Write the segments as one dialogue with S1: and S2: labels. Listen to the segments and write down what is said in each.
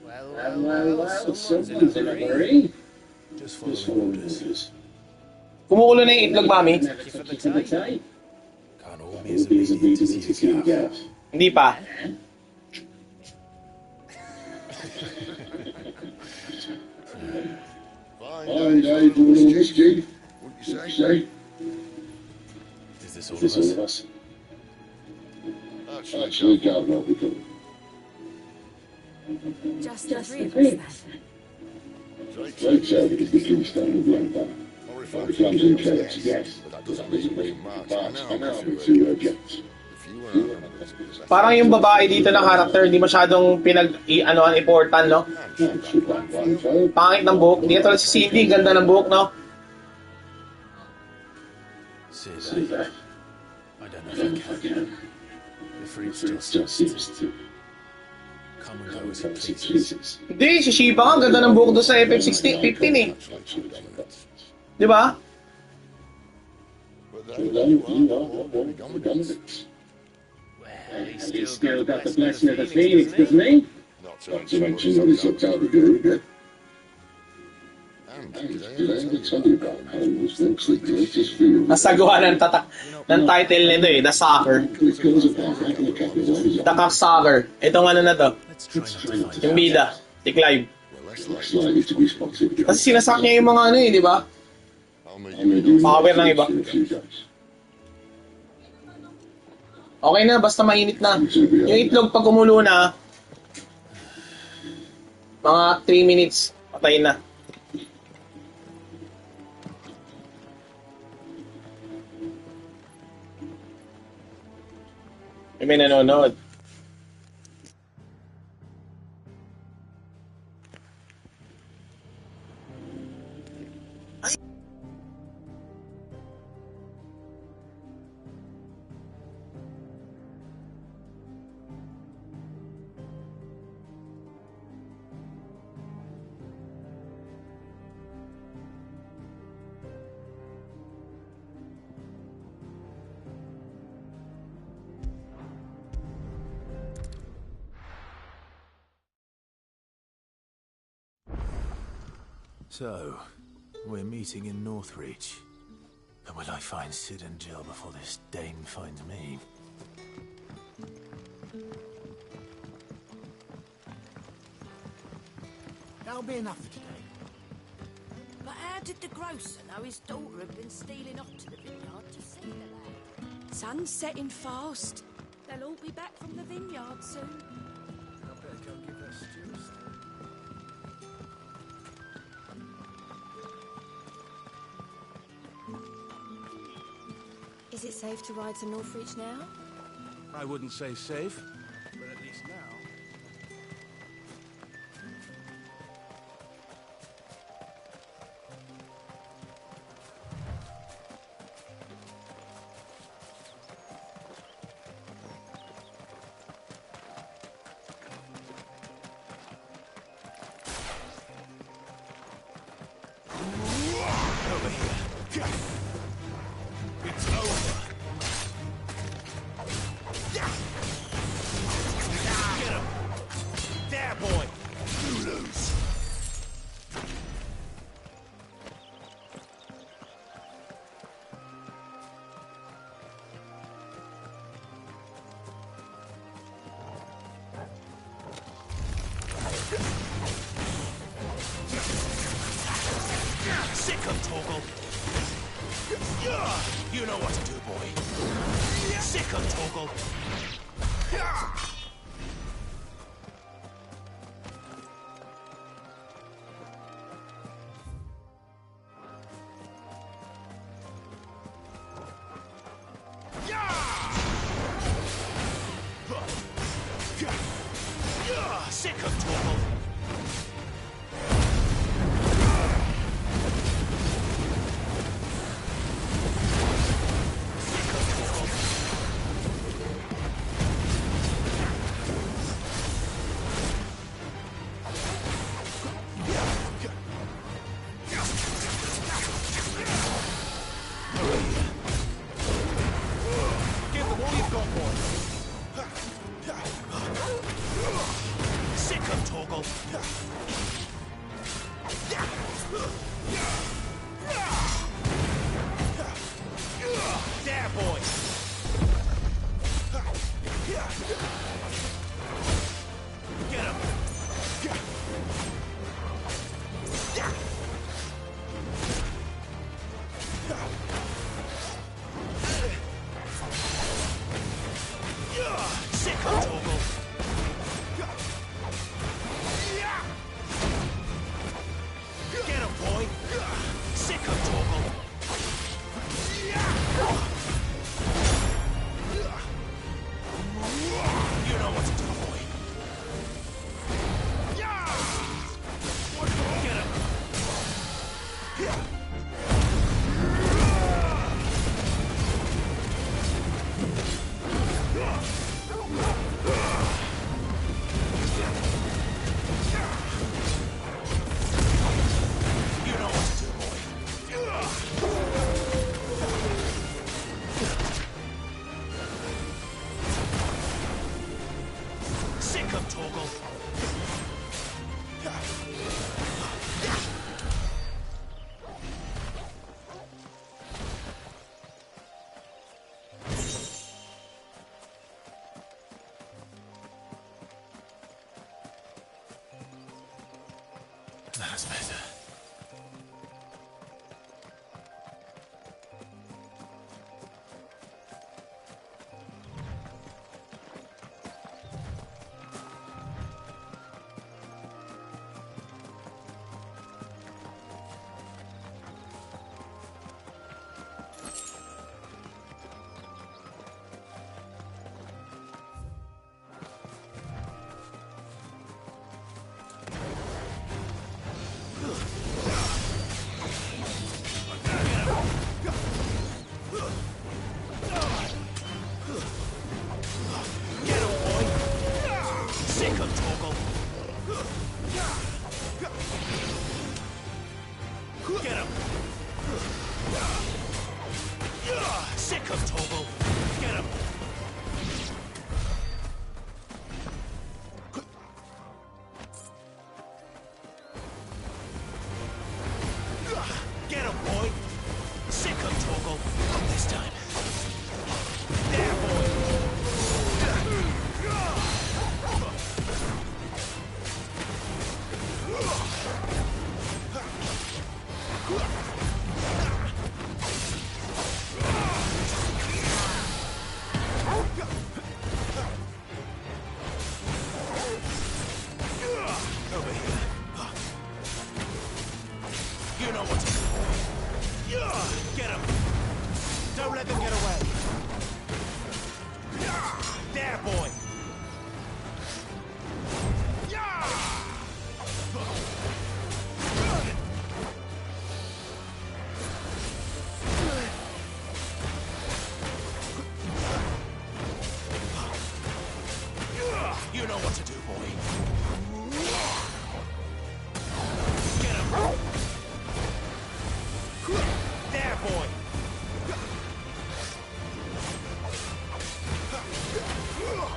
S1: Well, someone's in a hurry. Just follow orders.
S2: Kumukulo na yung itlog, mami?
S1: Can't all be as immediate as you, Gav.
S2: Hindi pa.
S3: Fine day doing all this, Chief. What do you say?
S1: Is this all of us?
S3: Actually, Governor, we could.
S4: Just the three of us, then.
S3: Drake said we could get through standard Grandpa. Or if it comes in chaos, yes. But that doesn't mean we can march. I know we see your objects.
S2: Parang yung babae dito na character, hindi masyadong pinag-anoan important, no? Pangit ng buhok. Hindi tulad si Cindy, ganda ng buhok, no?
S1: Sid, I don't know if I can. The freak still seems to come and go as it pleases.
S2: Hindi, si Shiba nga, ganda ng buhok doon sa FF16, 15 eh. Di ba?
S1: He's still got the blessing of the Phoenix, doesn't he?
S3: Not to mention that he's looked out of good again. And today, I'll tell you about how it was looks the greatest field.
S2: Nasagawa ng title nito eh, The Soccer. The Cocksucker. Itong ano na to. Yung bida. Si Clive. Kasi sinasak niya yung mga ano eh, di ba? Power ng iba. Okay na, basta mainit na. Yung itlog pag kumulo na, mga 3 minutes, patay na. May nanonood.
S1: So, we're meeting in Northreach. But will I find Sid and Jill before this Dane finds me?
S5: That'll be enough for today.
S4: But how did the grocer know his daughter had been stealing off to the vineyard to see the lad? Sun's setting fast. They'll all be back from the vineyard soon.
S5: I'll better go and give her stew.
S4: Is it safe to ride to Northreach now?
S5: I wouldn't say safe, but at least now.
S1: Over here. It's over. Get him. There, boy. You lose. Sick of Toggle. You know what to do, boy. Sick of Toggle. Sick of Toggle. Give them all you've got, boy. Sick of
S5: him, Torgal. There, boy. Get him. Sick of Torgal. Get him, boy. Sick of Torgal. You know what to do, boy. Get him. You know what to do, boy. Sick of Torgal. That's better. Get him, boy. Sick of Torgal. Get him. Sick of Torgal. Get him. Get him, boy. Sick of Torgal. Not this time. There, boy. Over here. You know what to do, boy. Get him. Don't let them get away. There, boy. You know what to do, boy. Get him. There, boy.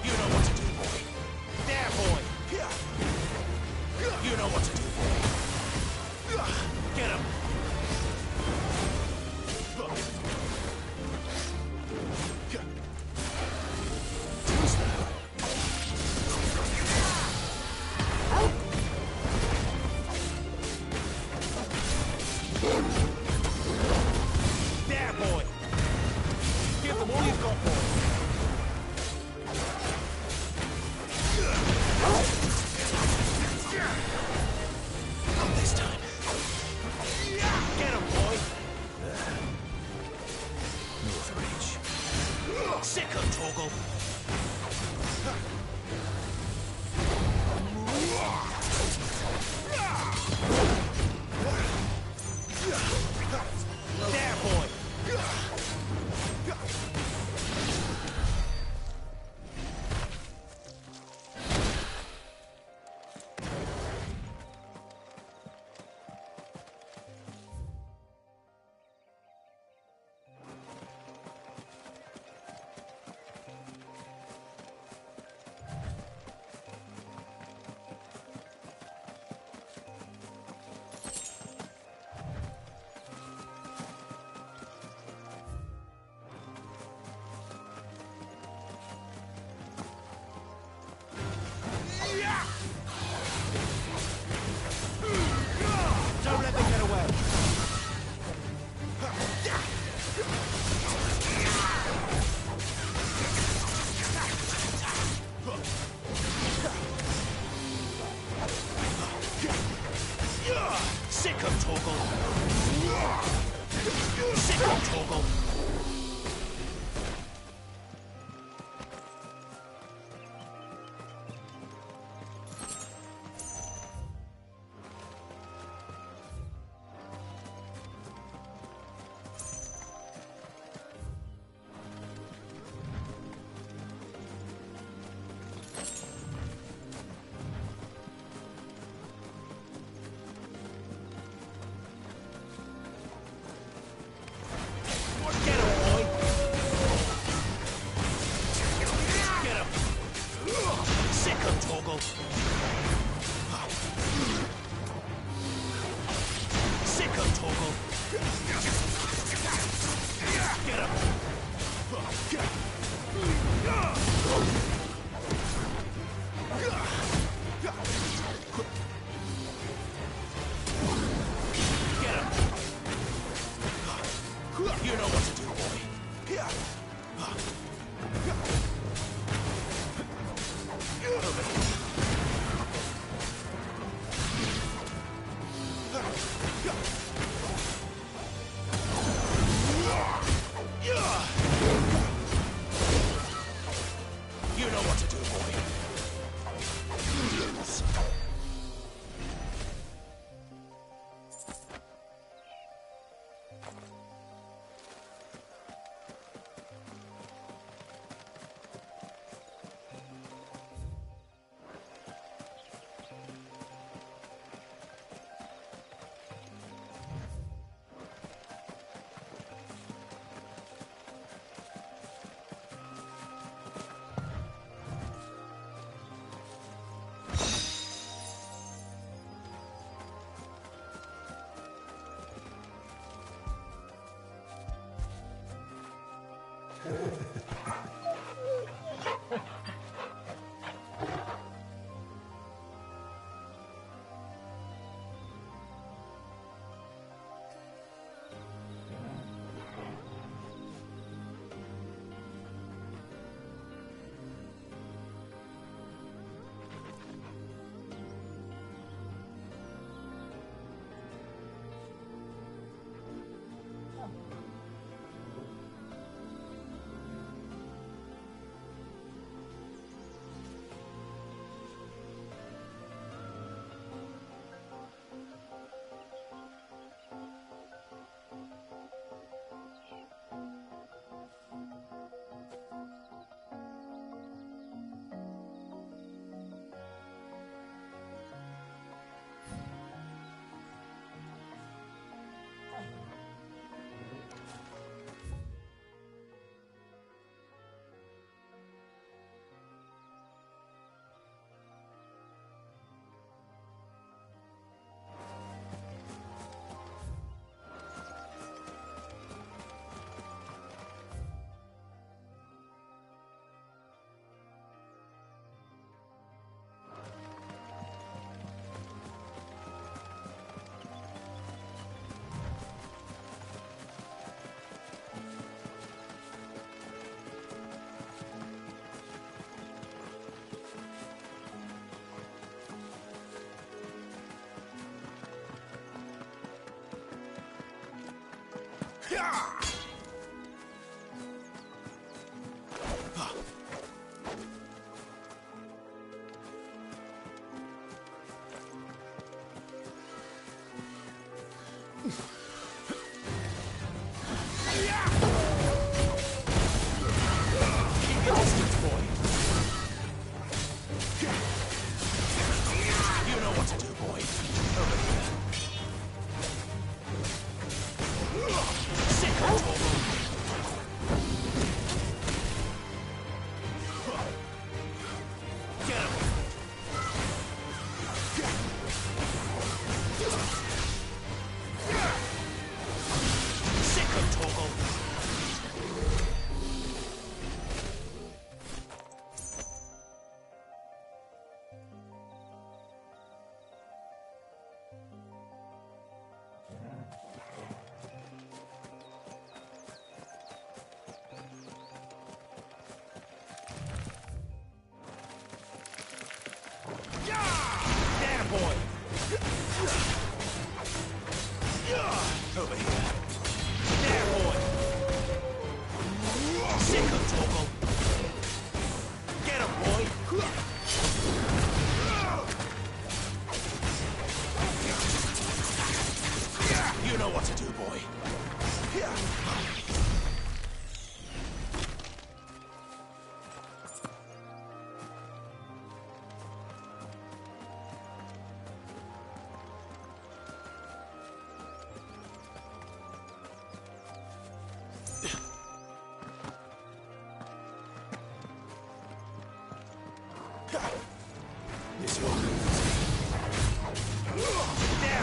S5: You know what to do, boy. There, boy. You know what to do, boy. Get him. Too slow. There, boy. Give them all you've got, boy. Sick of Torgal. Sick of Torgal.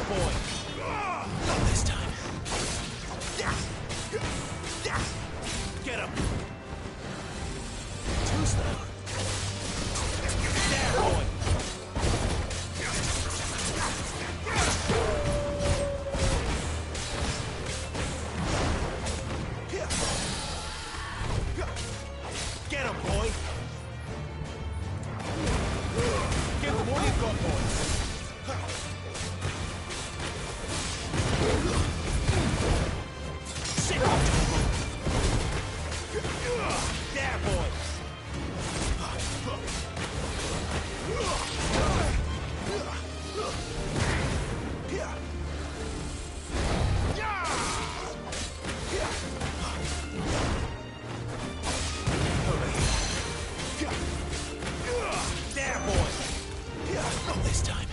S5: boy. Not this time. Get him. Too slow. There, boy. Get him, boy. Give them all you've got, boy. Sit up. There, boy. There, boy. Not this time.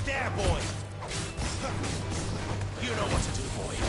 S5: There, boy. You know what to do, boy.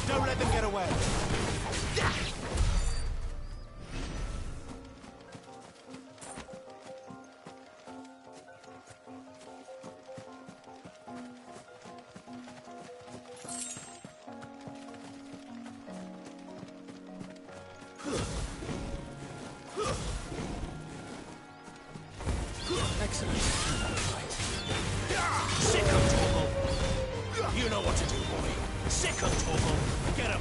S5: Don't let them get away.
S1: Excellent. Right.
S5: Sick of Torgal. You know what to do, boy. Sick of Torgal. Get him.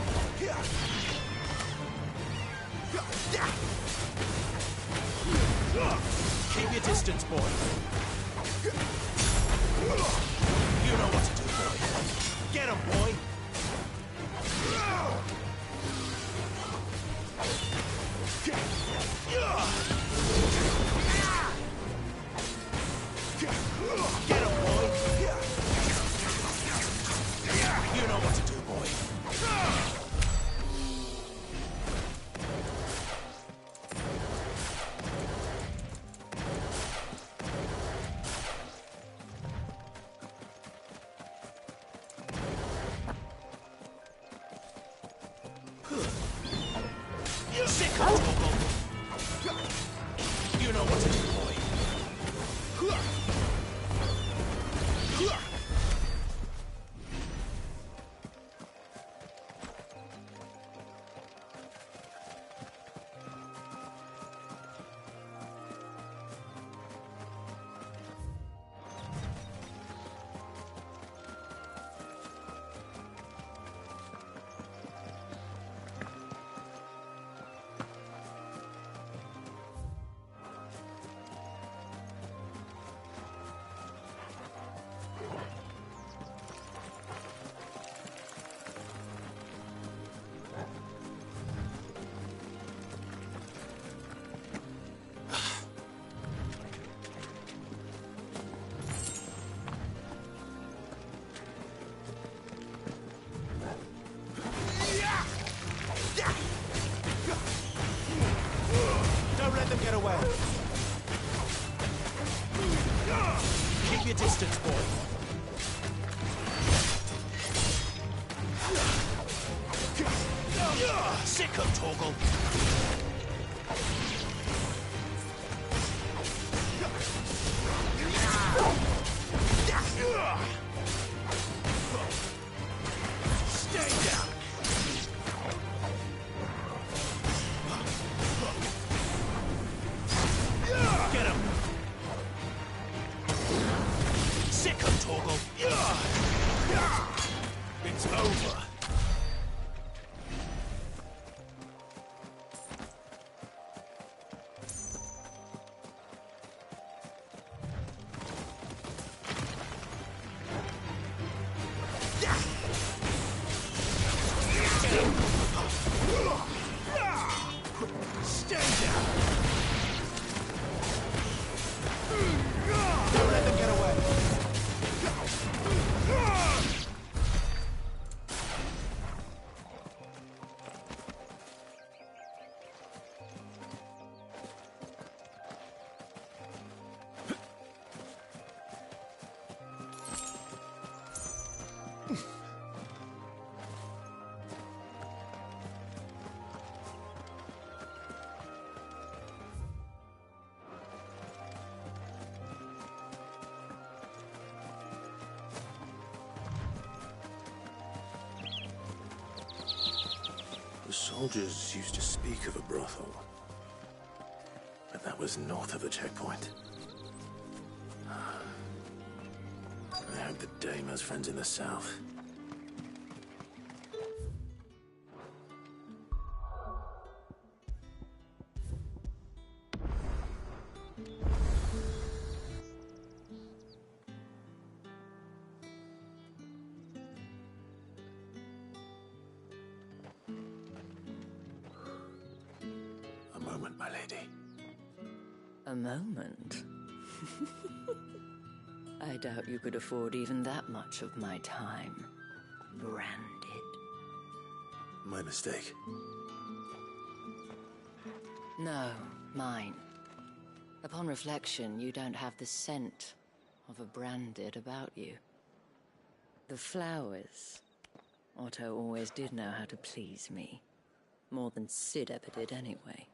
S5: Keep your distance, boy. You know what to do, boy. Get him, boy. Get him, boy. You know what to do, boy. Sick of Torgal. You know what to do, boy. Don't let them get away. Keep your distance, boy. Sick of Torgal. Stay down. Get him! Sick of Torgal! It's over! Stay down! Don't let them get away!
S1: Soldiers used to speak of a brothel, but that was north of the checkpoint. I hope the dame has friends in the south. A moment, my lady.
S6: A moment? I doubt you could afford even that much of my time. Branded.
S1: My mistake.
S6: No, mine. Upon reflection, you don't have the scent of a branded about you. The flowers. Otto always did know how to please me. More than Sid ever did anyway.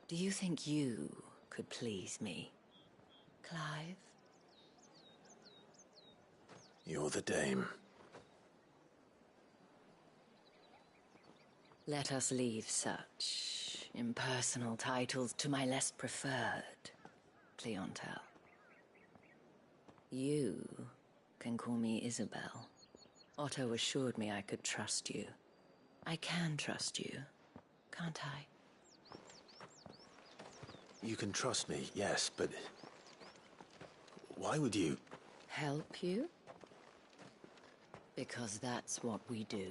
S6: Do you think you could please me, Clive?
S1: You're the dame.
S6: Let us leave such impersonal titles to my less preferred clientele. You can call me Isabel. Otto assured me I could trust you. I can trust you, can't I?
S1: You can trust me, yes, but... why would you...
S6: Help you? Because that's what we do.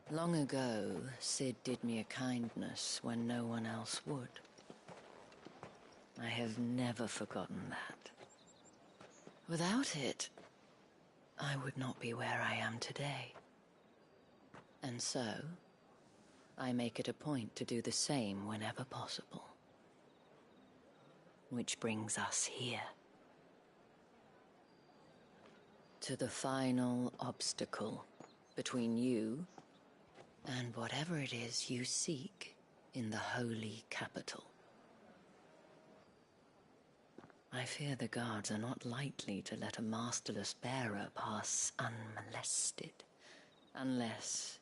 S6: Long ago, Sid did me a kindness when no one else would. I have never forgotten that. Without it, I would not be where I am today. And so, I make it a point to do the same whenever possible. Which brings us here. To the final obstacle between you and whatever it is you seek in the holy capital. I fear the guards are not likely to let a masterless bearer pass unmolested. Unless...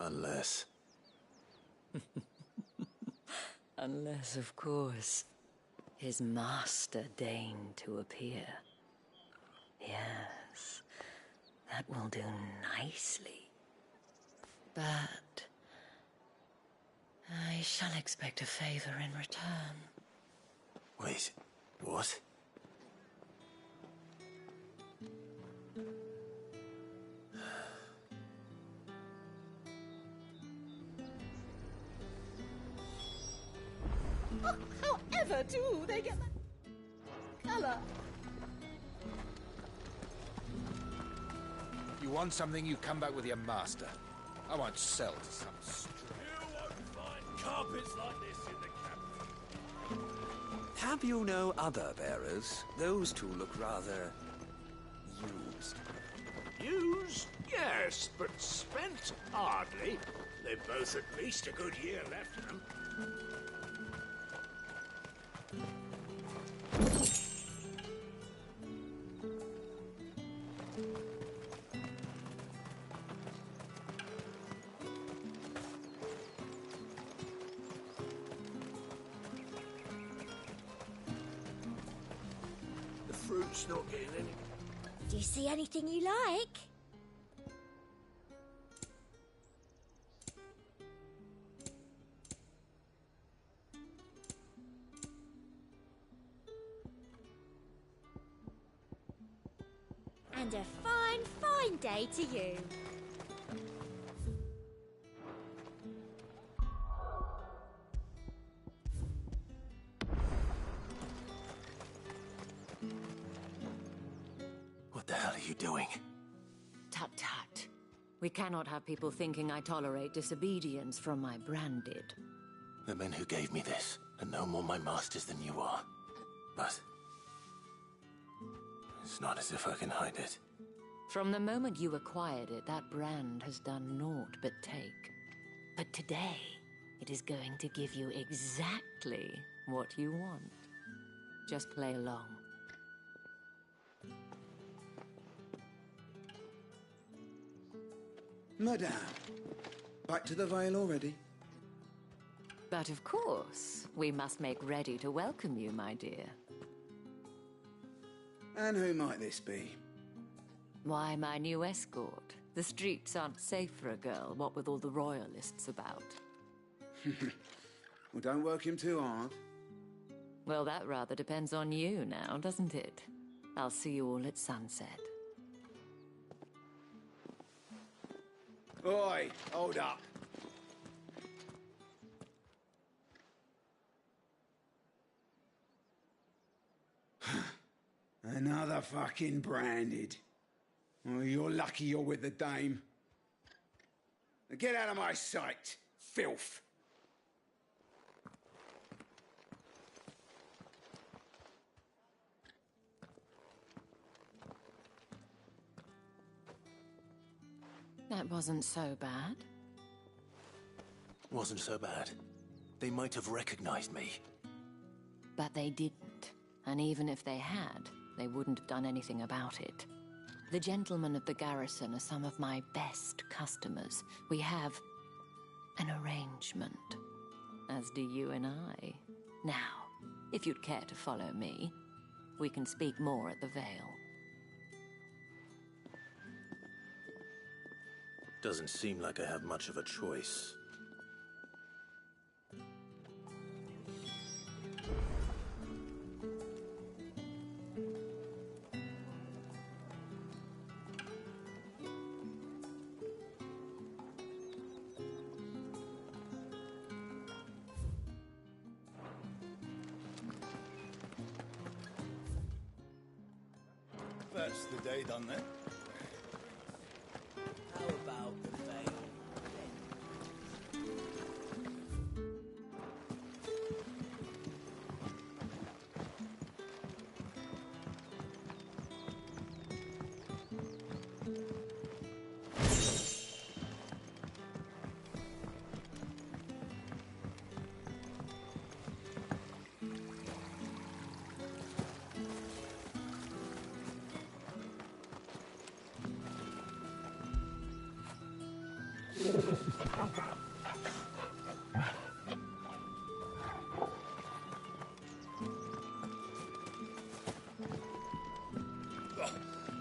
S1: Unless...
S6: Unless, of course, his master deigned to appear. Yes, that will do nicely. But I shall expect a favor in return.
S1: Wait, what?
S7: Oh, however do they get that color?
S5: You want something, you come back with your master. I won't sell to some stranger.
S8: You won't find carpets like this in the capital.
S9: Have you no other bearers? Those two look rather... used.
S8: Used? Yes, but spent hardly. They've both at least a good year left in them. The fruit's not getting any.
S10: Do you see anything you like? And a fine, fine day to you.
S1: What the hell are you doing?
S6: Tut tut. We cannot have people thinking I tolerate disobedience from my branded.
S1: The men who gave me this are no more my masters than you are. But... it's not as if I can hide it.
S6: From the moment you acquired it, that brand has done naught but take. But today, it is going to give you exactly what you want. Just play along.
S11: Madame, back to the Vale already?
S6: But of course, we must make ready to welcome you, my dear.
S11: And who might this be?
S6: Why, my new escort. The streets aren't safe for a girl, what with all the royalists about.
S11: Well, don't work him too hard.
S6: Well, that rather depends on you now, doesn't it? I'll see you all at sunset.
S11: Oi, hold up. Another fucking branded. Oh, you're lucky you're with the dame. Now get out of my sight, filth.
S6: That wasn't so bad.
S5: Wasn't so bad. They might have recognized me.
S6: But they didn't. And even if they had, they wouldn't have done anything about it. The gentlemen of the garrison are some of my best customers. We have an arrangement, as do you and I. Now, if you'd care to follow me, we can speak more at the Vale.
S5: Doesn't seem like I have much of a choice.
S12: That's the day done then. How about the Vale?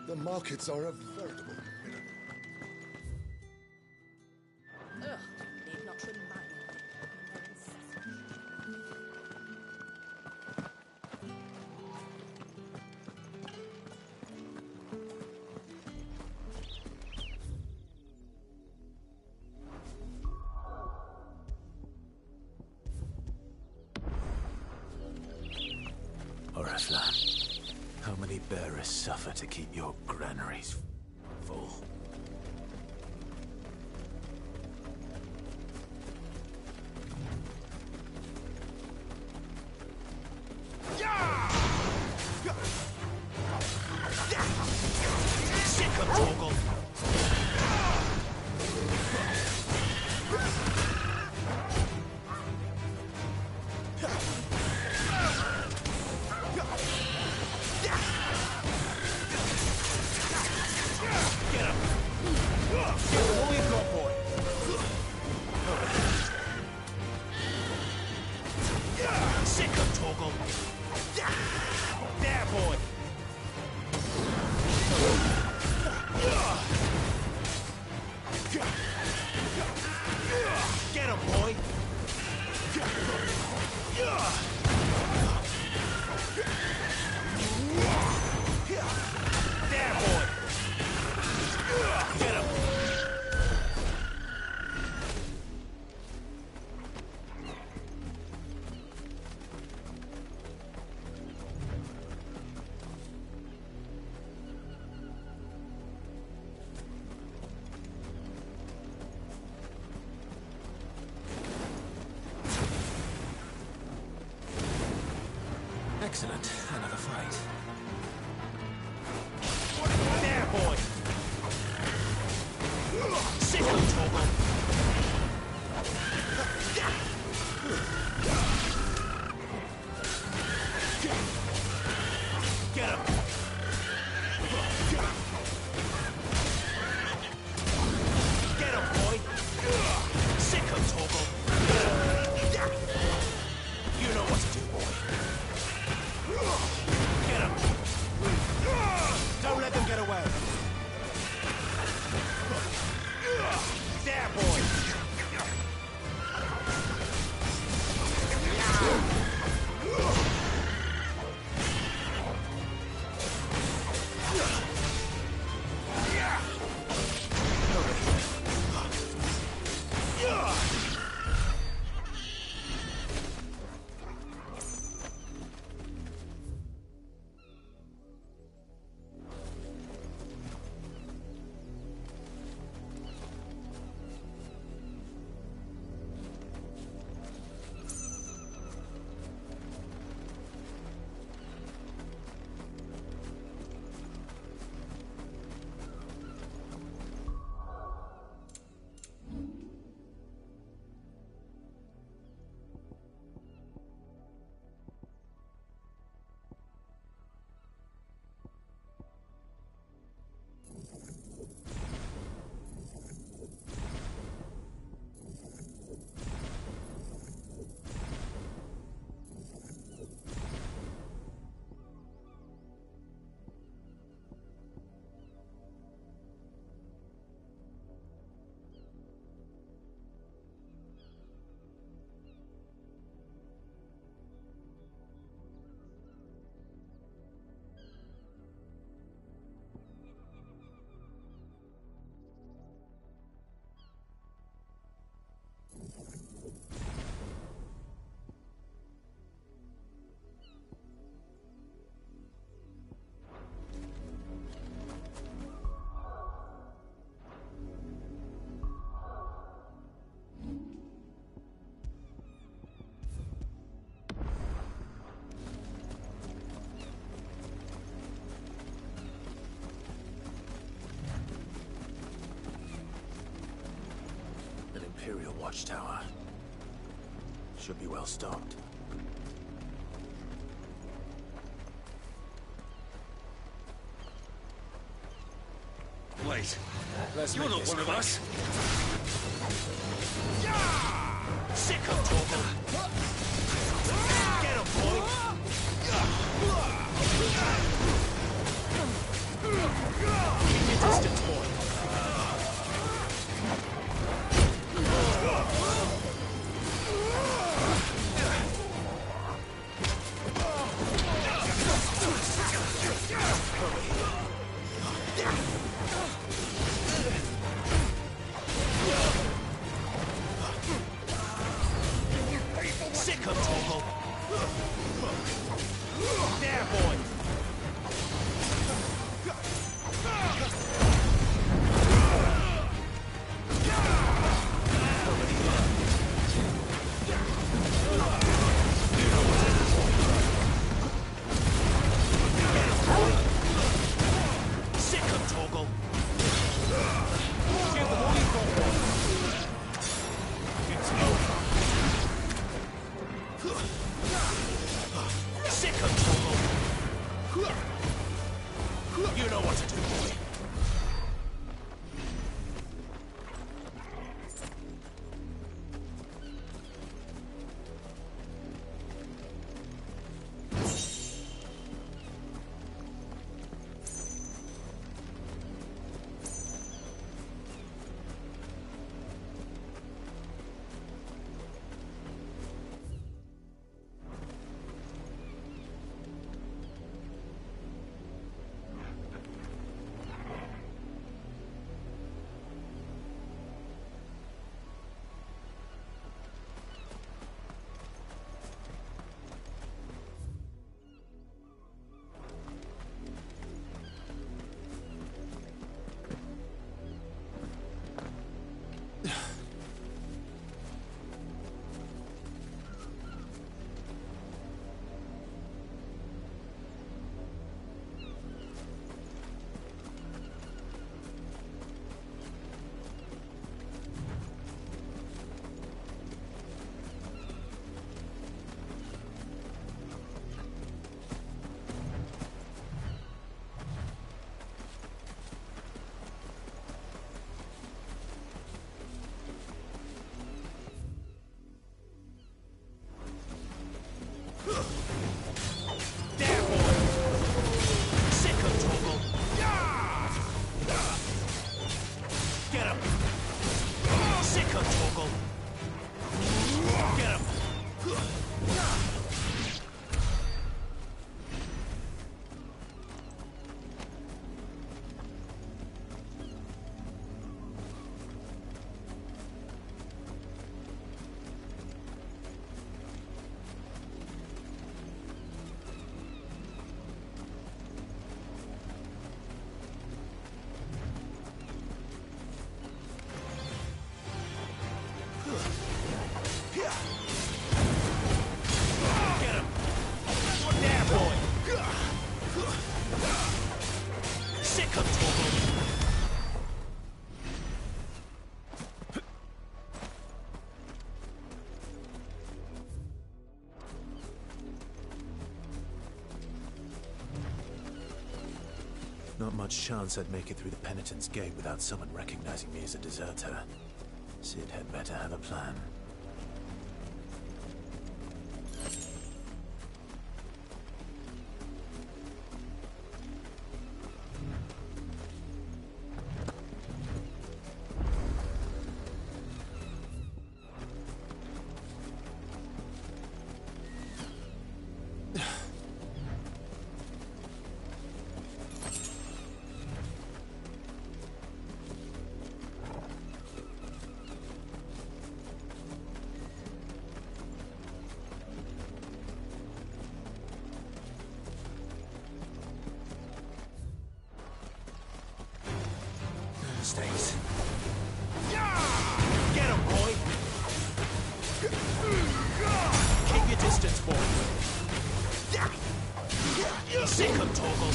S3: The markets are a veritable minute.
S7: Ugh, need not remind me. They're incessant.
S5: Orasla, how many bearers suffer to keep your granaries full? Sick of Torgal! Excellent. Another fight. There, boy! Sick of Torgal! Get him! Get him!
S1: watchtower. Should be well stocked.
S5: Wait,
S1: You're not one of us.
S5: Sick of Torgal! Get him, boy! Keep your distance, boy! Sick of Torgal! There, boy! Sick of Torgal! Give them all you've got. It's over. Sick of Torgal! You know what to do, boy. There, boy! Sick of Torgal! Get him! Sick of Torgal! Get him! Get him! There, boy! Sick of Torgal!
S1: Not much chance I'd make it through the Penitent's Gate without someone recognizing me as a deserter. Sid had better have a plan.
S5: Stays. Get him, boy! Keep your distance, boy! Sick of Torgal!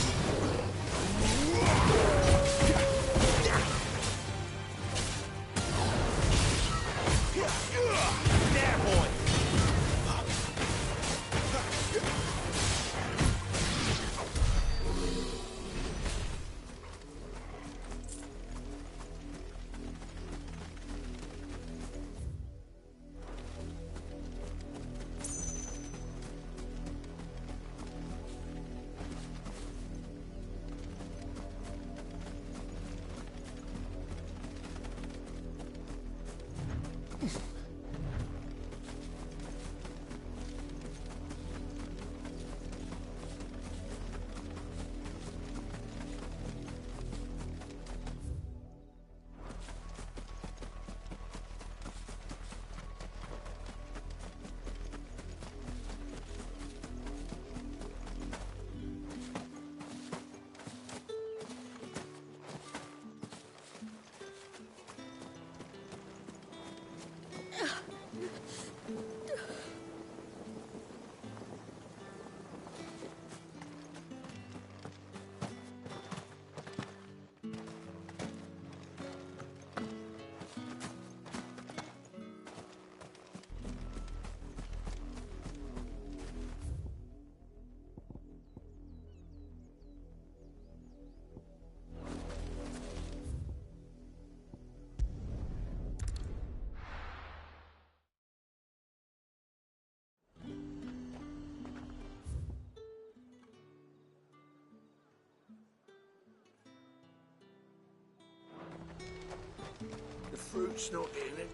S8: It's not in it.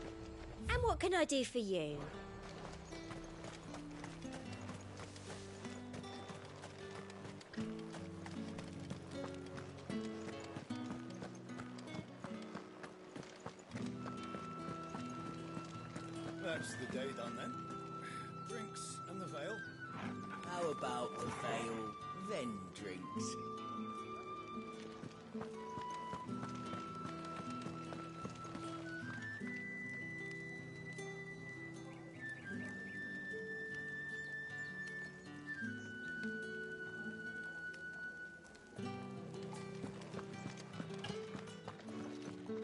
S10: And what can I do for you?
S12: That's the day done then. Drinks and the veil. How about the veil, then drinks?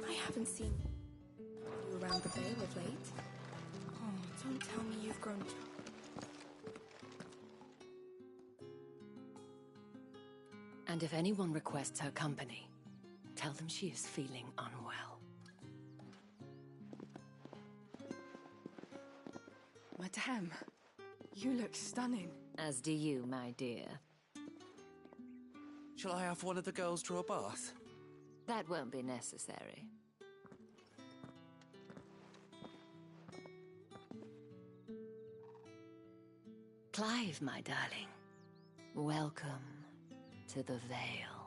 S13: I haven't seen you around the Vale of late. Oh, don't tell me you've grown.
S6: And if anyone requests her company, tell them she is feeling unwell.
S13: Madame, you look stunning.
S6: As do you, my dear.
S9: Shall I have one of the girls draw a bath?
S6: That won't be necessary. Clive, my darling. Welcome to the Vale.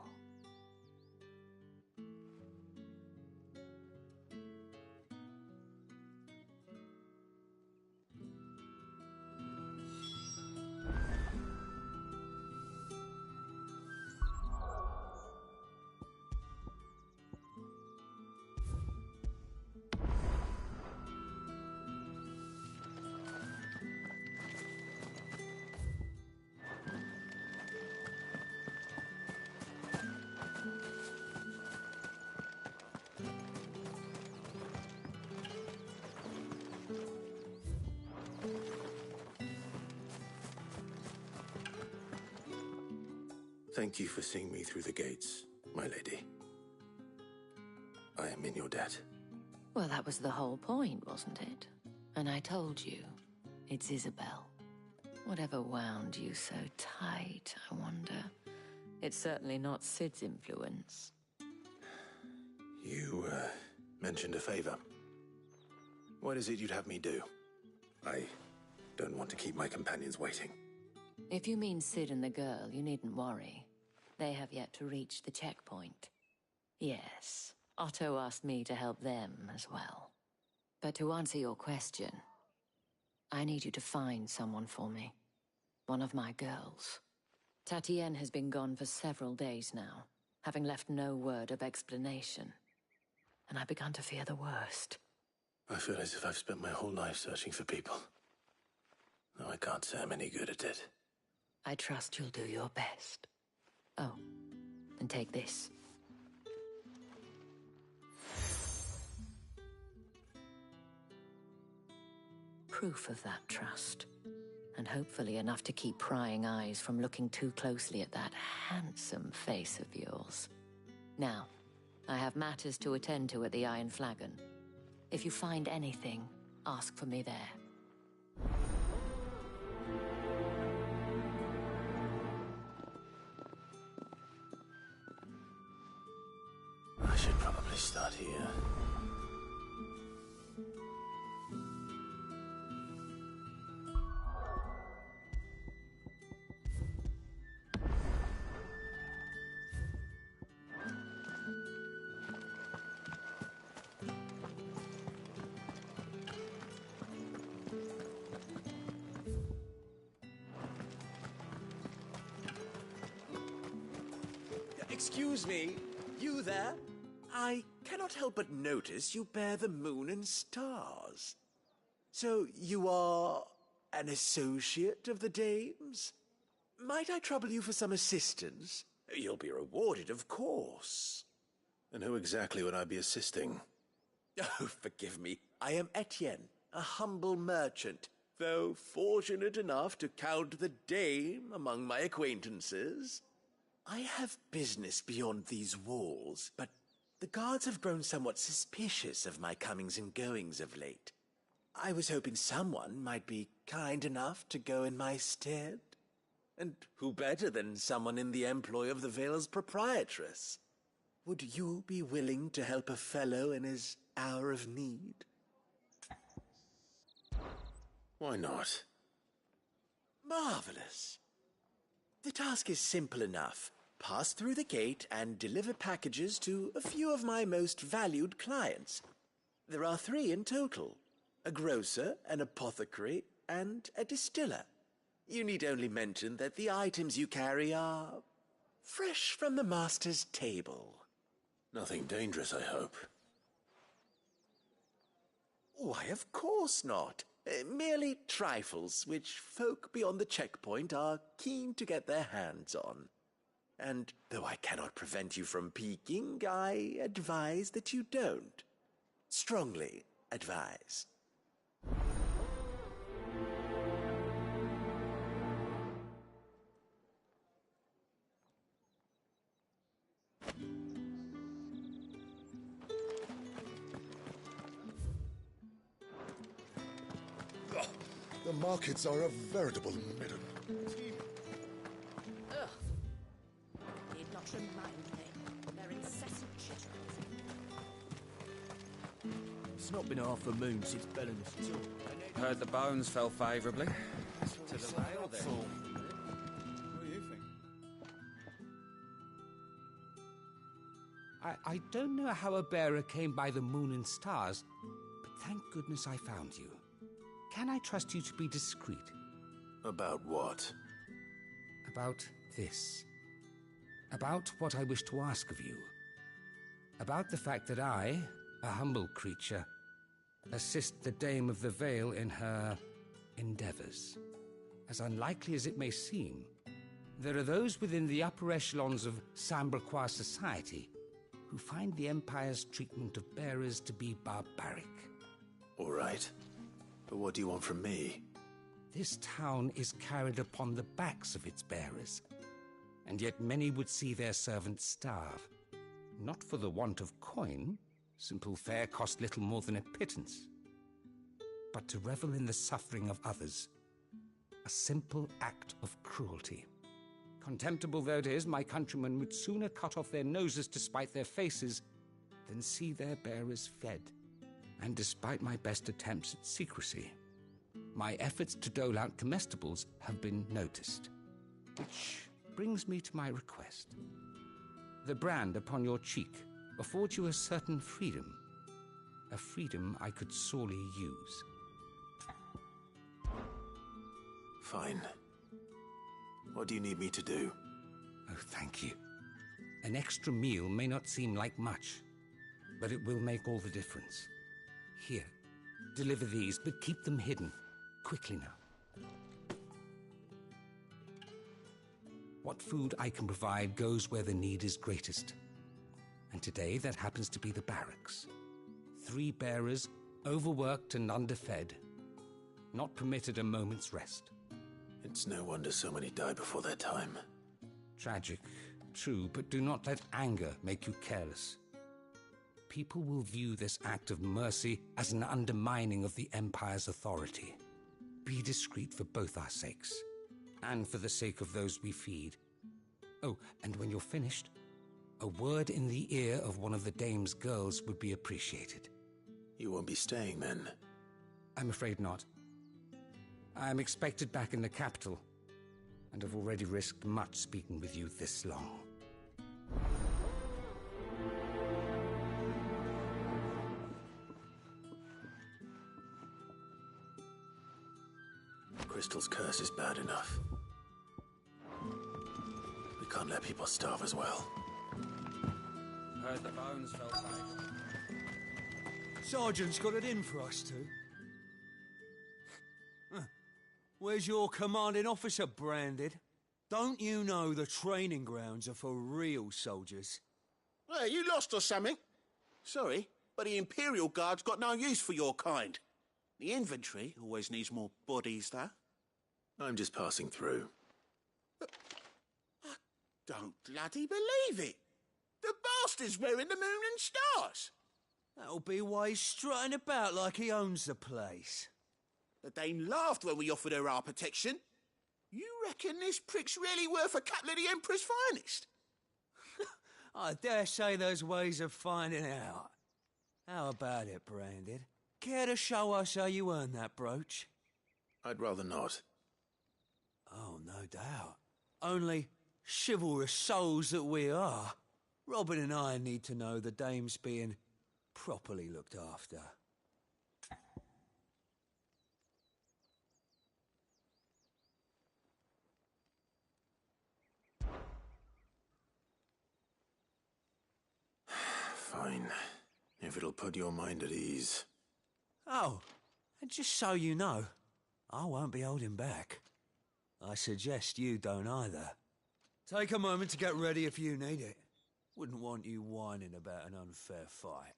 S1: Thank you for seeing me through the gates, my lady. I am in your debt.
S6: Well, that was the whole point, wasn't it? And I told you, it's Isabel. Whatever wound you so tight, I wonder. It's certainly not Sid's influence.
S1: You, mentioned a favor. What is it you'd have me do? I don't want to keep my companions waiting.
S6: If you mean Sid and the girl, you needn't worry. They have yet to reach the checkpoint. Yes, Otto asked me to help them as well. But to answer your question, I need you to find someone for me. One of my girls. Tatienne has been gone for several days now, having left no word of explanation. And I've begun to fear the worst.
S1: I feel as if I've spent my whole life searching for people. No, I can't say I'm any good at it.
S6: I trust you'll do your best. Oh, and take this. Proof of that trust. And hopefully enough to keep prying eyes from looking too closely at that handsome face of yours. Now, I have matters to attend to at the Iron Flagon. If you find anything, ask for me there.
S1: I should probably start here.
S5: Excuse me, you there? I cannot help but notice you bear the moon and stars. So you are an associate of the dames? Might I trouble you for some assistance? You'll be rewarded, of course.
S1: And who exactly would I be assisting?
S5: Oh, forgive me. I am Etienne, a humble merchant, though fortunate enough to count the dame among my acquaintances. I have business beyond these walls, but the guards have grown somewhat suspicious of my comings and goings of late. I was hoping someone might be kind enough to go in my stead. And who better than someone in the employ of the Vale's proprietress? Would you be willing to help a fellow in his hour of need?
S1: Why not?
S5: Marvelous. The task is simple enough. Pass through the gate and deliver packages to a few of my most valued clients. There are 3 in total: a grocer, an apothecary, and a distiller. You need only mention that the items you carry are fresh from the master's table.
S1: Nothing dangerous, I hope.
S5: Why, of course not. Merely trifles which folk beyond the checkpoint are keen to get their hands on. And though I cannot prevent you from peeking, I advise that you don't. Strongly advise.
S3: The markets are a veritable midden.
S4: Ugh. Need not remind me. Their incessant chitter.
S12: It's not been half a moon since Bellenus took.
S14: Heard the bones fell favourably.
S12: To the Vale, then.
S11: What do you think?
S15: I don't know how a bearer came by the moon and stars, but thank goodness I found you. Can I trust you to be discreet?
S1: About what?
S15: About this. About what I wish to ask of you. About the fact that I, a humble creature, assist the Dame of the Vale in her endeavours. As unlikely as it may seem, there are those within the upper echelons of Samberquois society who find the Empire's treatment of bearers to be barbaric.
S1: All right. But what do you want from me?
S15: This town is carried upon the backs of its bearers, and yet many would see their servants starve. Not for the want of coin, simple fare cost little more than a pittance, but to revel in the suffering of others, a simple act of cruelty. Contemptible though it is, my countrymen would sooner cut off their noses to spite their faces than see their bearers fed. And despite my best attempts at secrecy, my efforts to dole out comestibles have been noticed. Which brings me to my request. The brand upon your cheek affords you a certain freedom, a freedom I could sorely use.
S1: Fine. What do you need me to do?
S15: Oh, thank you. An extra meal may not seem like much, but it will make all the difference. Here, deliver these, but keep them hidden. Quickly now. What food I can provide goes where the need is greatest. And today that happens to be the barracks. 3 bearers, overworked and underfed, not permitted a moment's rest.
S1: It's no wonder so many die before their time.
S15: Tragic, true, but do not let anger make you careless. People will view this act of mercy as an undermining of the Empire's authority. Be discreet for both our sakes, and for the sake of those we feed. Oh, and when you're finished, a word in the ear of one of the Dame's girls would be appreciated.
S1: You won't be staying then?
S15: I'm afraid not. I'm expected back in the capital, and have already risked much speaking with you this long.
S1: Crystal's curse is bad enough. We can't let people starve as well.
S14: Heard the bones fell favourably.
S12: Sergeant's got it in for us two. Where's your commanding officer branded? Don't you know the training grounds are for real soldiers?
S16: Well, you lost or something? Sorry, but the Imperial Guard's got no use for your kind. The infantry always needs more bodies, though.
S1: I'm just passing through.
S16: I don't bloody believe it. The bastard's wearing the moon and stars.
S12: That'll be why he's strutting about like he owns the place.
S16: The Dame laughed when we offered her our protection. You reckon this prick's really worth a couple of the Emperor's finest?
S12: I dare say there's ways of finding out. How about it, Branded? Care to show us how you earned that brooch?
S1: I'd rather not.
S12: Oh, no doubt. Only chivalrous souls that we are, Robin and I need to know the dame's being properly looked after.
S1: Fine. If it'll put your mind at ease.
S12: Oh, and just so you know, I won't be holding back. I suggest you don't either. Take a moment to get ready if you need it. Wouldn't want you whining about an unfair fight.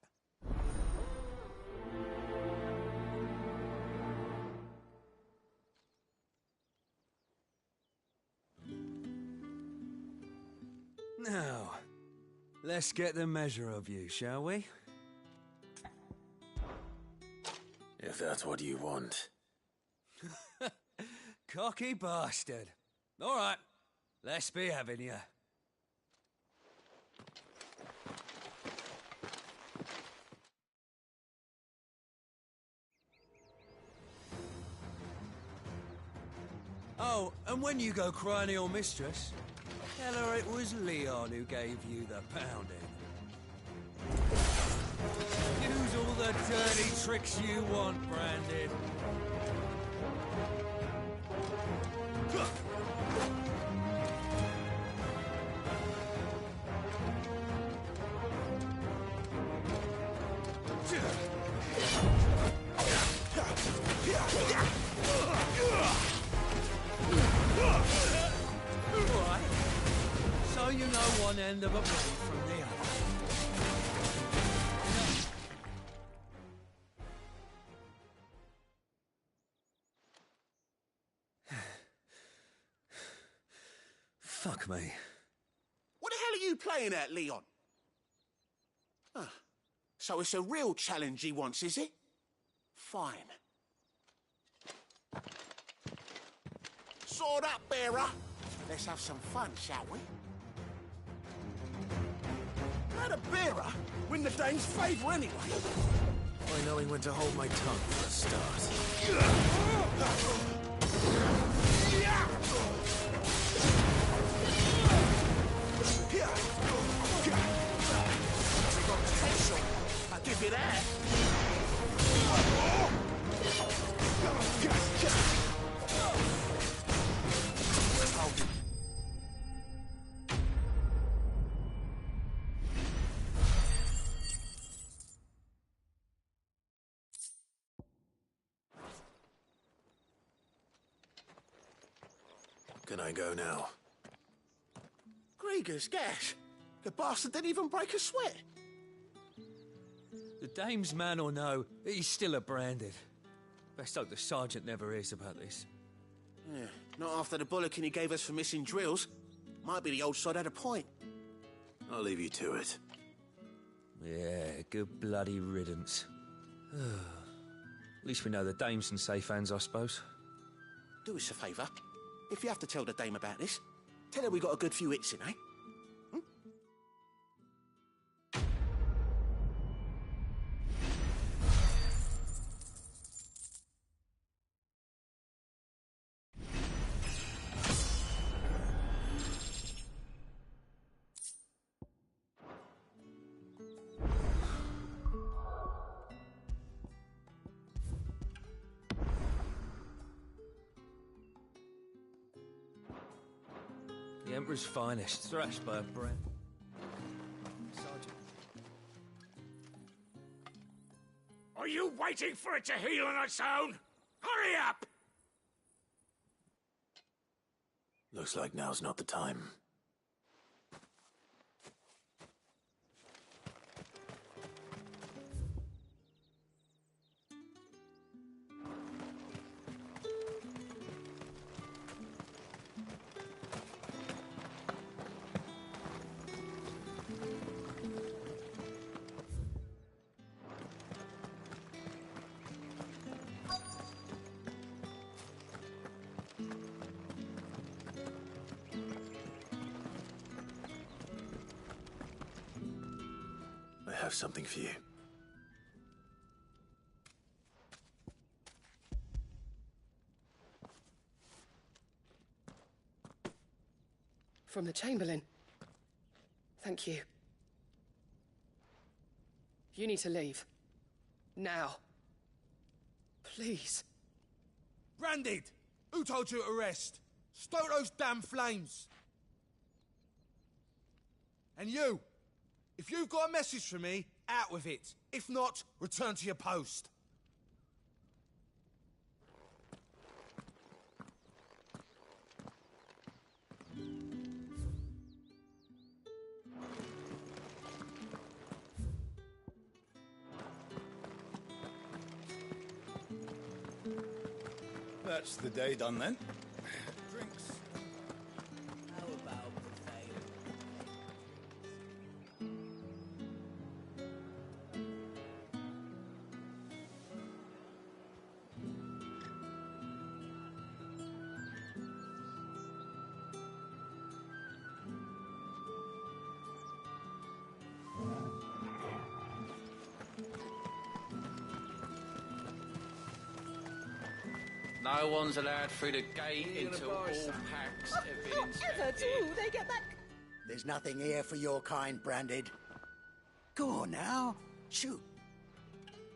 S12: Now, let's get the measure of you, shall we?
S1: If that's what you want.
S12: Cocky bastard. All right, let's be having you. Oh, and when you go crying to your mistress, tell her it was Leon who gave you the pounding. Use all the dirty tricks you want, Branded. Right. So you know one end of a blade from the other. Fuck me.
S16: What the hell are you playing at, Leon? Ah, so it's a real challenge he wants, is it? Fine. Sword up, bearer. Let's have some fun, shall we? Let a bearer win the dame's favour anyway.
S1: By knowing when to hold my tongue for a start.
S16: We got potential. I'll give you that.
S1: Can I go now?
S16: Grieger's gas. The bastard didn't even break a sweat.
S12: The dame's man or no, he's still a Branded. Best hope the sergeant never hears about this.
S16: Yeah, not after the bullocking he gave us for missing drills. Might be the old sod had a point.
S1: I'll leave you to it.
S12: Yeah, good bloody riddance. At least we know the dame's in safe hands, I suppose.
S16: Do us a favour. If you have to tell the dame about this, tell her we got a good few hits in, eh?
S12: The Emperor's finest, thrashed by a Brand. Sergeant.
S8: Are you waiting for it to heal on its own? Hurry up!
S1: Looks like now's not the time. I have something for you.
S17: From the Chamberlain. Thank you. You need to leave. Now. Please.
S18: Branded! Who told you to rest? Stoke those damn flames! And you! If you've got a message for me, out with it. If not, return to your post.
S19: That's the day done then.
S18: Drinks.
S5: How about the veil?
S14: No one's allowed through the gate until all packs have been
S7: Ever
S14: inspected.
S7: do they get that?
S20: There's nothing here for your kind, Branded. Go on now. Shoot.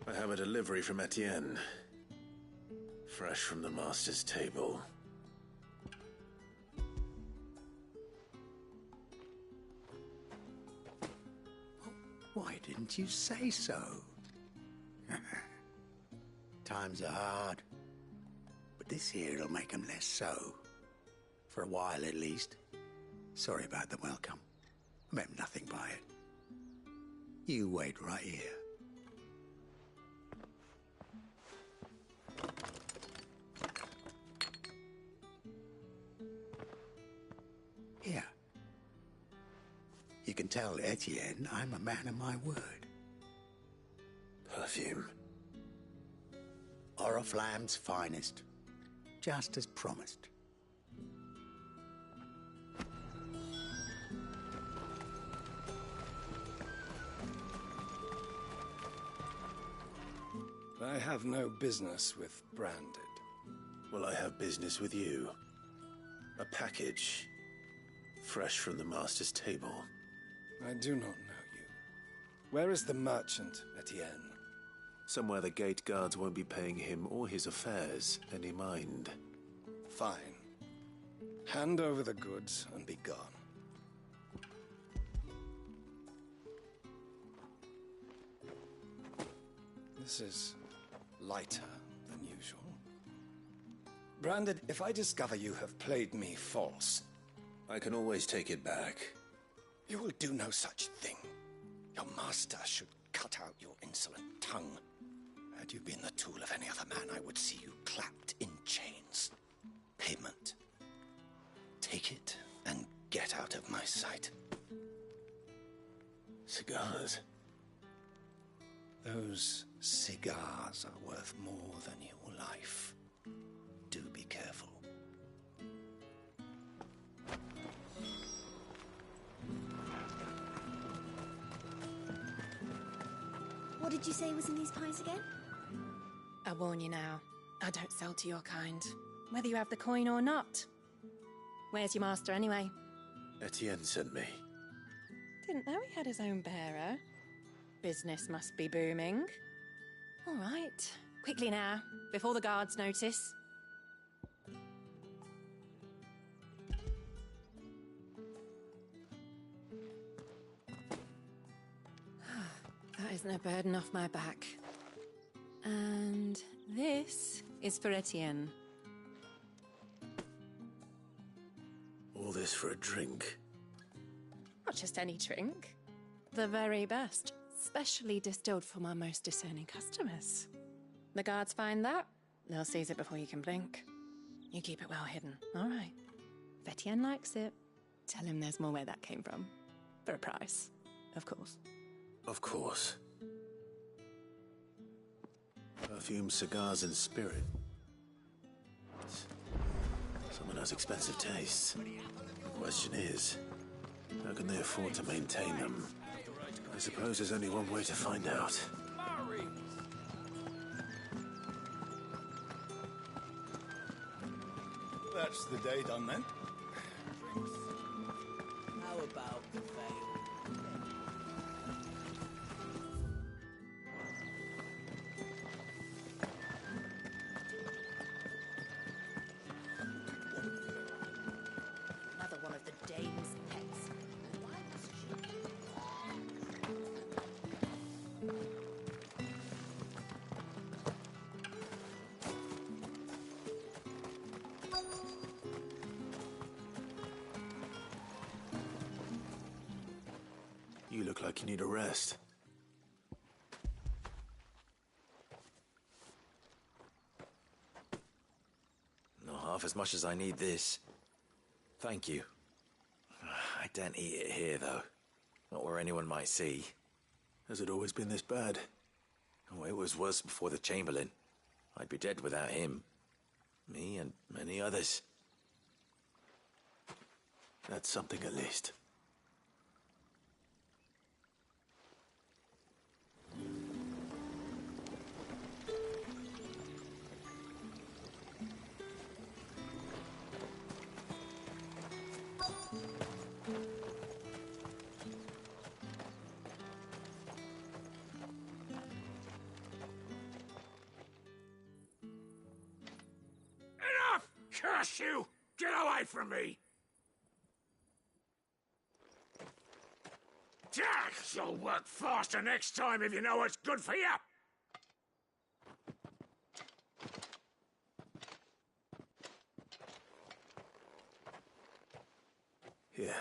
S5: I have a delivery from Etienne. Fresh from the master's table.
S20: Why didn't you say so? Times are hard. But this here'll make 'em less so. For a while, at least. Sorry about the welcome. I meant nothing by it. You wait right here. Here. You can tell Etienne I'm a man of my word.
S5: Perfume.
S20: Oriflamme's finest. Just as promised.
S19: I have no business with Branded.
S5: Well, I have business with you. A package. Fresh from the master's table.
S19: I do not know you. Where is the merchant, Etienne?
S5: Somewhere the gate guards won't be paying him or his affairs any mind.
S19: Fine. Hand over the goods and be gone. This is lighter than usual. Branded, if I discover you have played me false...
S5: I can always take it back.
S19: You will do no such thing. Your master should cut out your insolent tongue. Had you been the tool of any other man, I would see you clapped in chains. Payment. Take it and get out of my sight.
S5: Cigars.
S19: Those cigars are worth more than your life. Do be careful.
S10: What did you say was in these pies again?
S13: I warn you now, I don't sell to your kind, whether you have the coin or not. Where's your master anyway?
S5: Etienne sent me.
S13: Didn't know he had his own bearer. Business must be booming. All right, quickly now, before the guards notice. That isn't a burden off my back. And this is for Etienne.
S5: All this for a drink.
S13: Not just any drink. The very best. Specially distilled for my most discerning customers. The guards find that, they'll seize it before you can blink. You keep it well hidden, all right? If Etienne likes it, tell him there's more where that came from. For a price, of course.
S5: Of course. Perfume, cigars, and spirit. Someone has expensive tastes. The question is, how can they afford to maintain them? I suppose there's only one way to find out.
S19: That's the day done then.
S1: You look like you need a rest.
S5: Not half as much as I need this. Thank you. I daren't eat it here, though. Not where anyone might see.
S1: Has it always been this bad?
S5: Oh, it was worse before the Chamberlain. I'd be dead without him. Me and many others.
S1: That's something at least.
S8: Enough! Curse you! Get away from me! You'll work faster next time if you know what's good for you!
S1: Here.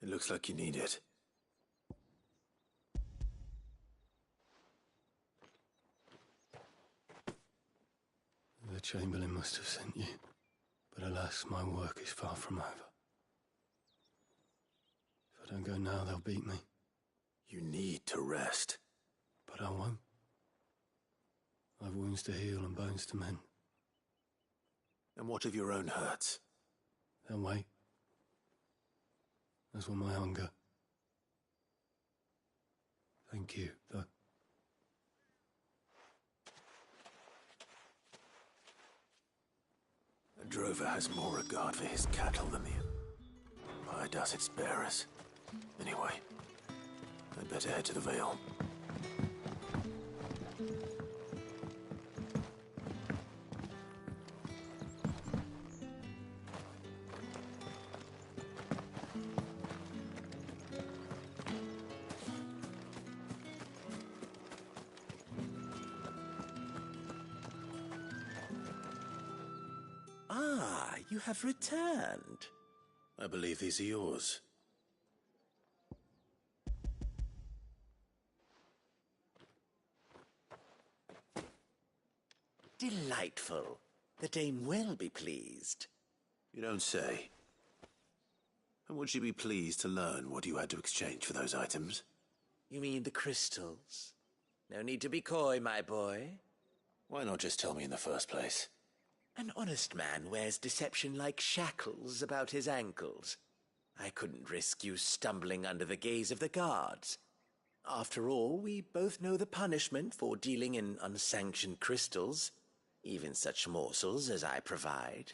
S1: It looks like you need it. The Chamberlain must have sent you, but alas, my work is far from over. If I don't go now, they'll beat me. You need to rest. But I won't. I've wounds to heal and bones to mend. And what of your own hurts? They'll wait. As will my hunger. Thank you, though. A drover has more regard for his cattle than the fire does its bearers. Anyway, I'd better head to the Vale.
S5: Ah, you have returned.
S1: I believe these are yours.
S5: Delightful. The dame will be pleased.
S1: You don't say. And would she be pleased to learn what you had to exchange for those items?
S5: You mean the crystals? No need to be coy, my boy.
S1: Why not just tell me in the first place?
S5: An honest man wears deception like shackles about his ankles. I couldn't risk you stumbling under the gaze of the guards. After all, we both know the punishment for dealing in unsanctioned crystals, even such morsels as I provide.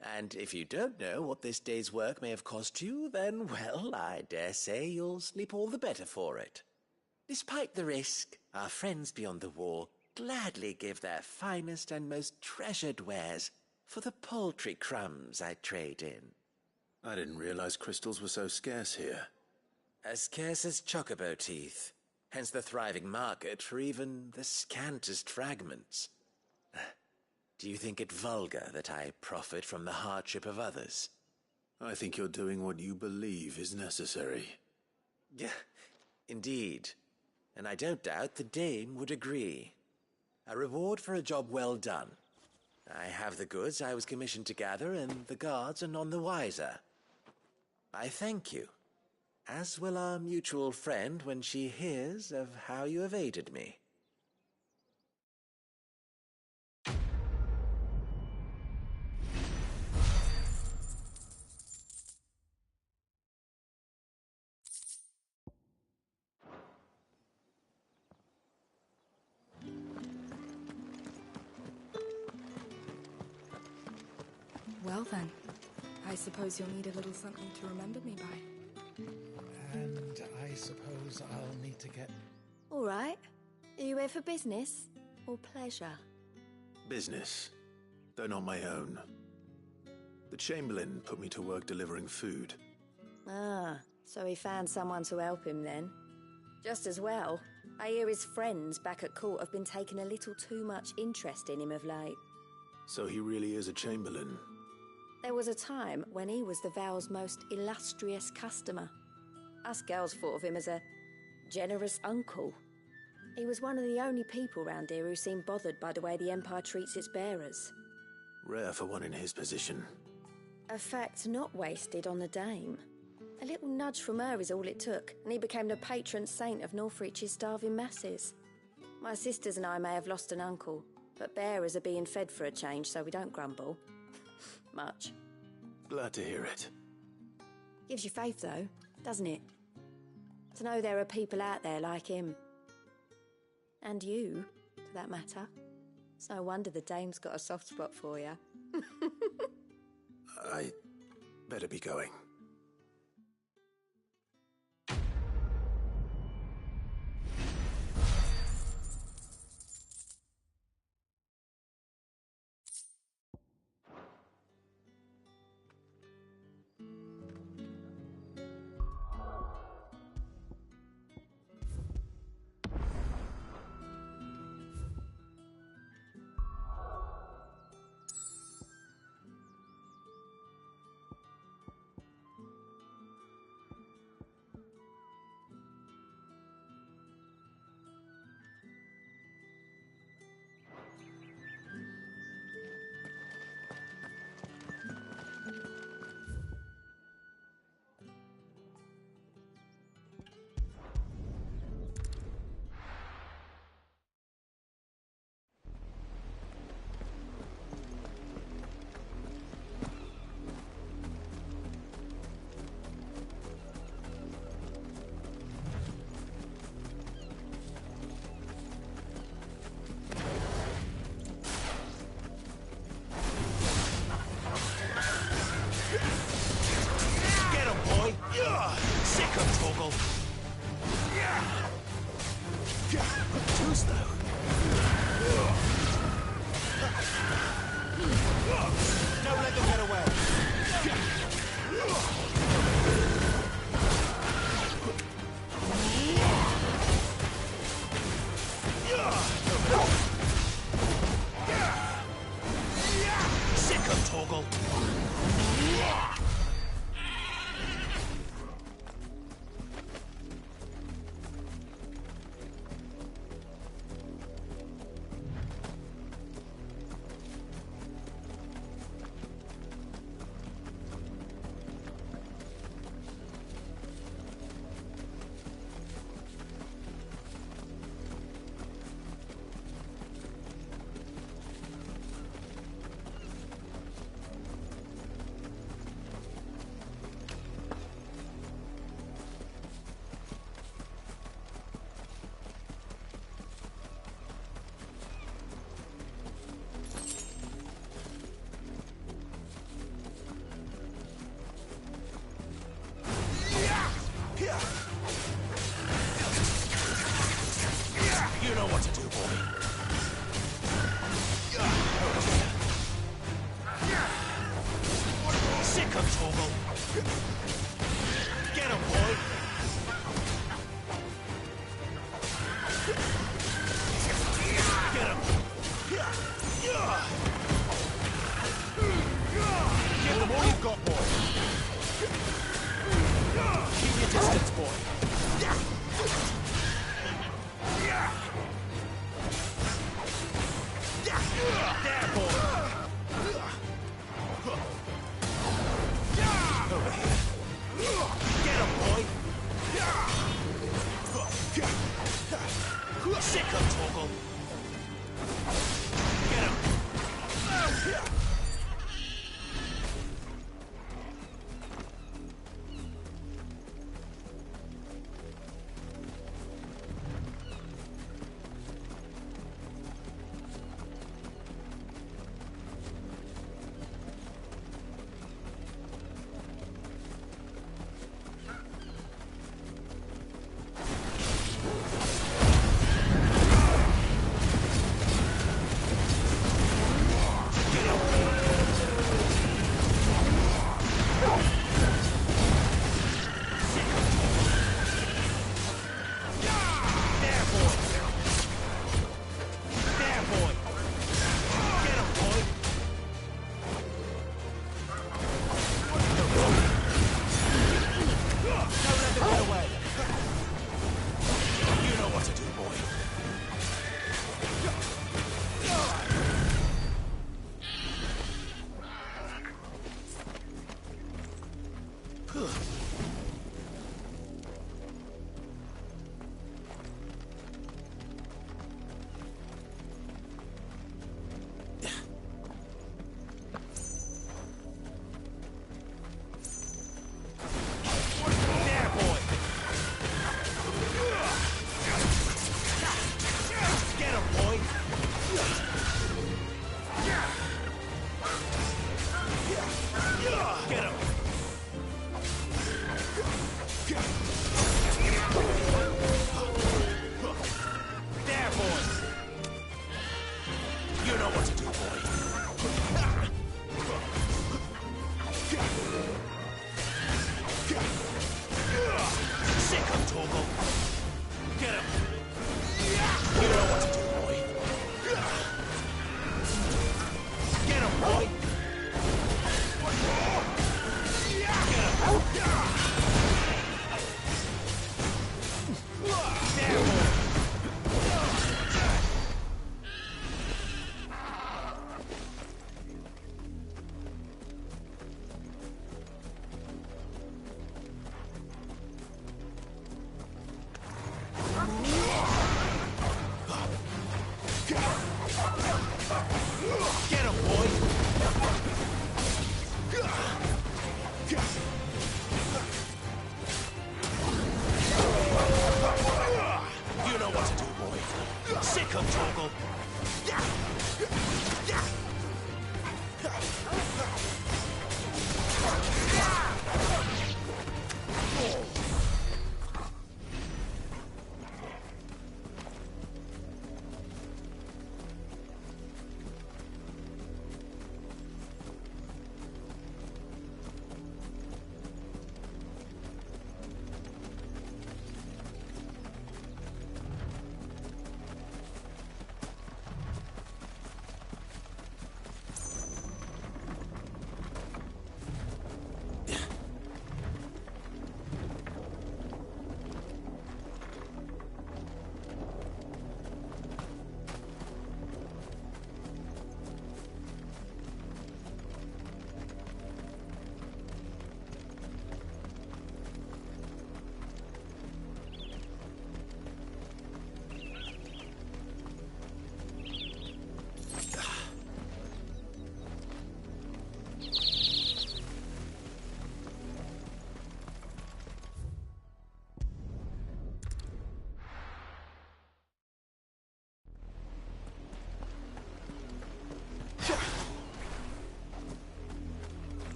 S5: And if you don't know what this day's work may have cost you, then, well, I dare say you'll sleep all the better for it. Despite the risk, our friends beyond the wall gladly give their finest and most treasured wares for the paltry crumbs I trade in.
S1: I didn't realize crystals were so scarce here.
S5: As scarce as chocobo teeth, hence the thriving market for even the scantest fragments. Do you think it vulgar that I profit from the hardship of others?
S1: I think you're doing what you believe is necessary.
S5: Yeah, indeed. And I don't doubt the dame would agree. A reward for a job well done. I have the goods I was commissioned to gather, and the guards are none the wiser. I thank you, as will our mutual friend when she hears of how you have aided me.
S21: Well then, I suppose you'll need a little something to remember me by.
S22: And I suppose I'll need to get...
S10: All right. Are you here for business or pleasure?
S1: Business, though not my own. The Chamberlain put me to work delivering food.
S10: Ah, so he found someone to help him then. Just as well. I hear his friends back at court have been taking a little too much interest in him of late.
S1: So he really is a Chamberlain.
S10: There was a time when he was the Vale's most illustrious customer. Us girls thought of him as a generous uncle. He was one of the only people round here who seemed bothered by the way the Empire treats its bearers.
S1: Rare for one in his position.
S10: A fact not wasted on the dame. A little nudge from her is all it took, and he became the patron saint of Northreach's starving masses. My sisters and I may have lost an uncle, but bearers are being fed for a change, so we don't grumble. Much.
S1: Glad to hear it.
S10: Gives you faith, though, doesn't it? To know there are people out there like him. And you, for that matter. It's no wonder the dame's got a soft spot for you.
S1: I better be going.
S8: You know what to do, boy. Sick of Torgal. Get him, boy. Get him. Give them all you've got, boy. Keep your distance, boy. There, boy. Over here. Get him, boy. Sick of Torgal. Get him.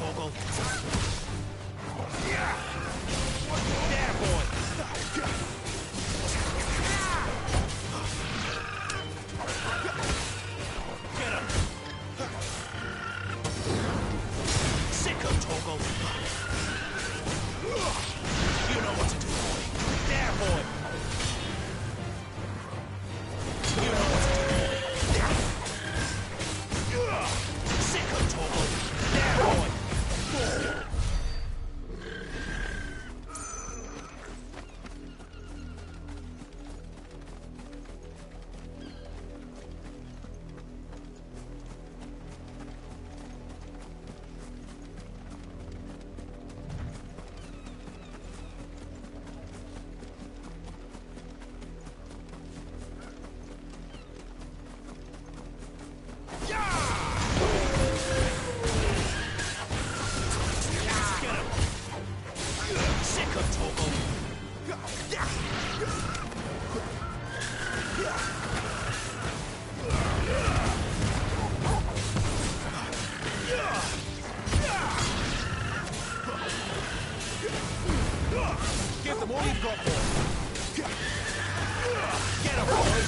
S12: Torgal. There, boy. Get him. Sicko, Torgal. You know what to do, boy. There, boy. You know what to do, boy. Sicko, Torgal. There, boy. Give them all you've got, boy. Get him, boy.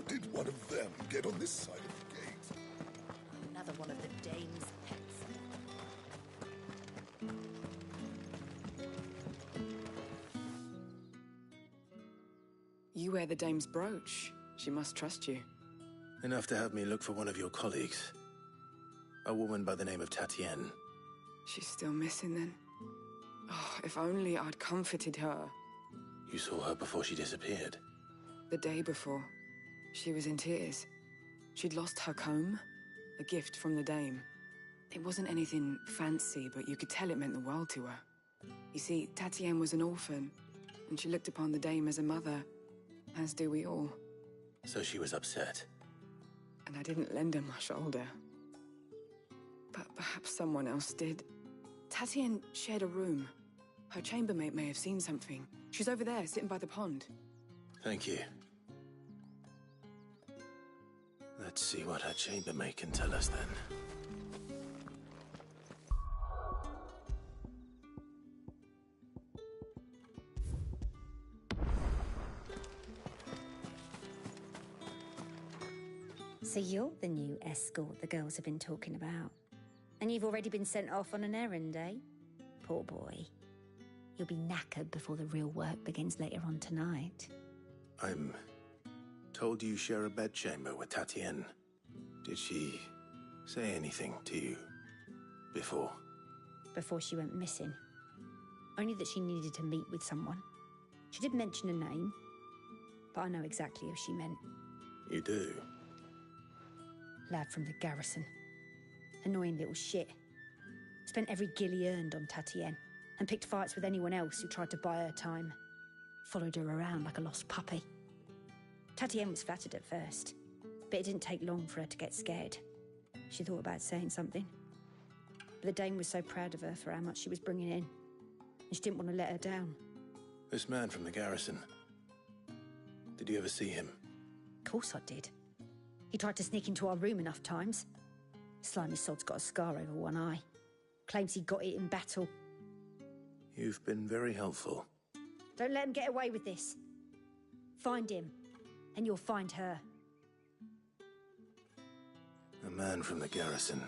S3: Did one of them get on this side of the gate?
S4: Another one of the dame's pets.
S21: You wear the dame's brooch. She must trust you.
S1: Enough to have me look for one of your colleagues. A woman by the name of Tatienne.
S21: She's still missing then. Oh, if only I'd comforted her.
S1: You saw her before she disappeared.
S21: The day before, she was in tears. She'd lost her comb, a gift from the dame. It wasn't anything fancy, but you could tell it meant the world to her. You see, Tatienne was an orphan, and she looked upon the dame as a mother, as do we all.
S1: So she was upset.
S21: And I didn't lend her my shoulder. But perhaps someone else did. Tatienne shared a room. Her chambermaid may have seen something. She's over there, sitting by the pond.
S1: Thank you. Let's see what her chambermaid can tell us then.
S2: So you're the new escort the girls have been talking about. And you've already been sent off on an errand, eh? Poor boy. You'll be knackered before the real work begins later on tonight.
S1: I'm told you share a bedchamber with Tatienne. Did she say anything to you before?
S2: Before she went missing. Only that she needed to meet with someone. She did mention a name, but I know exactly who she meant.
S1: You do?
S2: Lad from the garrison. Annoying little shit. Spent every guil he earned on Tatienne, and picked fights with anyone else who tried to buy her time. Followed her around like a lost puppy. Tatienne was flattered at first, but it didn't take long for her to get scared. She thought about saying something. But the dame was so proud of her for how much she was bringing in, and she didn't want to let her down.
S1: This man from the garrison. Did you ever see him?
S2: Of course I did. He tried to sneak into our room enough times. Slimy sod's got a scar over one eye. Claims he got it in battle.
S1: You've been very helpful.
S2: Don't let him get away with this. Find him, and you'll find her.
S1: A man from the garrison.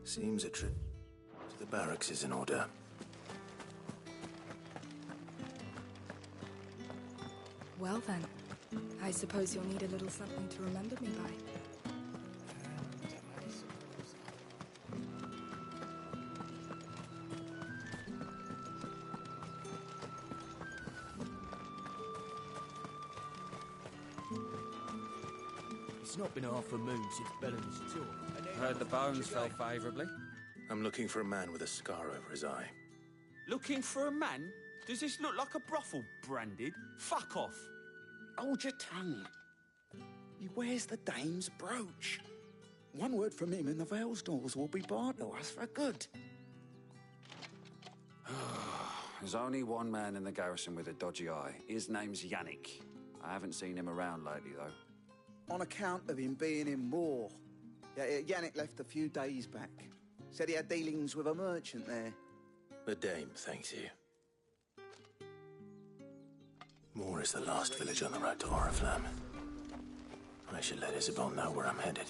S1: Seems a trip to the barracks is in order.
S21: Well then, I suppose you'll need a little something to remember me by.
S5: It's not been half a moon since Bellamy's tour.
S15: Heard the bones fell favourably.
S1: I'm looking for a man with a scar over his eye.
S6: Looking for a man? Does this look like a brothel, Branded? Fuck off.
S19: Hold your tongue. He wears the dame's brooch. One word from him and the Vale's doors will be barred to us for good.
S9: There's only one man in the garrison with a dodgy eye. His name's Yannick. I haven't seen him around lately, though.
S23: On account of him being in Moor. Yannick left a few days back. Said he had dealings with a merchant there.
S1: The dame thanks you. Moor is the last village on the road to Oriflamme. I should let Isabel know where I'm headed.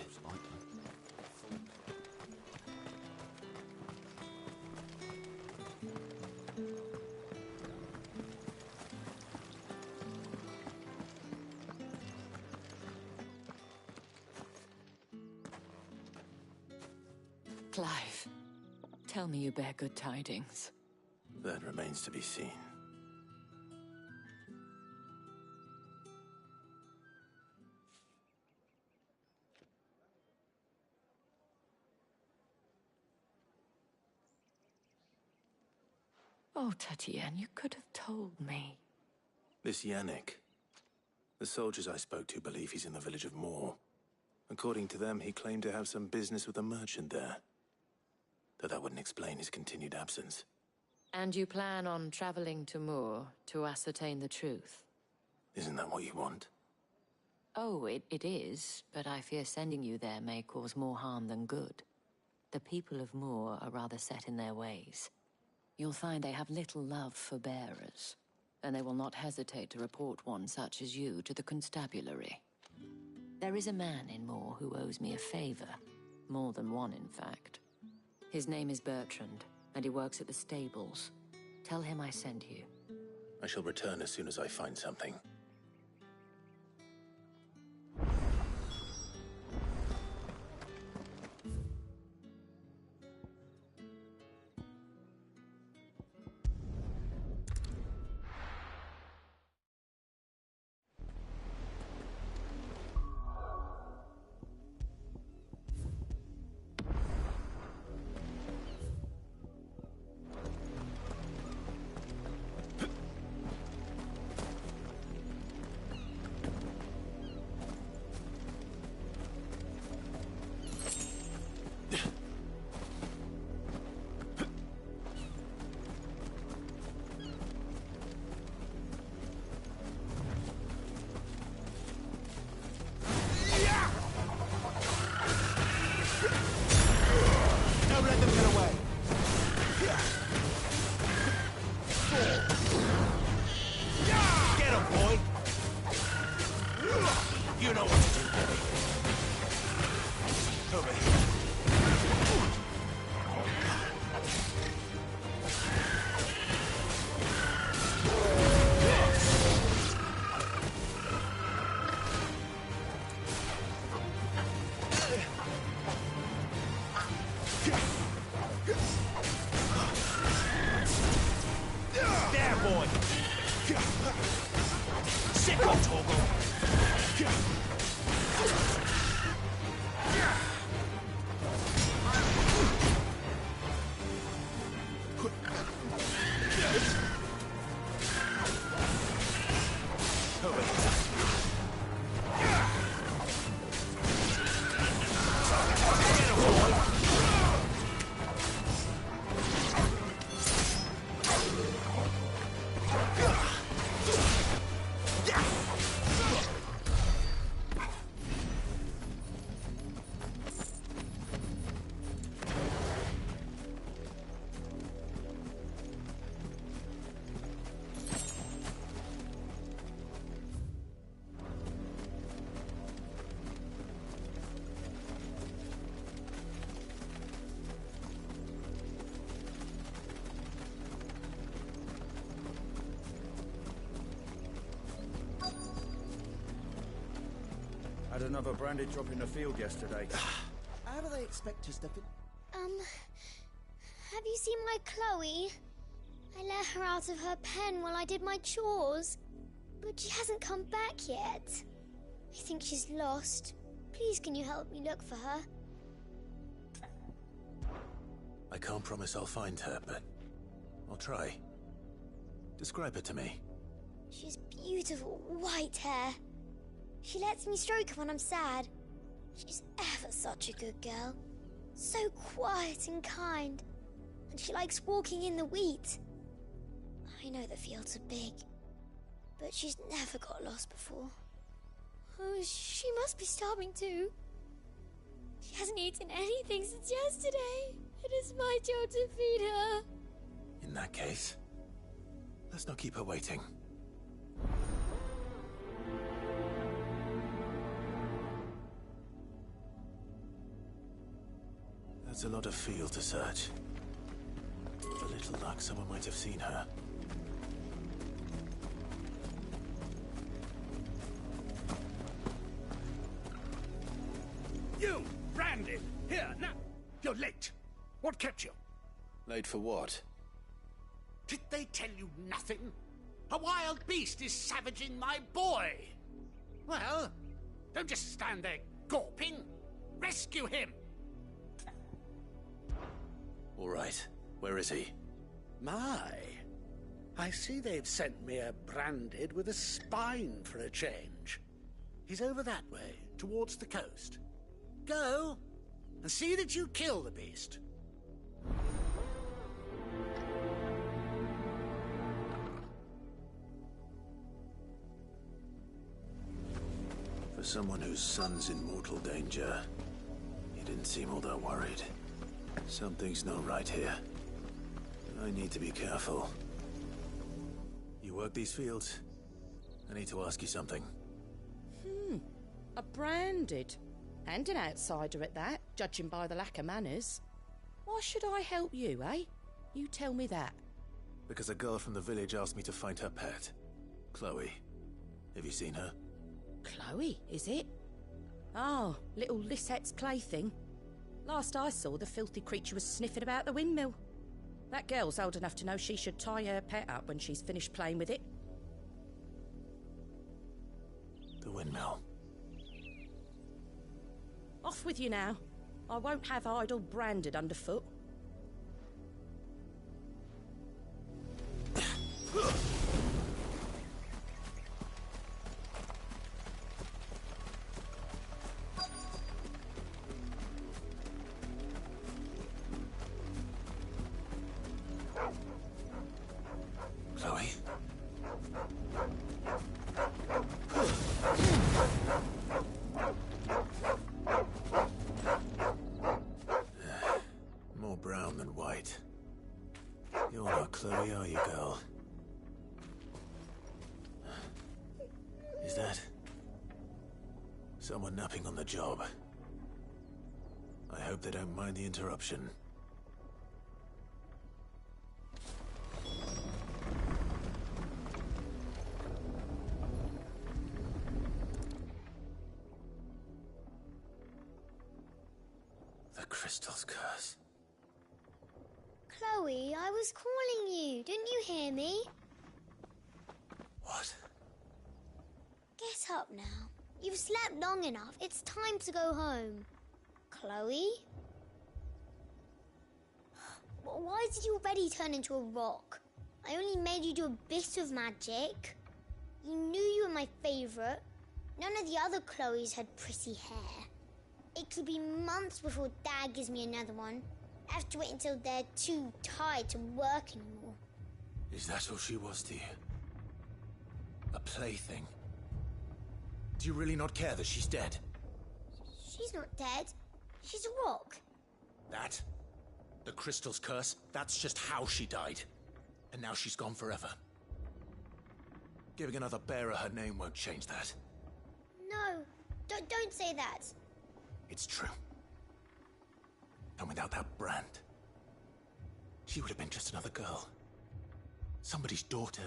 S24: Clive, tell me you bear good tidings.
S1: That remains to be seen.
S24: Oh, Tatienne, you could have told me.
S1: This Yannick. The soldiers I spoke to believe he's in the village of Moor. According to them, he claimed to have some business with a merchant there. Though that wouldn't explain his continued absence.
S24: And you plan on traveling to Moor to ascertain the truth?
S1: Isn't that what you want?
S24: Oh, it is, but I fear sending you there may cause more harm than good. The people of Moor are rather set in their ways. You'll find they have little love for bearers, and they will not hesitate to report one such as you to the constabulary. There is a man in Moor who owes me a favor. More than one, in fact. His name is Bertrand, and he works at the stables. Tell him I sent you.
S1: I shall return as soon as I find something.
S6: Had another branded drop in the field yesterday.
S23: How do they expect us to fit?
S11: Have you seen my Chloe? I let her out of her pen while I did my chores. But she hasn't come back yet. I think she's lost. Please, can you help me look for her?
S1: I can't promise I'll find her, but I'll try. Describe her to me.
S11: She's beautiful white hair. She lets me stroke her when I'm sad. She's ever such a good girl. So quiet and kind. And she likes walking in the wheat. I know the fields are big, but she's never got lost before. Oh, she must be starving too. She hasn't eaten anything since yesterday. It is my job to feed her.
S1: In that case, let's not keep her waiting. That's a lot of field to search. With a little luck, someone might have seen her.
S8: You, Brandon! Here, now! You're late. What kept you?
S1: Late for what?
S8: Did they tell you nothing? A wild beast is savaging my boy! Well, don't just stand there gawping. Rescue him!
S1: All right. Where is he?
S8: My, I see they've sent me a branded with a spine for a change. He's over that way, towards the coast. Go, and see that you kill the beast.
S1: For someone whose son's in mortal danger, he didn't seem all that worried. Something's not right here. I need to be careful. You work these fields? I need to ask you something.
S4: A branded. And an outsider at that, judging by the lack of manners. Why should I help you, eh? You tell me that.
S1: Because a girl from the village asked me to find her pet. Chloe. Have you seen her?
S4: Chloe, is it? Oh, little Lisette's plaything. Last I saw, the filthy creature was sniffing about the windmill. That girl's old enough to know she should tie her pet up when she's finished playing with it.
S1: The windmill.
S4: Off with you now. I won't have idle branded underfoot.
S1: Chloe? More brown than white. You're not Chloe, are you, girl? Is that someone napping on the job? I hope they don't mind the interruption. The crystal's curse.
S11: Chloe, I was calling you. Didn't you hear me?
S1: What?
S11: Get up now. You've slept long enough. It's time to go home. Chloe? Why did you already turn into a rock? I only made you do a bit of magic. You knew you were my favourite. None of the other Chloes had pretty hair. It could be months before Dad gives me another one. I have to wait until they're too tired to work anymore.
S1: Is that all she was to you? A plaything? Do you really not care that she's dead?
S11: She's not dead. She's a rock.
S1: That? The crystal's curse? That's just how she died. And now she's gone forever. Giving another bearer her name won't change that.
S11: No, don't say that.
S1: It's true. And without that brand, she would have been just another girl. Somebody's daughter.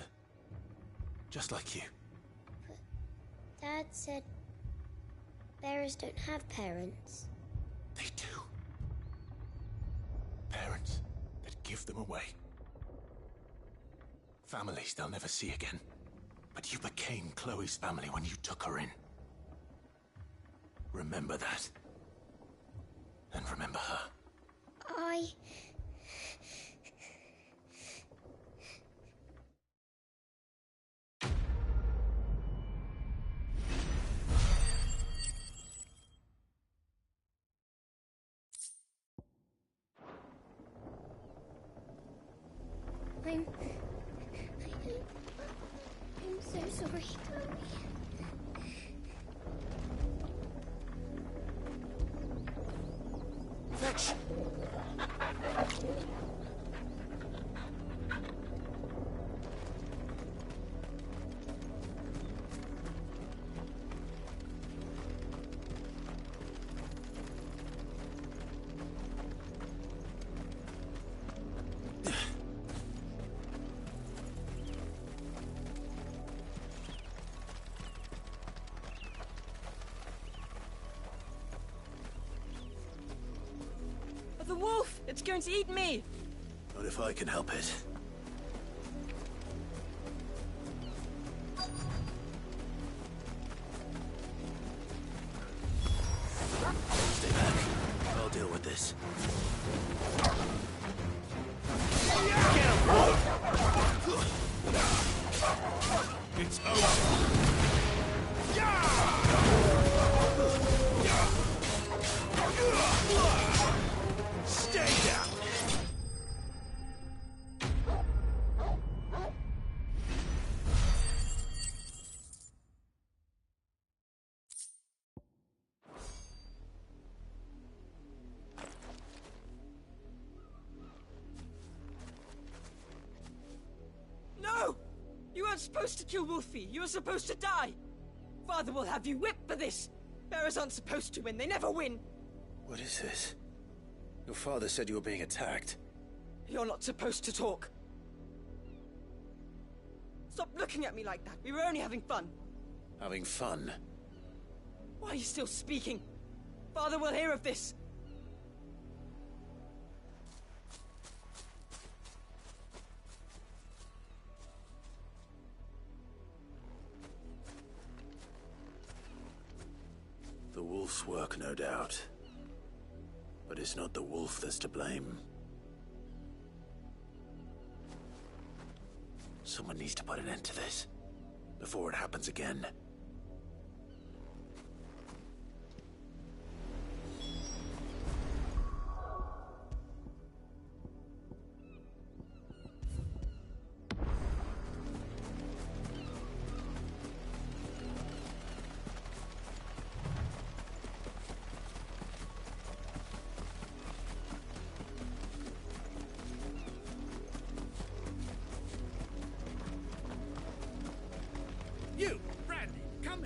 S1: Just like you.
S11: Dad said Bearers don't have parents.
S1: They do. Parents that give them away. Families they'll never see again. But you became Chloe's family when you took her in. Remember that. And remember her.
S11: I'm so sorry, Chloe.
S1: Fetch!
S7: The wolf! It's going to eat me!
S1: Not if I can help it. Stay back. I'll deal with this. It's over. Stay down.
S7: No! You weren't supposed to kill Wolfie. You were supposed to die. Father will have you whipped for this. Bearers aren't supposed to win. They never win.
S1: What is this? Your father said you were being attacked.
S7: You're not supposed to talk. Stop looking at me like that. We were only having fun.
S1: Having fun?
S7: Why are you still speaking? Father will hear of this.
S1: The wolf's work, no doubt. But it's not the wolf that's to blame. Someone needs to put an end to this, before it happens again.
S8: You, Brandy, come.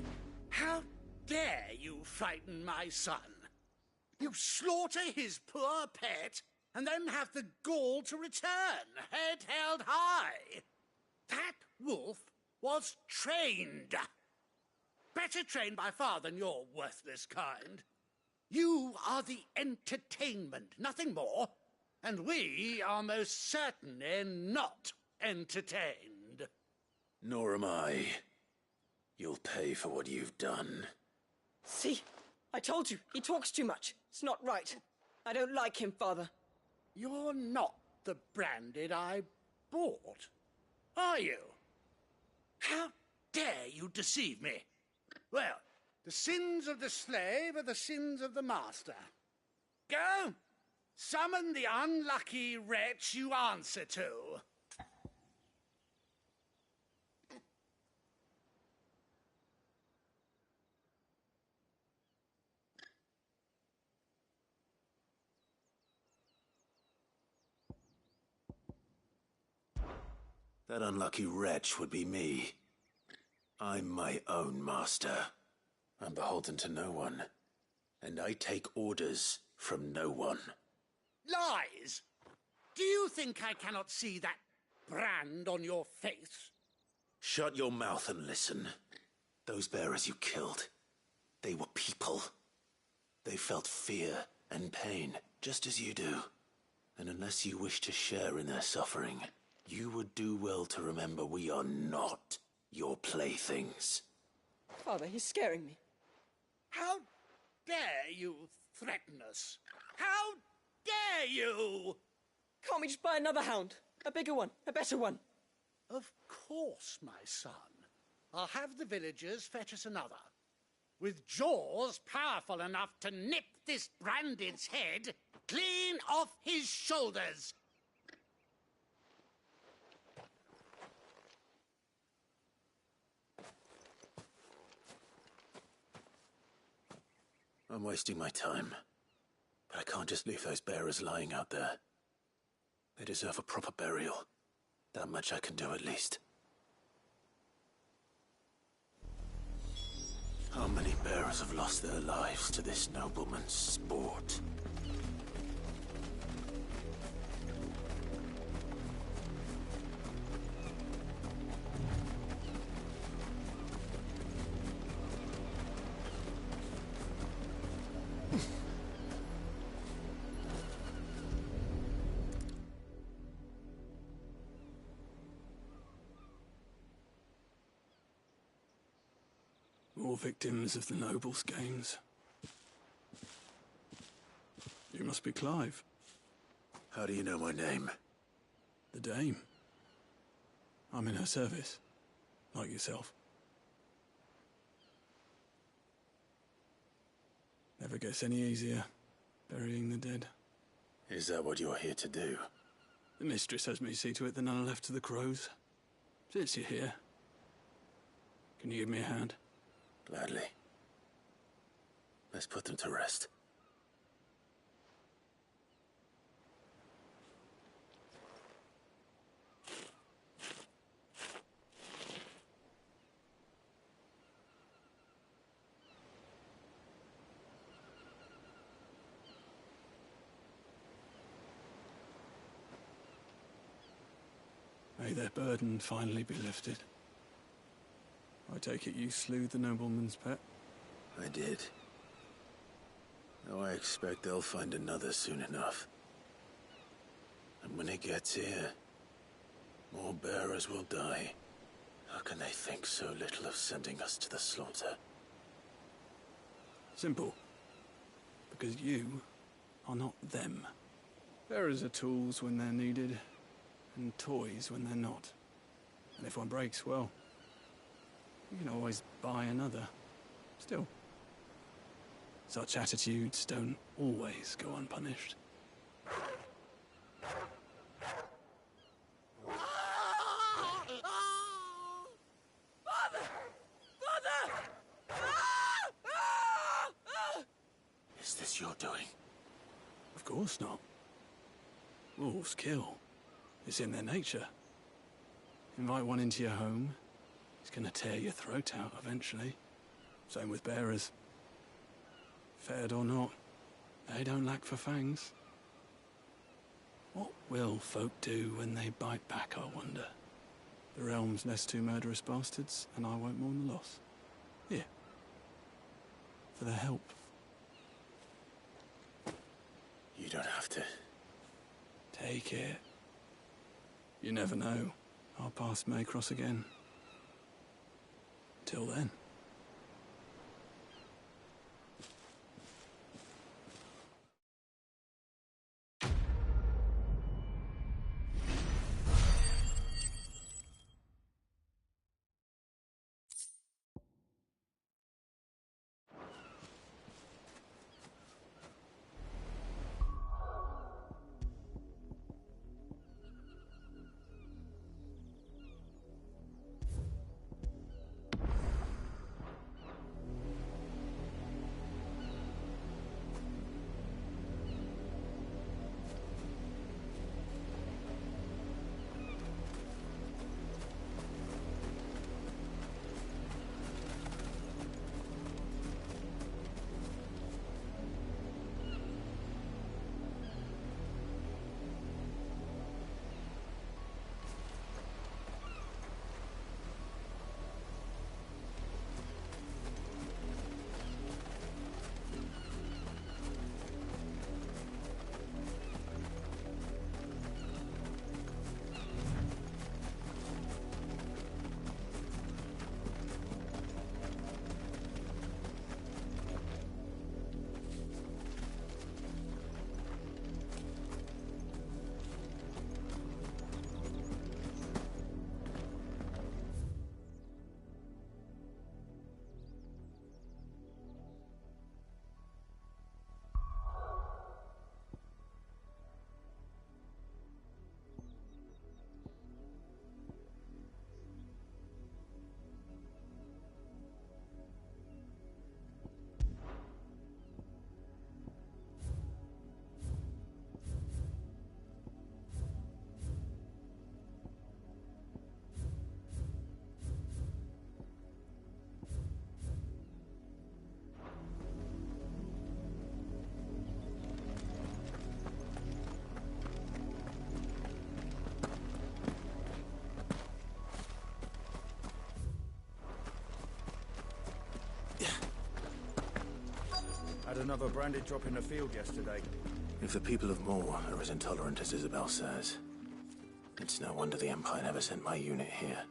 S8: How dare you frighten my son? You slaughter his poor pet, and then have the gall to return, head held high. That wolf was trained. Better trained by far than your worthless kind. You are the entertainment, nothing more. And we are most certainly not entertained.
S1: Nor am I. You'll pay for what you've done.
S7: See? I told you, he talks too much. It's not right. I don't like him, Father.
S8: You're not the Branded I bought, are you? How dare you deceive me? Well, the sins of the slave are the sins of the master. Go, summon the unlucky wretch you answer to.
S1: That unlucky wretch would be me. I'm my own master. I'm beholden to no one. And I take orders from no one.
S8: Lies! Do you think I cannot see that brand on your face?
S1: Shut your mouth and listen. Those bearers you killed.
S5: They were people. They felt fear and pain, just as you do. And unless you wish to share in their suffering, you would do well to remember we are not your playthings.
S7: Father, he's scaring me.
S8: How dare you threaten us? How dare you?
S7: Can't we just buy another hound? A bigger one, a better one.
S8: Of course, my son. I'll have the villagers fetch us another. With jaws powerful enough to nip this Branded's head clean off his shoulders.
S5: I'm wasting my time. But I can't just leave those bearers lying out there. They deserve a proper burial. That much I can do at least. How many bearers have lost their lives to this nobleman's sport?
S1: More victims of the nobles' games. You must be Clive.
S5: How do you know my name?
S1: The Dame. I'm in her service, like yourself. Never gets any easier, burying the dead.
S5: Is that what you're here to do?
S1: The mistress has me see to it that none are left to the crows. Since you're here, can you give me a hand?
S5: Gladly. Let's put them to rest.
S1: May their burden finally be lifted. I take it you slew the nobleman's pet?
S5: I did. Now I expect they'll find another soon enough. And when it gets here, more bearers will die. How can they think so little of sending us to the slaughter?
S1: Simple. Because you are not them. Bearers are tools when they're needed, and toys when they're not. And if one breaks, well, you can always buy another. Still, such attitudes don't always go unpunished.
S7: Father! Father!
S5: Is this your doing?
S1: Of course not. Wolves kill. It's in their nature. Invite one into your home, he's gonna tear your throat out eventually. Same with bearers. Fed or not, they don't lack for fangs. What will folk do when they bite back, I wonder? The realm's less two murderous bastards, and I won't mourn the loss. Here. For their help.
S5: You don't have to.
S1: Take it. You never know. Our paths may cross again. Till then.
S14: another branded drop in the field yesterday.
S1: If the people of Moor are as intolerant as Isabel says, it's no wonder the Empire never sent my unit here.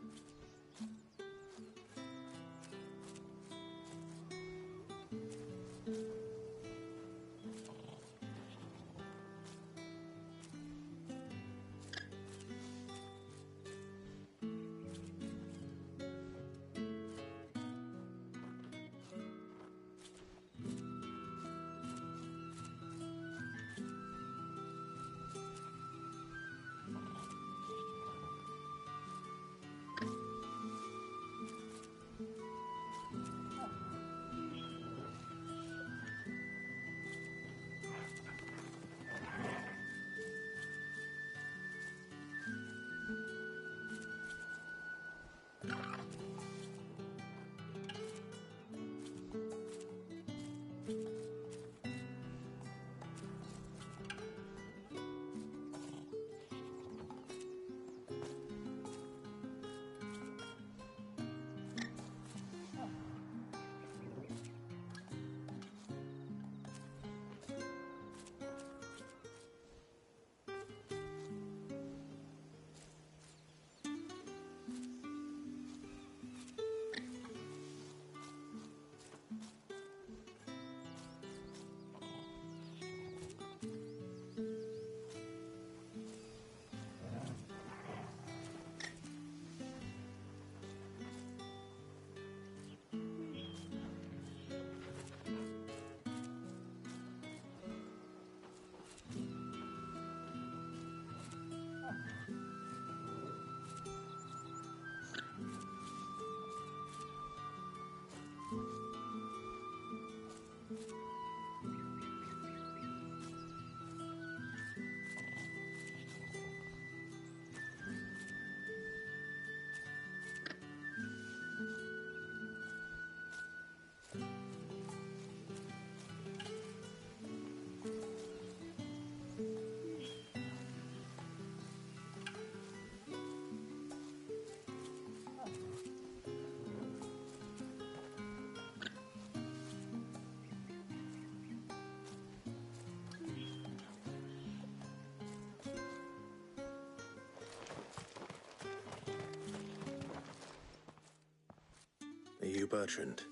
S1: Are you Bertrand?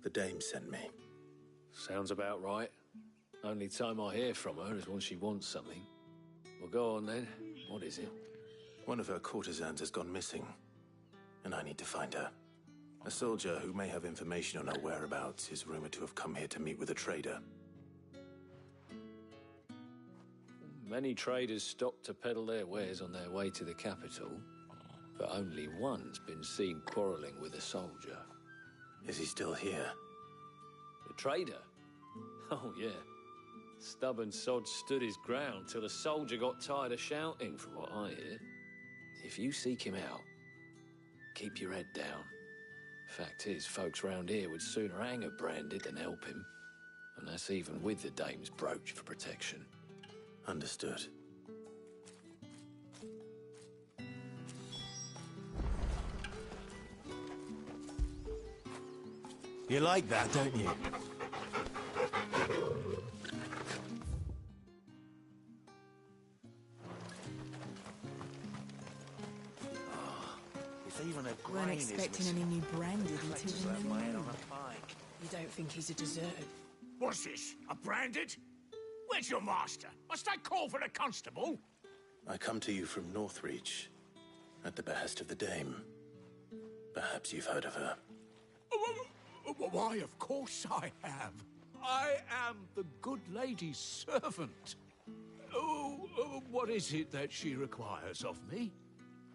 S1: The dame sent me.
S16: Sounds about right. Only time I hear from her is when she wants something. Well, go on then. What is it?
S1: One of her courtesans has gone missing, and I need to find her. A soldier who may have information on her whereabouts is rumored to have come here to meet with a trader.
S16: Many traders stop to peddle their wares on their way to the capital, but only one's been seen quarrelling with a soldier.
S1: Is he still here?
S16: The trader? Oh, yeah. Stubborn sod stood his ground till the soldier got tired of shouting, from what I hear. If you seek him out, keep your head down. Fact is, folks round here would sooner hang a branded than help him. And that's even with the dame's brooch for protection.
S1: Understood.
S12: You like that, don't you?
S23: If even a
S7: Weren't
S23: grain is
S7: expecting
S23: missing,
S7: any new branded
S23: I'd like to
S7: until
S23: serve
S7: the new
S23: my head
S7: moon.
S23: on a pike.
S7: You don't think he's a deserter?
S17: What's this? A branded? Where's your master? Must I call for the constable?
S1: I come to you from Northreach, at the behest of the dame. Perhaps you've heard of her.
S17: Why, of course I have. I am the good lady's servant. What is it that she requires of me?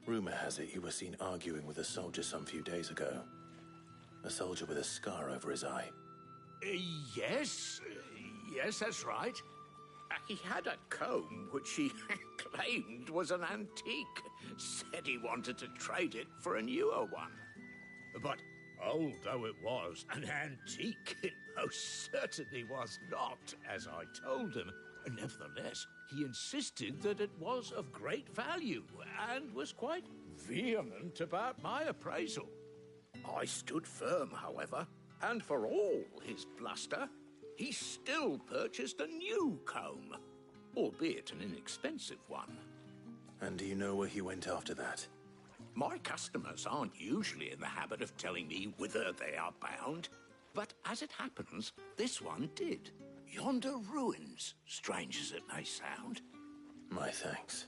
S1: Rumor has it you were seen arguing with a soldier some few days ago. A soldier with a scar over his eye.
S17: Yes, that's right. He had a comb which he claimed was an antique. Said he wanted to trade it for a newer one. But old though it was, an antique it most certainly was not, as I told him. Nevertheless, he insisted that it was of great value and was quite vehement about my appraisal. I stood firm, however, and for all his bluster, he still purchased a new comb, albeit an inexpensive one.
S1: And do you know where he went after that?
S17: My customers aren't usually in the habit of telling me whither they are bound, but as it happens, this one did. Yonder ruins, strange as it may sound.
S1: My thanks.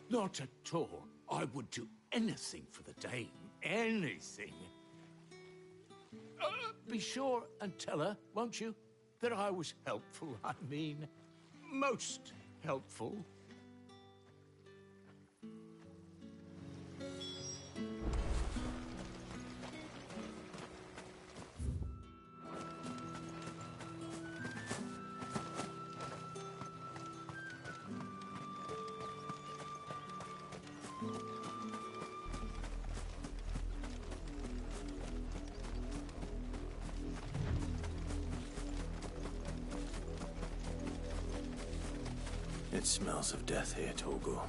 S17: Not at all. I would do anything for the dame. Anything. Be sure and tell her, won't you, that I was helpful. I mean, most helpful.
S1: It smells of death here, Torgal.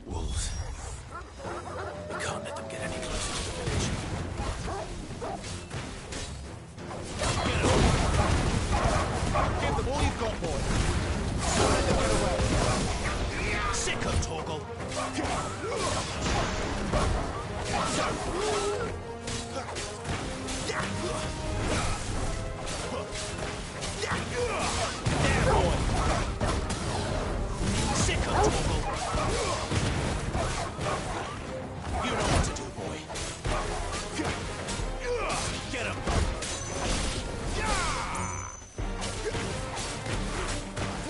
S1: Wolves. We can't let them get any closer to the village.
S5: Give them all you've got, boy. Don't let them get away. Sick of Torgal. You know what to do, boy. Get him.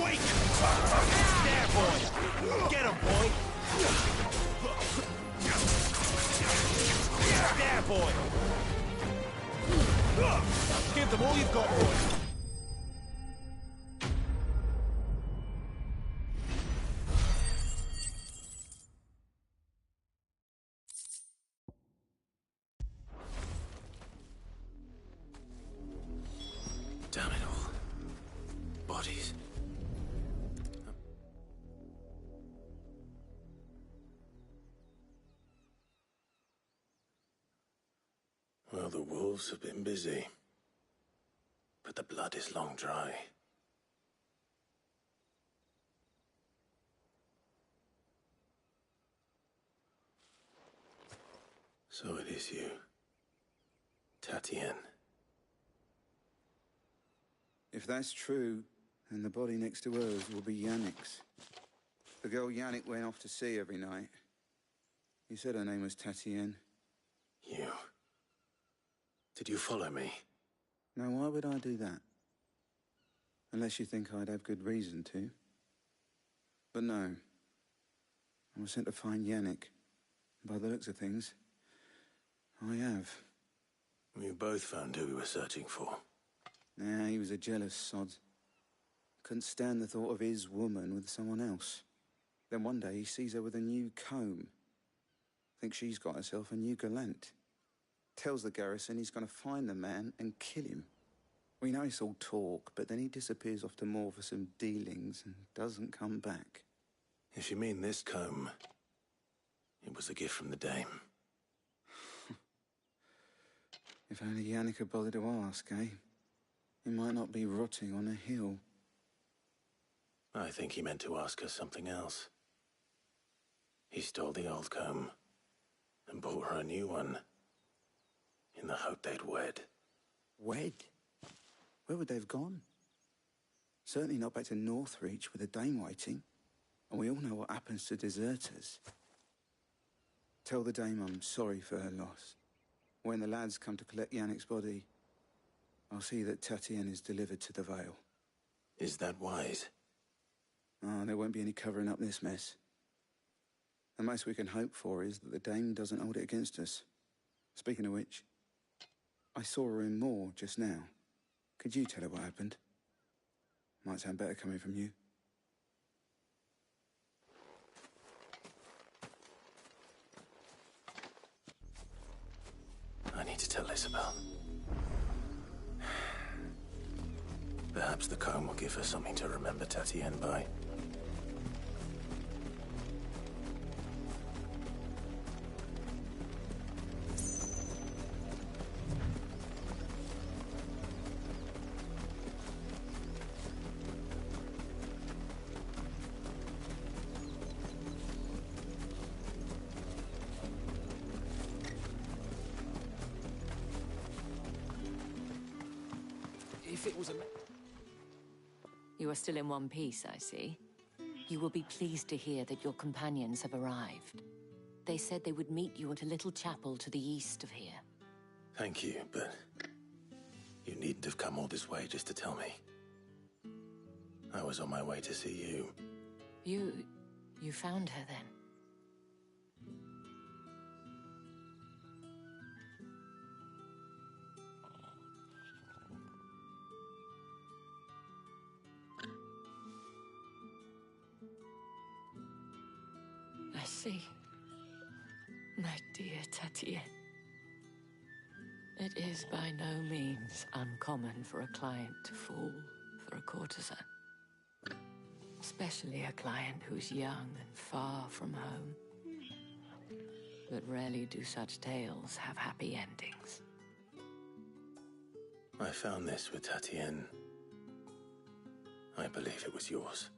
S5: Wake! There, boy. Get him, boy. There, boy. Give them all you've got, boy.
S1: Damn it all. Bodies. Well, the wolves have been busy. But the blood is long dry. So it is you, Tatienne.
S23: If that's true, then the body next to hers will be Yannick's. The girl Yannick went off to see every night. You said her name was Tatienne.
S1: You. Did you follow me?
S23: Now, why would I do that? Unless you think I'd have good reason to. But no. I was sent to find Yannick. By the looks of things, I have.
S1: We both found who we were searching for.
S23: Nah, he was a jealous sod. Couldn't stand the thought of his woman with someone else. Then one day he sees her with a new comb. Thinks she's got herself a new gallant. Tells the garrison he's going to find the man and kill him. We know it's all talk, but then he disappears off to Moor for some dealings and doesn't come back.
S1: If you mean this comb, it was a gift from the dame.
S23: If only Yannick had bothered to ask, eh? He might not be rotting on a hill.
S1: I think he meant to ask her something else. He stole the old comb and bought her a new one in the hope they'd wed.
S23: Wed? Where would they have gone? Certainly not back to Northreach with a dame waiting. And we all know what happens to deserters. Tell the dame I'm sorry for her loss. When the lads come to collect Yannick's body, I'll see that Tatienne is delivered to the Vale.
S1: Is that wise?
S23: Oh, there won't be any covering up this mess. The most we can hope for is that the dame doesn't hold it against us. Speaking of which, I saw her in Moor just now. Could you tell her what happened? Might sound better coming from you.
S1: I need to tell Isabel. Perhaps the comb will give her something to remember Tatienne by.
S7: if it was a...
S24: You are still in one piece, I see. You will be pleased to hear that your companions have arrived. They said they would meet you at a little chapel to the east of here.
S1: Thank you, but you needn't have come all this way just to tell me. I was on my way to see you.
S24: You found her then? I see. My dear Tatienne. It is by no means uncommon for a client to fall for a courtesan. Especially a client who's young and far from home. But rarely do such tales have happy endings.
S1: I found this with Tatienne. I believe it was yours.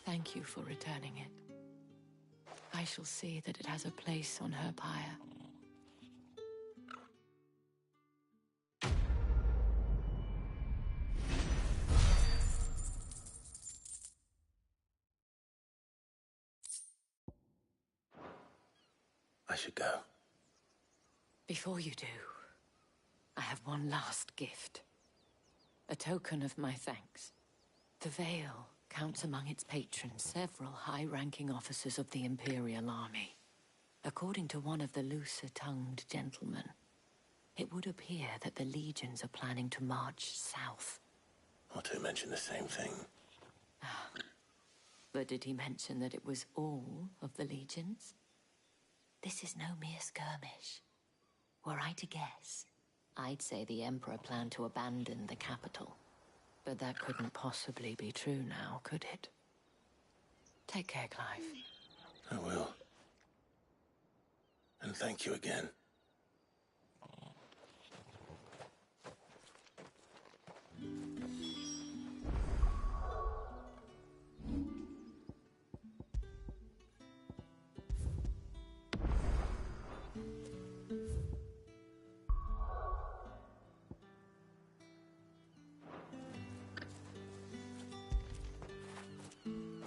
S24: Thank you for returning it. I shall see that it has a place on her pyre.
S1: I should go.
S24: Before you do, I have one last gift. A token of my thanks. The Veil counts among its patrons several high-ranking officers of the Imperial Army. According to one of the looser-tongued gentlemen, it would appear that the legions are planning to march south.
S1: Or to mention the same thing.
S24: But did he mention that it was all of the legions? This is no mere skirmish. Were I to guess, I'd say the Emperor planned to abandon the capital. But that couldn't possibly be true now, could it? Take care, Clive.
S1: I will. And thank you again.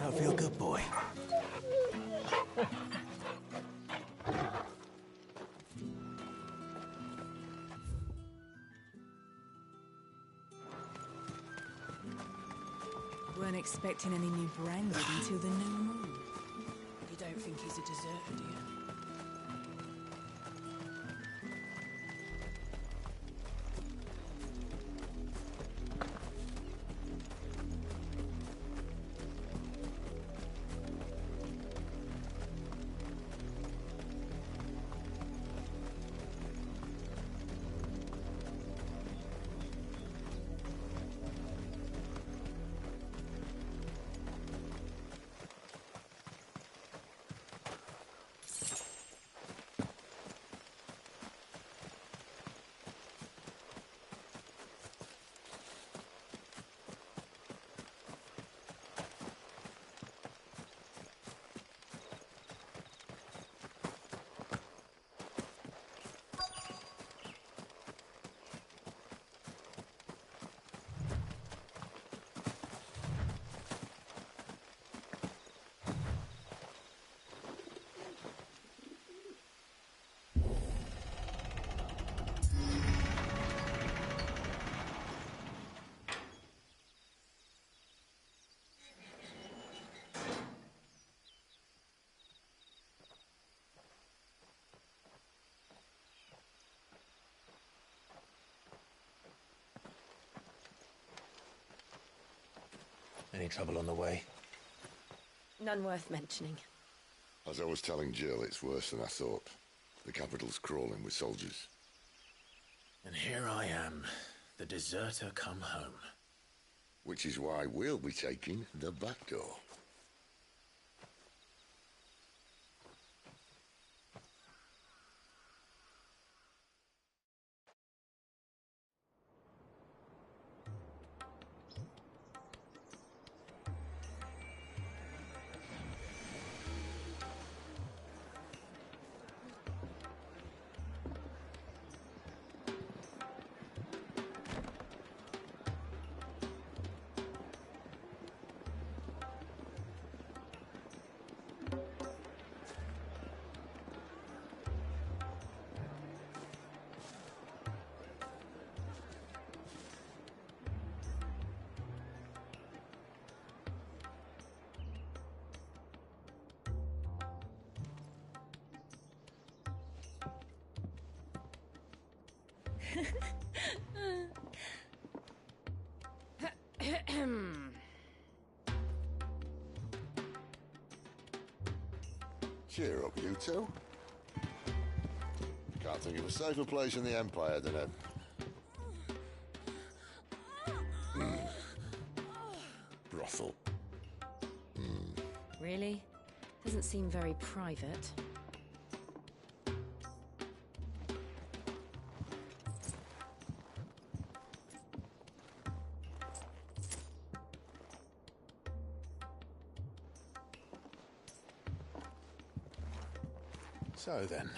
S1: I feel good, boy.
S21: Weren't expecting any new branded until the new moon. You don't think he's a deserter, do you?
S1: Any trouble on the way?
S10: None worth mentioning.
S3: As I was telling Jill, it's worse than I thought. The capital's crawling with soldiers.
S5: And here I am, the deserter come home.
S3: Which is why we'll be taking the back door. Cheer up, you two. Can't think of a safer place in the Empire than a... brothel.
S2: Really? Doesn't seem very private.
S13: So then,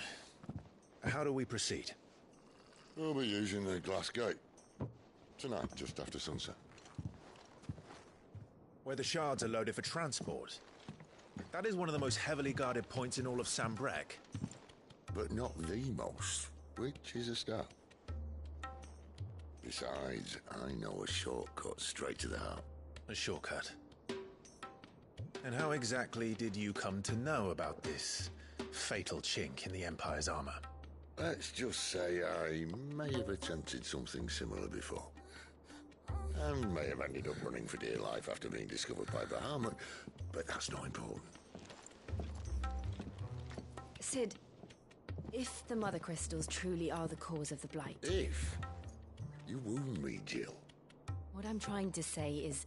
S13: how do we proceed?
S3: We'll be using the glass gate. Tonight, just after sunset.
S13: Where the shards are loaded for transport. That is one of the most heavily guarded points in all of Sambrek.
S3: But not the most, which is a start. Besides, I know a shortcut straight to the heart.
S13: A shortcut? And how exactly did you come to know about this fatal chink in the Empire's armor?
S3: Let's just say I may have attempted something similar before. And may have ended up running for dear life after being discovered by Bahamut, but that's not important.
S2: Sid, if the Mother Crystals truly are the cause of the Blight...
S3: If? You wound me, Jill.
S2: What I'm trying to say is,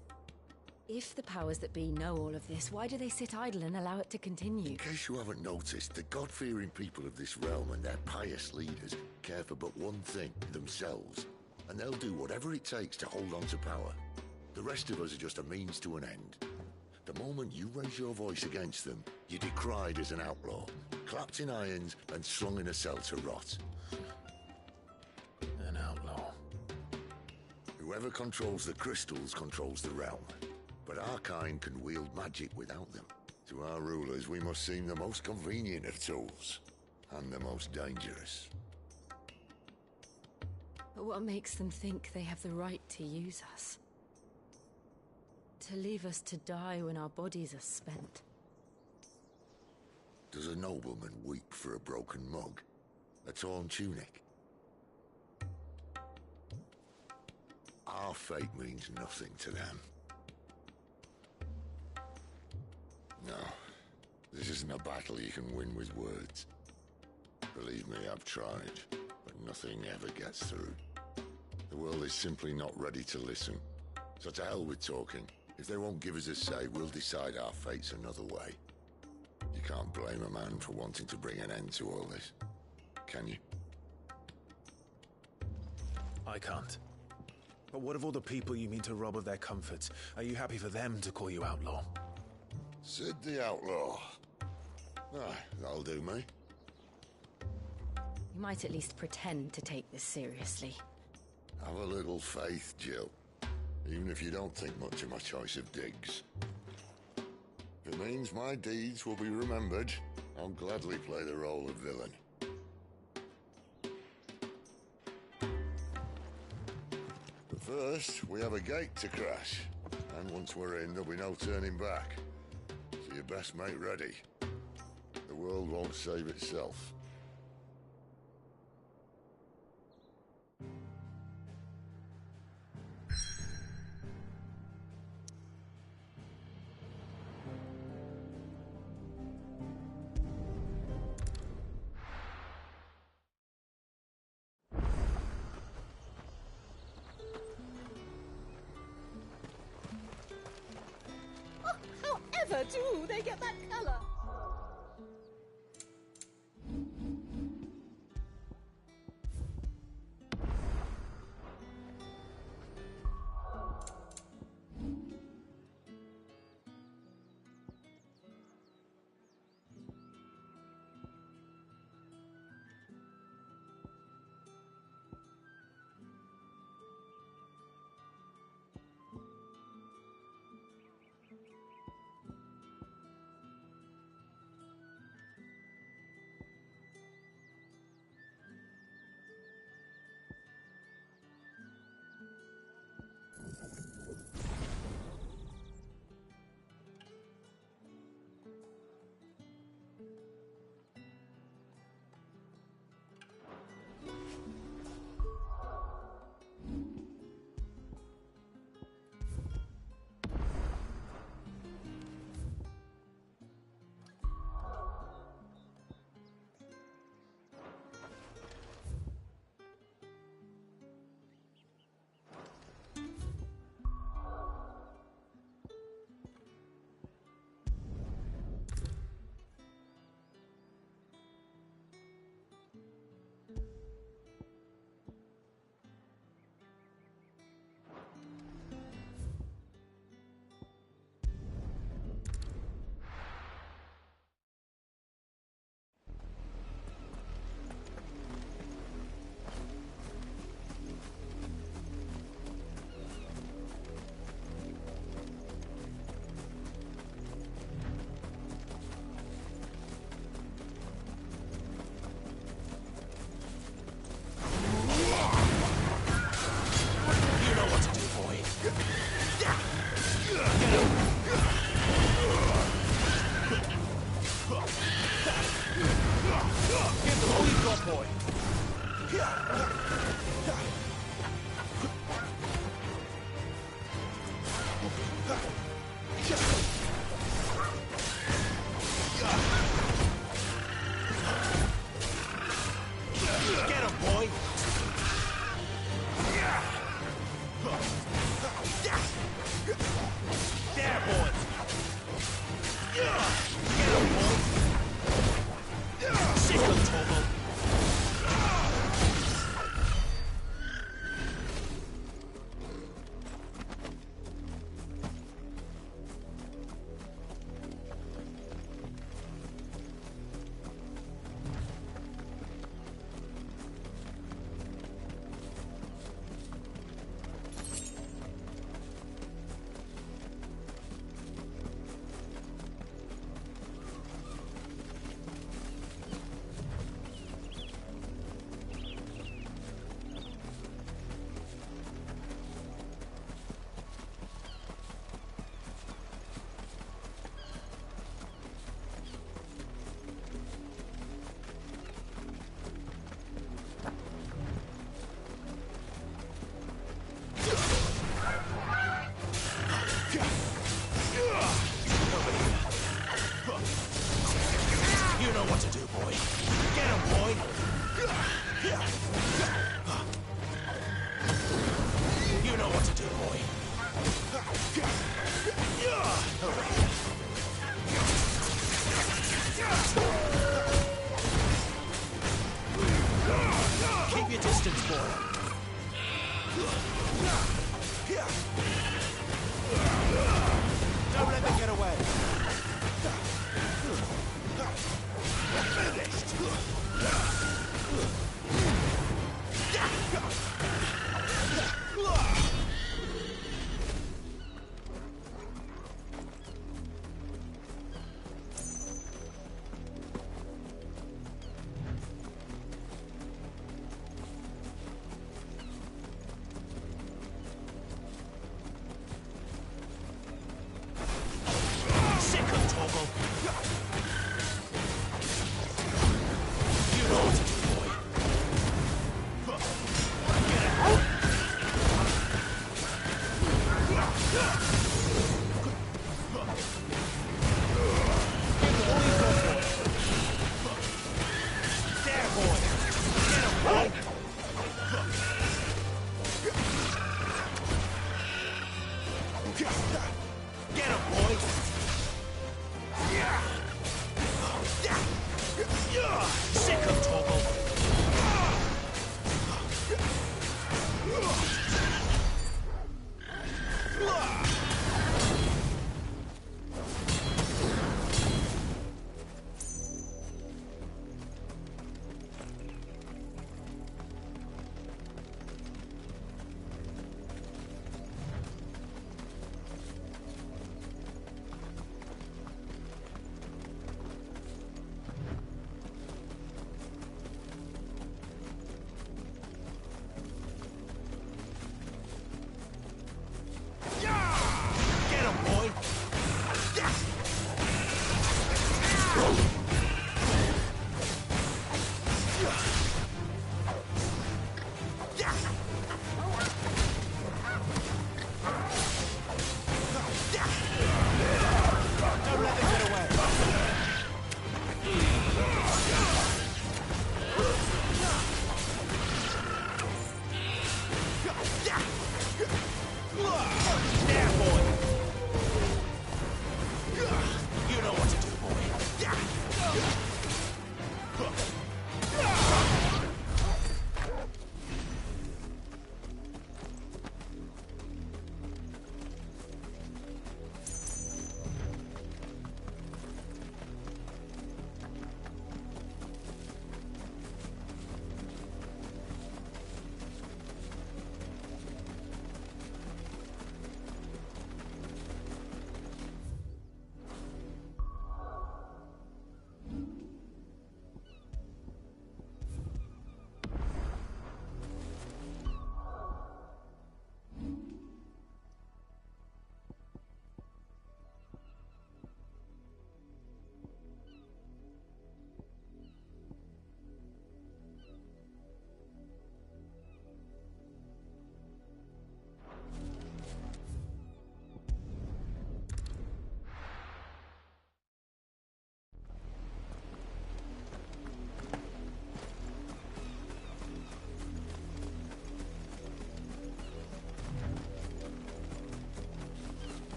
S2: if the powers that be know all of this, why do they sit idle and allow it to continue?
S3: In case you haven't noticed, the God-fearing people of this realm and their pious leaders care for but one thing, themselves. And they'll do whatever it takes to hold on to power. The rest of us are just a means to an end. The moment you raise your voice against them, you're decried as an outlaw, clapped in irons and slung in a cell to rot.
S13: An outlaw.
S3: Whoever controls the crystals controls the realm. But our kind can wield magic without them. To our rulers, we must seem the most convenient of tools, and the most dangerous.
S2: But what makes them think they have the right to use us? To leave us to die when our bodies are spent?
S3: Does a nobleman weep for a broken mug? A torn tunic? Our fate means nothing to them. No, this isn't a battle you can win with words. Believe me, I've tried, but nothing ever gets through. The world is simply not ready to listen. So to hell with talking. If they won't give us a say, we'll decide our fates another way. You can't blame a man for wanting to bring an end to all this, can you?
S13: I can't. But what of all the people you mean to rob of their comforts? Are you happy for them to call you outlaw?
S3: Sid the Outlaw. That'll do me.
S2: You might at least pretend to take this seriously.
S3: Have a little faith, Jill. Even if you don't think much of my choice of digs. If it means my deeds will be remembered, I'll gladly play the role of villain. But first, we have a gate to crash. And once we're in, there'll be no turning back. So you best make ready. The world won't save itself.
S7: However do they get that colour?
S5: boy.
S12: Keep your distance, boy. Don't let them get away.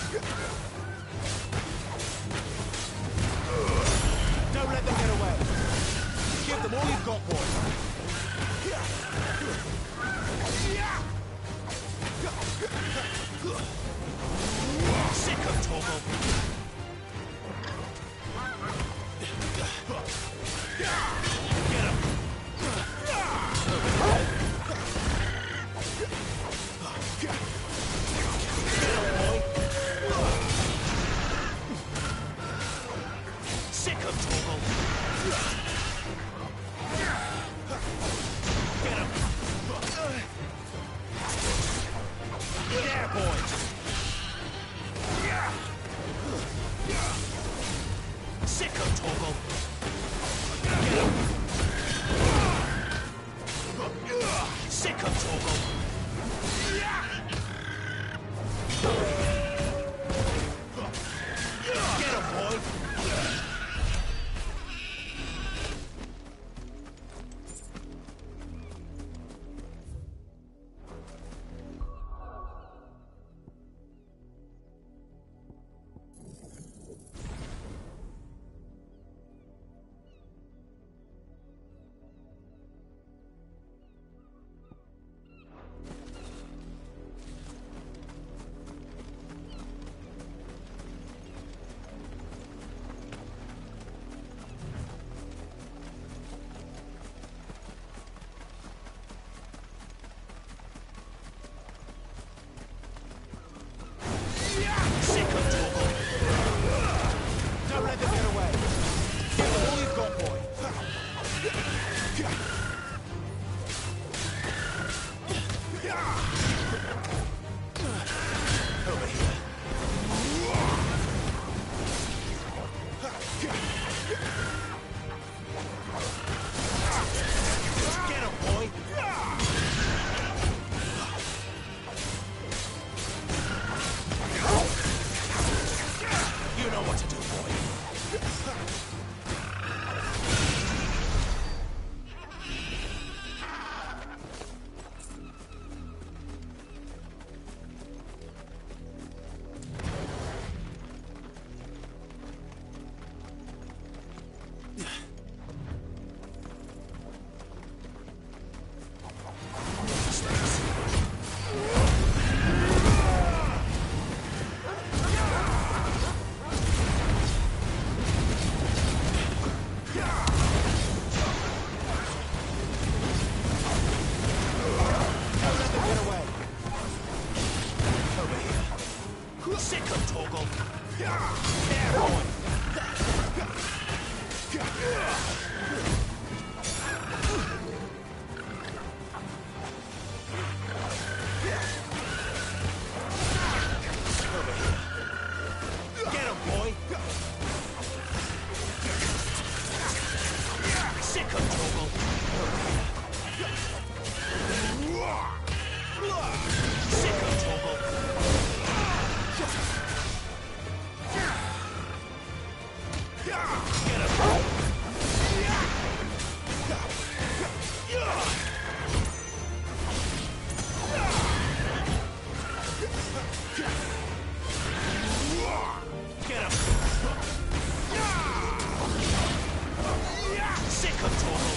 S1: Don't let them get away. Give them all you've got, boy. Sick of Torgal. Get him. Sick of Torgal. Get him. Yeah, boys. Sick of Torgal. Get him. Sick of Torgal. Get him, boy. Don't let them get away. Give them all you've got, boy. Over here. Get him, boy. You know what to do, boy. Sick of Torgal. There, boy. Over here. Get him, boy. Sick of Torgal. Sick of Torgal. Get him. Get him. Sick of Torgal.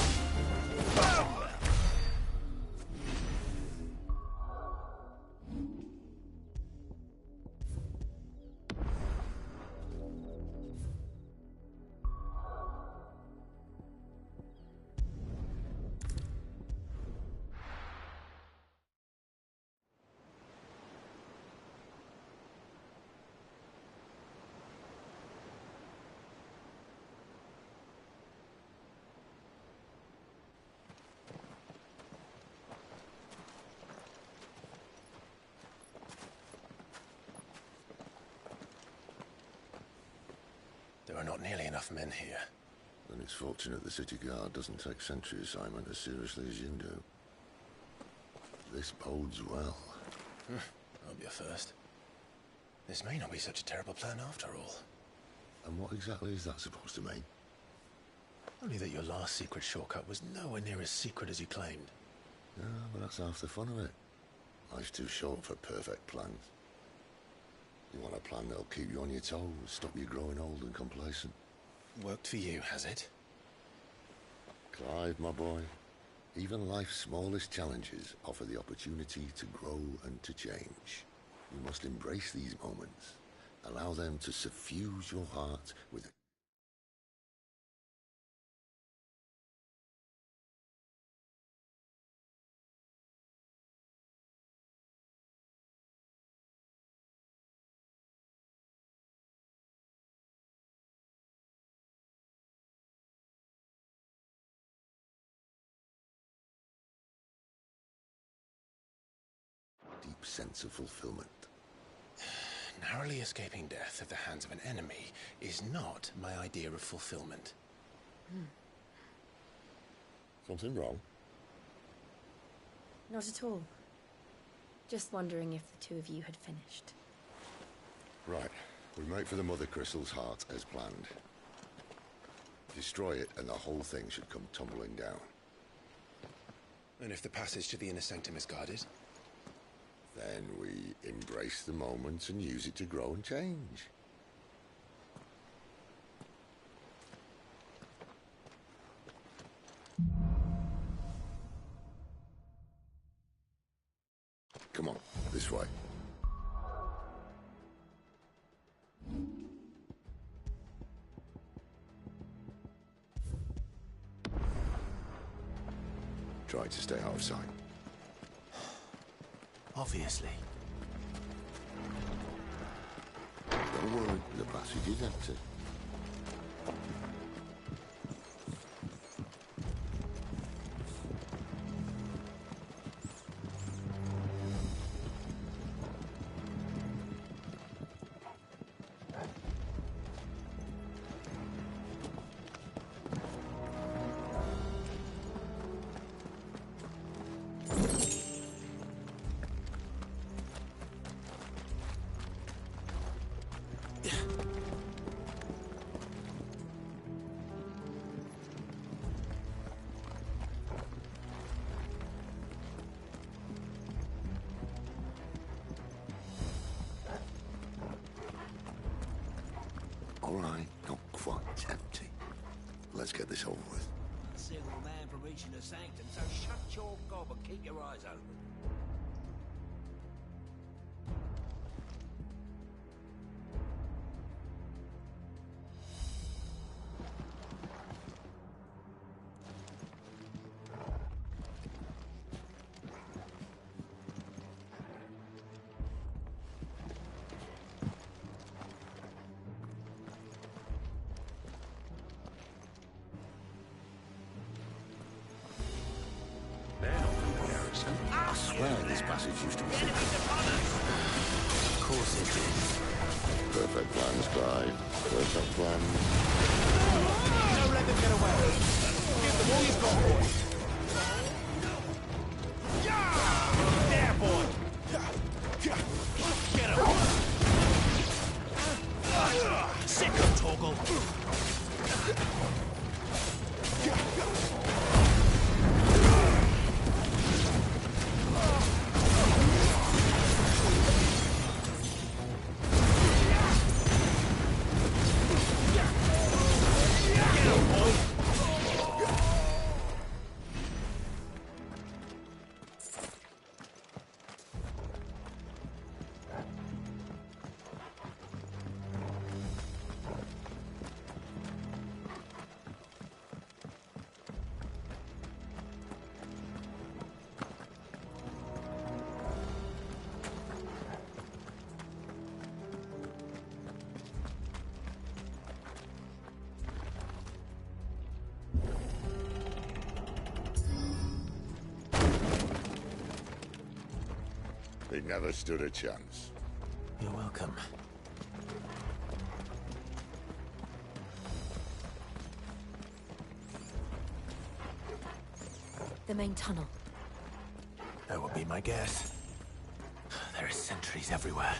S13: There are not nearly enough men here.
S3: Then it's fortunate the city guard doesn't take sentry assignment as seriously as you do. This bodes well.
S13: I'll be a first. This may not be such a terrible plan after all.
S3: And what exactly is that supposed to mean?
S13: Only that your last secret shortcut was nowhere near as secret as you claimed.
S3: Yeah, but that's half the fun of it. Life's too short for perfect plans. You want a plan that'll keep you on your toes, stop you growing old and complacent.
S13: Worked for you, has it?
S3: Clive, my boy, even life's smallest challenges offer the opportunity to grow and to change. You must embrace these moments. Allow them to suffuse your heart with a deep sense of fulfillment.
S13: Narrowly escaping death at the hands of an enemy is not my idea of fulfillment.
S3: Something wrong?
S2: Not at all. Just wondering if the two of you had finished.
S3: Right. We make for the Mother Crystal's heart as planned. Destroy it and the whole thing should come tumbling down.
S13: And if the passage to the inner sanctum is guarded?
S3: Then we embrace the moment and use it to grow and change. Come on, this way. Try to stay out of sight.
S13: Obviously.
S3: Don't worry, the passage is empty. All right, not quite empty. Let's get this over with.
S17: A single man from reaching the sanctum, so shut your gob and keep your eyes open.
S3: I swear this passage used to be...
S13: Of course it did.
S3: Perfect plans, Clive. Perfect plans.
S6: Don't let them get away. Give them all you've got, boy. There, boy. Get him. Sick of Torgal.
S3: He never stood a chance.
S13: You're welcome.
S2: The main tunnel.
S13: That would be my guess. There are sentries everywhere.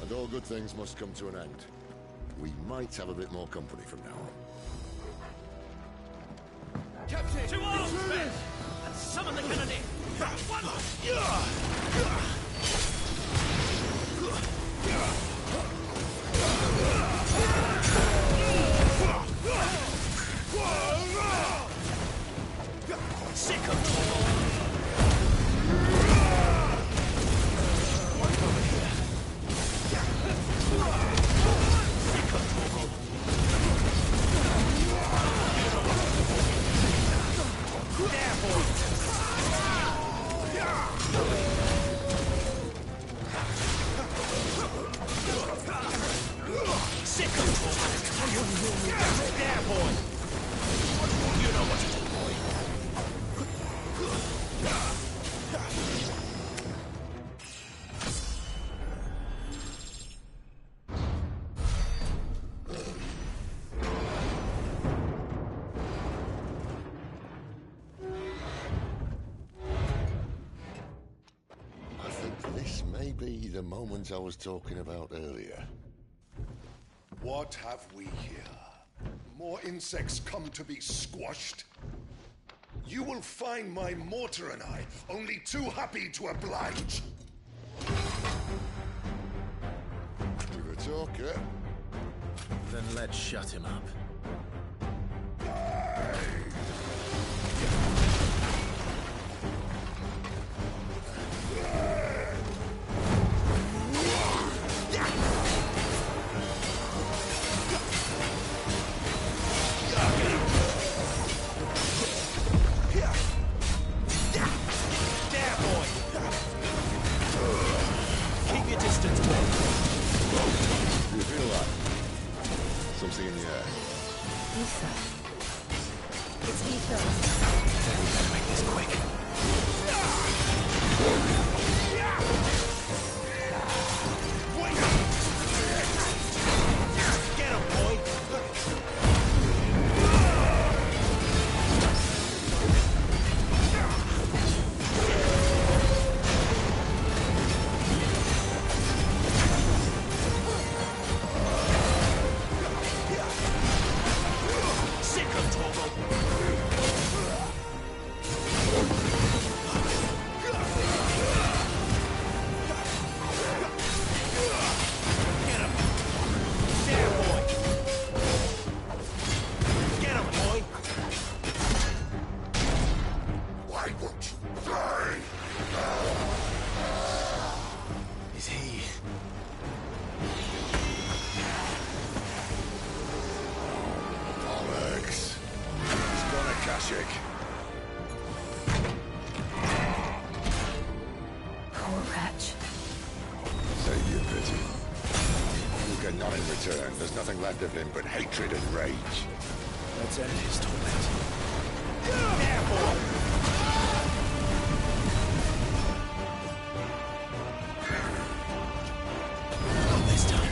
S3: And all good things must come to an end. We might have a bit more company from now on.
S6: Captain! To arms, men! And summon the cannoneer! One! Sick of
S3: This may be the moment I was talking about earlier.
S15: What have we here? More insects come to be squashed? You will find my mortar and I only too happy to oblige.
S3: You're a talker.
S1: Then let's shut him up.
S3: Something in the air.
S2: Ether. It's ether.
S1: Then we better make this quick. Get him, boy!
S2: Poor wretch.
S3: Save your pity. You get none in return. There's nothing left of him but hatred and rage.
S1: Let's end his torment. Not this time.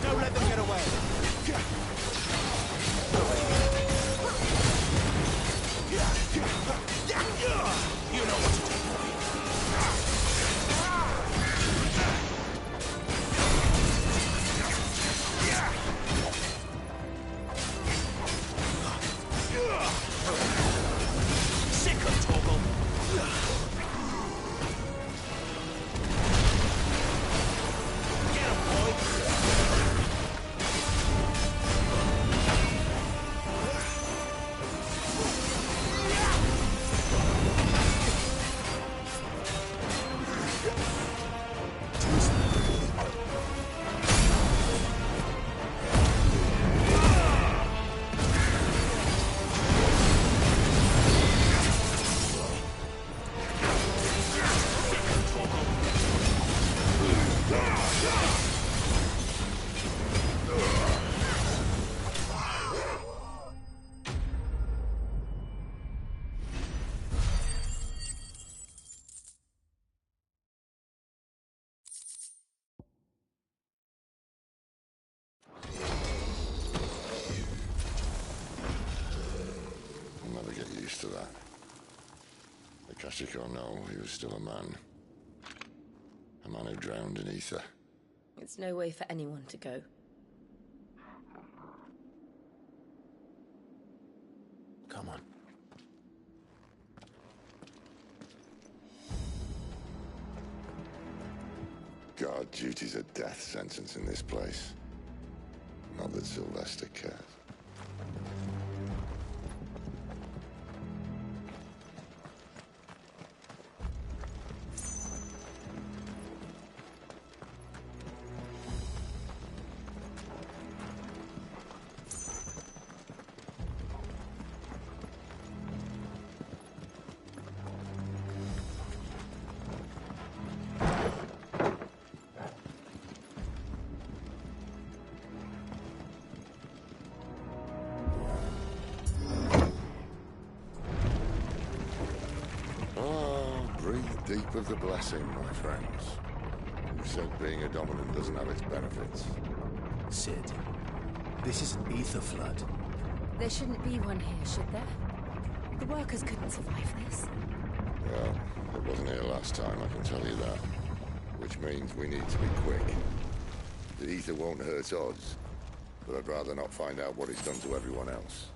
S6: Don't let them get away. You know what to do. Sick of Toggle. Get him, boy.
S3: I'll never get used to that. Akashic or no, he was still a man. A man who drowned in ether.
S10: It's no way for anyone to go.
S13: Come on.
S3: Guard duty's a death sentence in this place. Not that Sylvester cares. Deep of the blessing, my friends. You said being a dominant doesn't have its benefits.
S1: Sid, this is an ether flood.
S2: There shouldn't be one here, should there? The workers couldn't survive this.
S3: Well, it wasn't here last time, I can tell you that. Which means we need to be quick. The ether won't hurt odds, but I'd rather not find out what it's done to everyone else.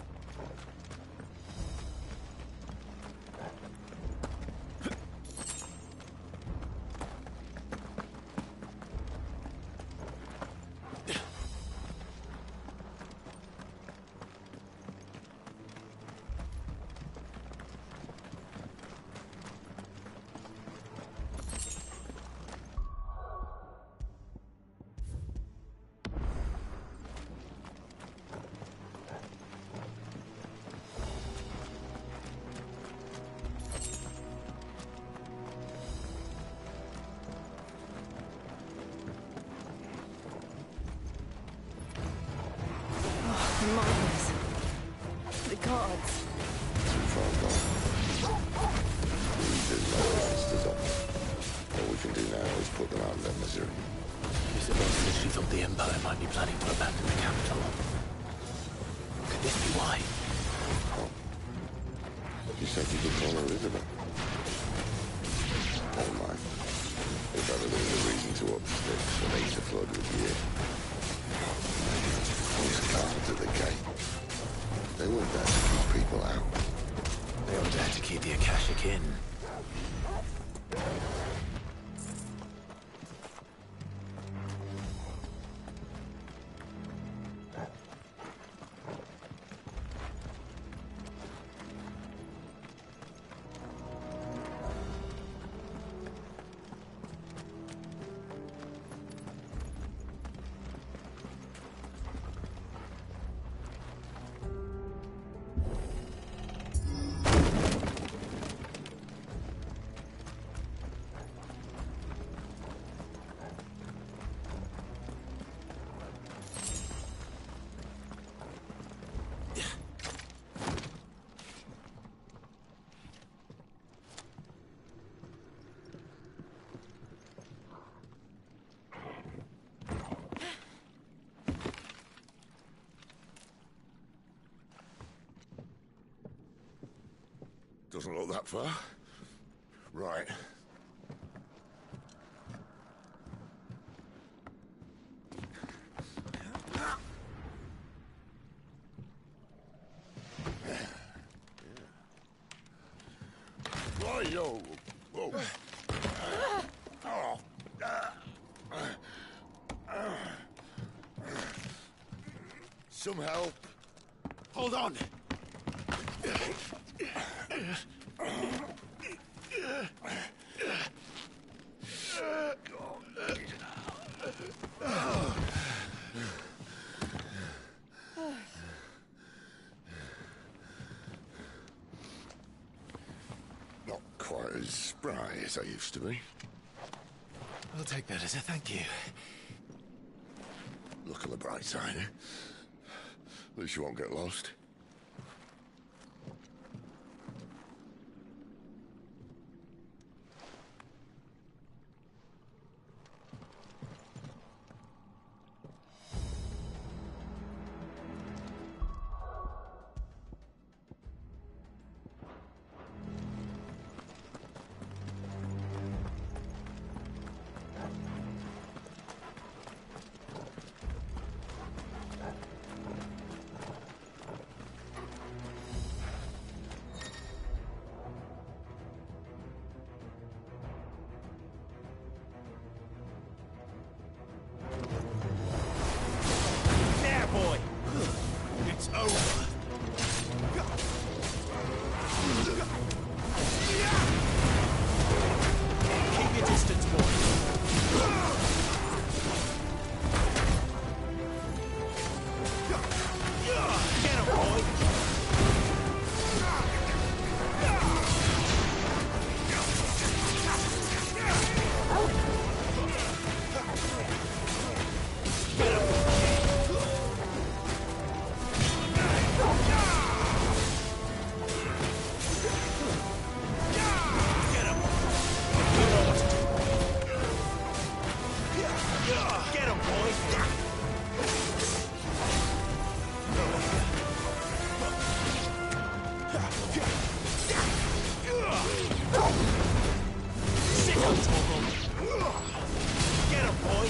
S10: Marvelous. The gods.
S3: Too far gone. The ether's not against us all. All we can do now is put them out of their misery.
S1: Isabel said she thought the Empire might be planning to abandon the capital. Could this be why?
S3: Oh. You said you could call her Elizabeth. Never mind. If ever there was a reason to up sticks, an ether flood would be it. Those guards at the gate. They weren't there to keep people out.
S1: They were there to keep the Akashic in.
S3: Doesn't look that far. Right. Right-yo. Whoa. Some help.
S5: Hold on.
S3: Not quite as spry as I used to be.
S5: I'll take that as a thank you.
S3: Look on the bright side, eh? At least you won't get lost.
S5: There, boy! It's over. Keep your distance, boy. Get him, boy! Get him, boy! Sit up, Torgal! Get him, boy!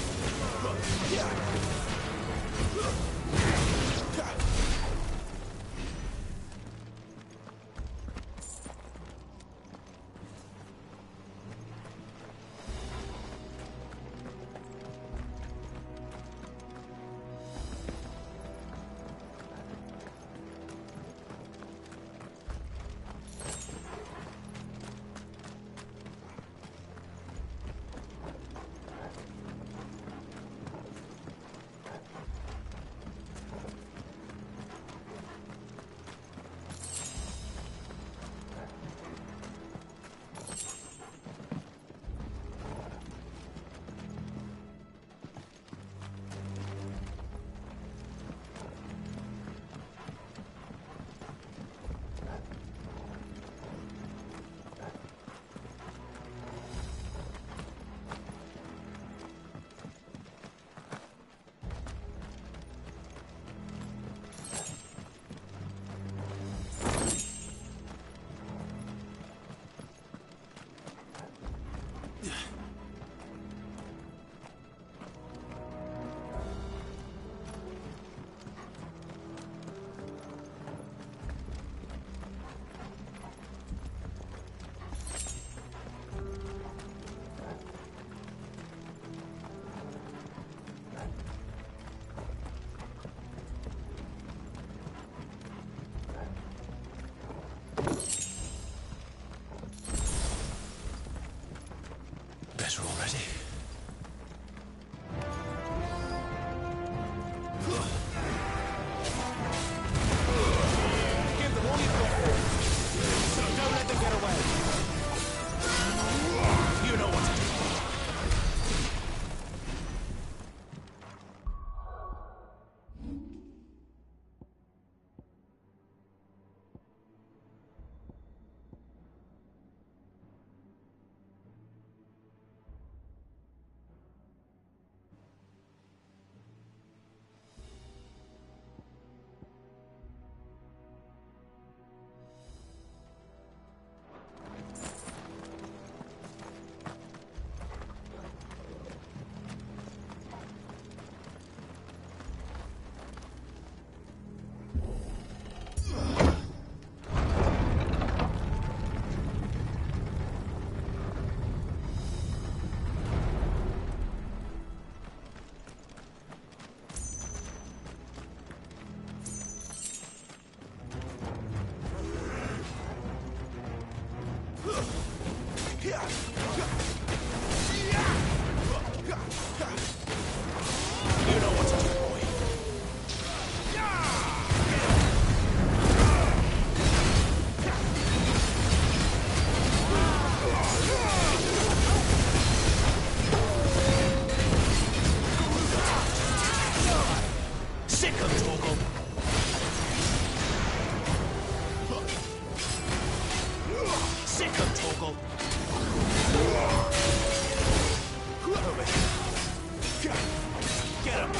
S1: Get him!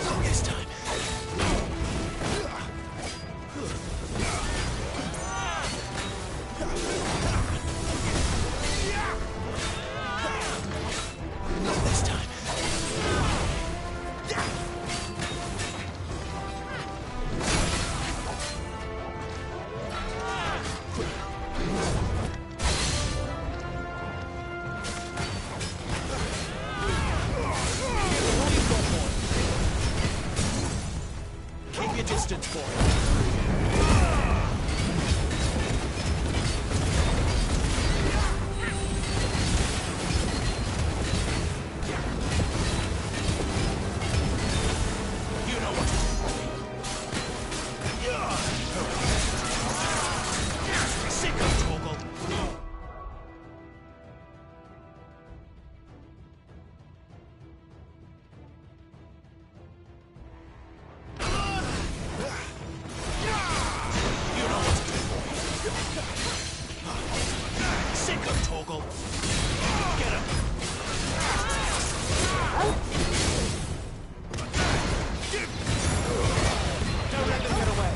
S1: Not this time. Not this time. Keep your distance, boy. You know what to do. Sick of Torgal. Sick of Torgal. Get him. Don't let them get away.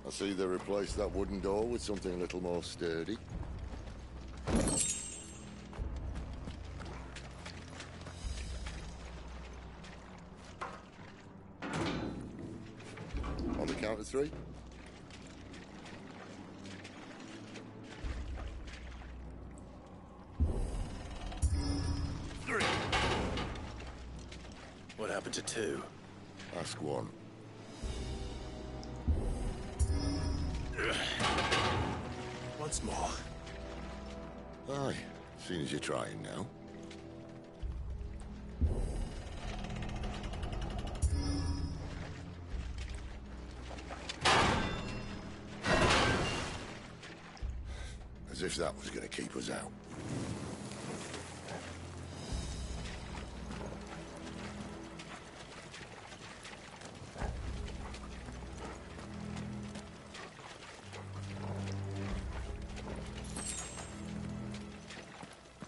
S3: I see they replaced that wooden door with something a little more sturdy. On the count of three.
S1: Three. What happened to two?
S3: Ask one.
S1: Once more.
S3: Aye, seeing as you're trying now. As if that was going to keep us out.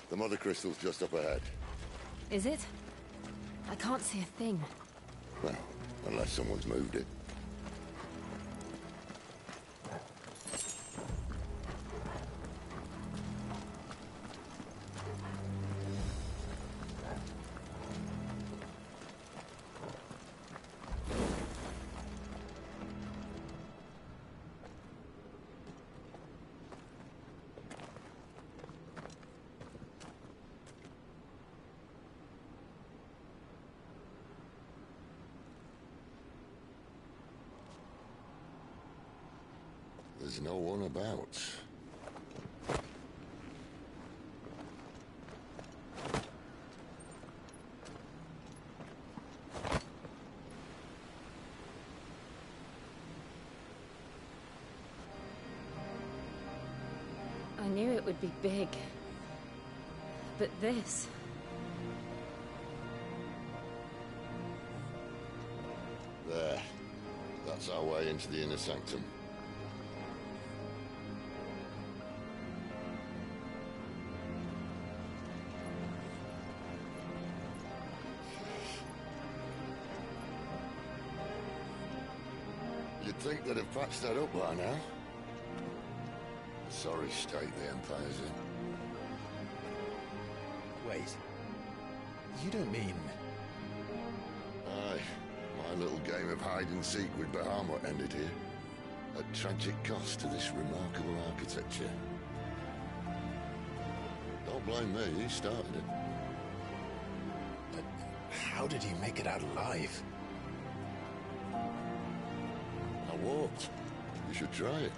S3: The mother crystal's just up ahead.
S10: Is it? I can't see a thing.
S3: Well, unless someone's moved it. There's no one about.
S10: I knew it would be big. But this...
S3: There. That's our way into the inner sanctum. You'd think think they'd have patched that up by now. Sorry state the Empire's in.
S13: Wait. You don't mean...
S3: Aye. My little game of hide-and-seek with Bahamut ended here. At tragic cost to this remarkable architecture. Don't blame me, you started it.
S13: But how did you make it out alive?
S3: I walked. You should try it.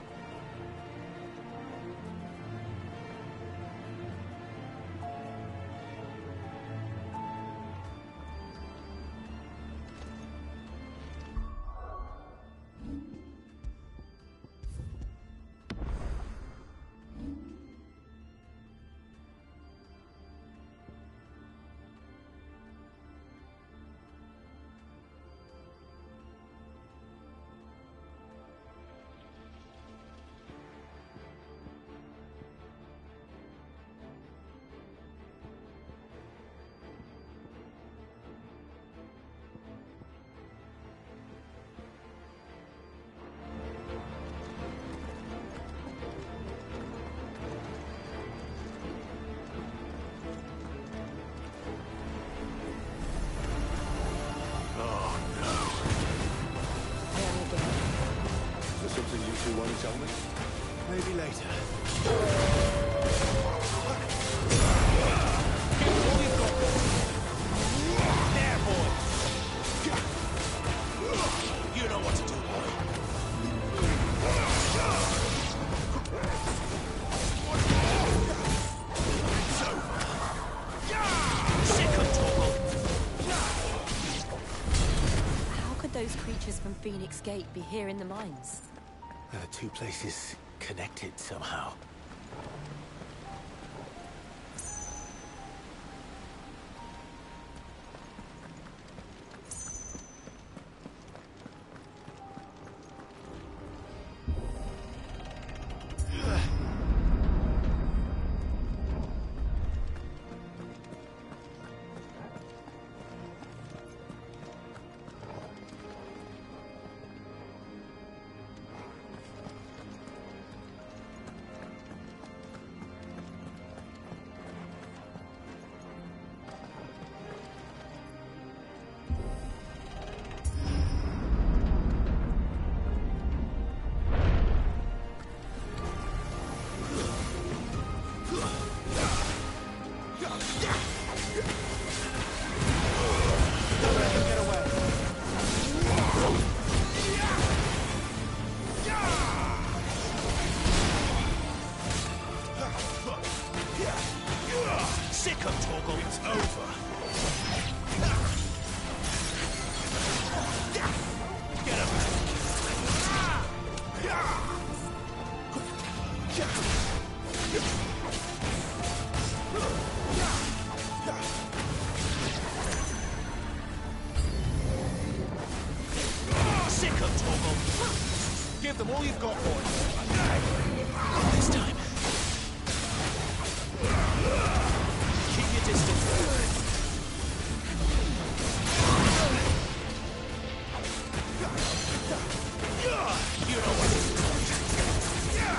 S1: Something you two want to tell me? Maybe later.
S5: There, boy! You know what to do, boy.
S24: How could those creatures from Phoenix Gate be here in the mines?
S1: Two places connected somehow.
S5: Give them all you've got, boy. Not this time. Keep your distance. You know what to do. Get him.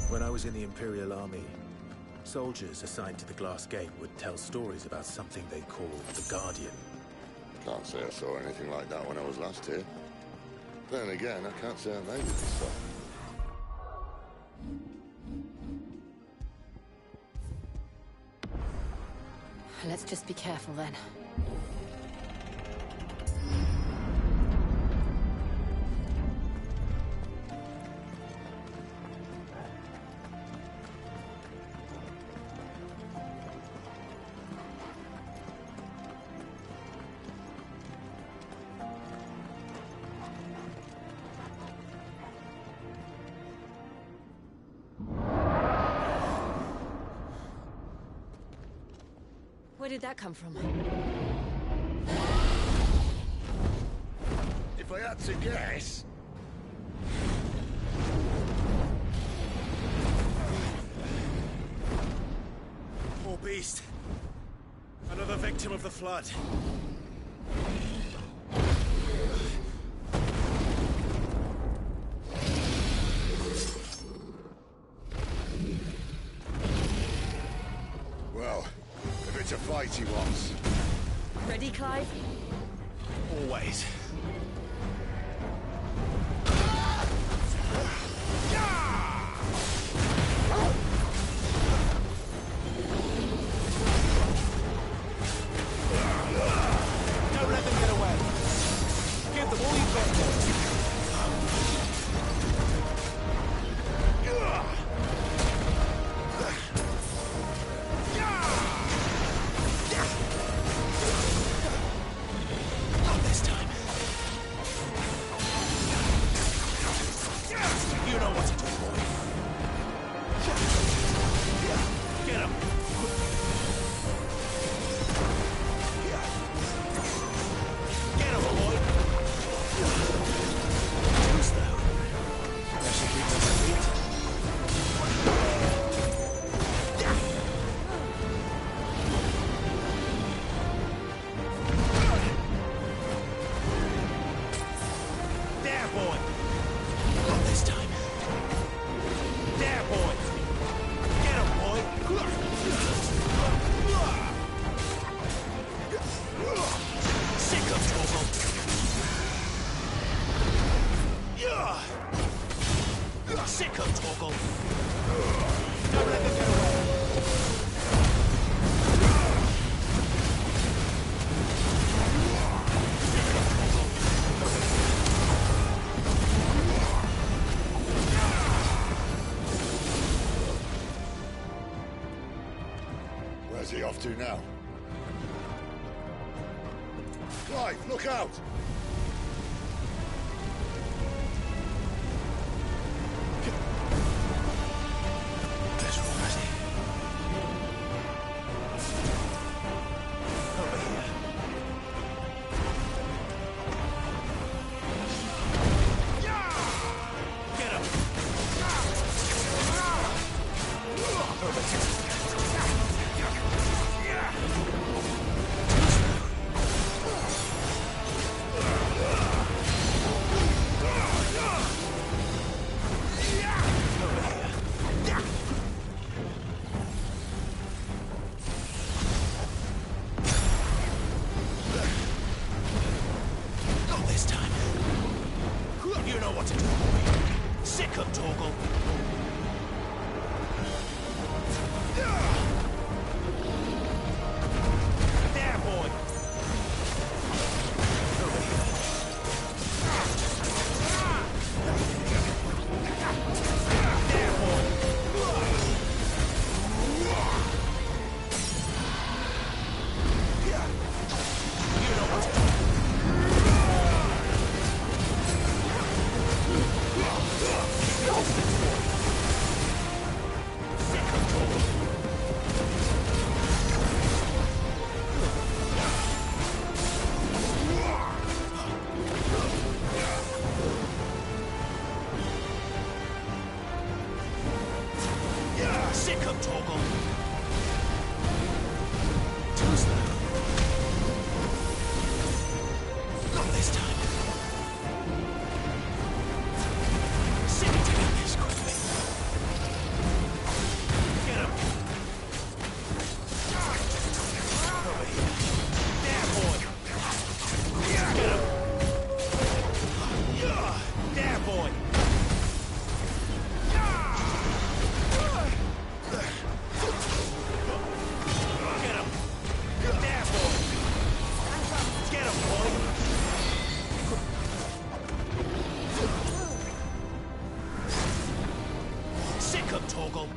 S13: When I was in the Imperial Army, soldiers assigned to the Glass Gate would tell stories about something they called the Guardian.
S3: Can't say I saw anything like that when I was last here. Then again, I can't say I made it this far.
S24: Let's just be careful then. Where did that come from?
S3: If I had to guess...
S1: Poor beast. Another victim of the flood.
S3: Well, if it's a fight he wants.
S24: Ready, Clive?
S1: Always.
S6: Don't let them get away. Give them all you've got.
S1: Not this time. You know what to do, boy. Get him. Get him, boy. Too slow. That should keep them feet. There, boy. Not this time. There, boy. Get him, boy. Sick of trouble. Sick of trouble. Don't let them get away.
S3: Where's he off to now? Clive, look out!
S1: That's right. Over here. Get him! Over here. Not this time. You know what to do, boy. Sick of Torgal. There, boy. Over here. There, boy. You know what to do. Sick of Torgal. Sick of Torgal. Too slow. Not this time. Sick of doing this quickly. Torgal.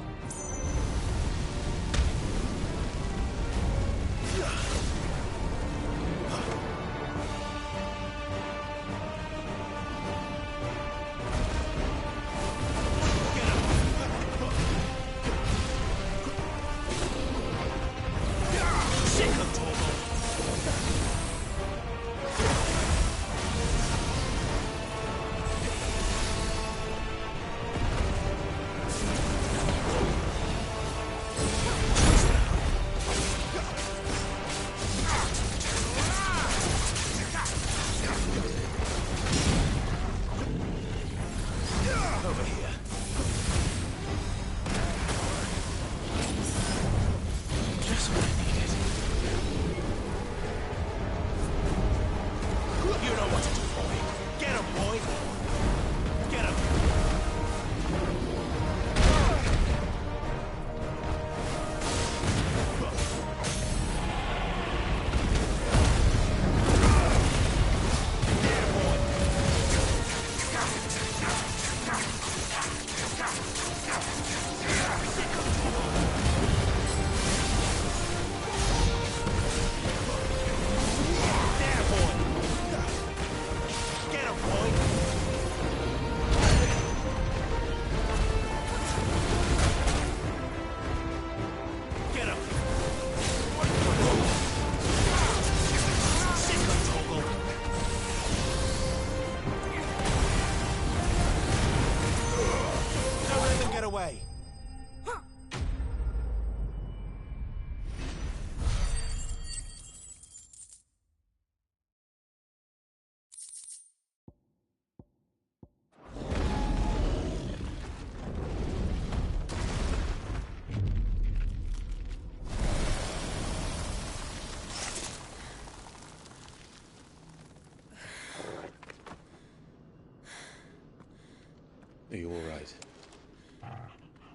S13: Are you all right?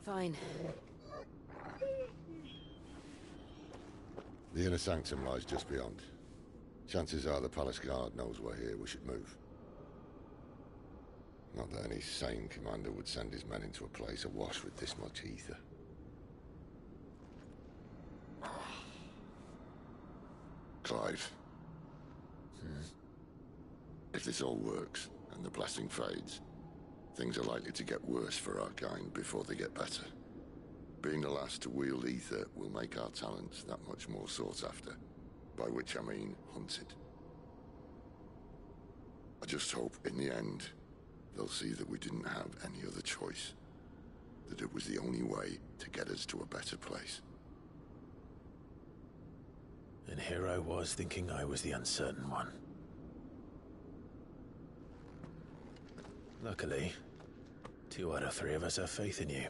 S2: Fine.
S3: The inner sanctum lies just beyond. Chances are the palace guard knows we're here. We should move. Not that any sane commander would send his men into a place awash with this much ether. Clive. If this all works, and the blessing fades, things are likely to get worse for our kind before they get better. Being the last to wield ether will make our talents that much more sought after, by which I mean hunted. I just hope, in the end, they'll see that we didn't have any other choice. That it was the only way to get us to a better place.
S13: And here I was thinking I was the uncertain one. Luckily, 2 out of 3 of us have faith in you.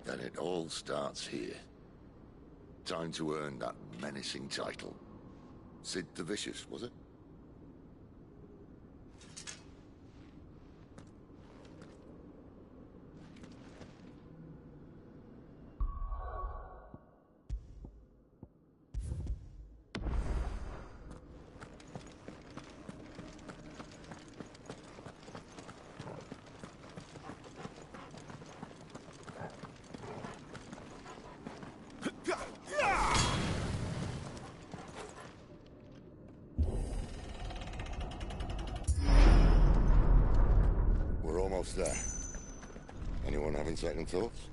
S3: Then it all starts here. Time to earn that menacing title. Sid the Vicious, was it? We're almost there. Anyone having second thoughts?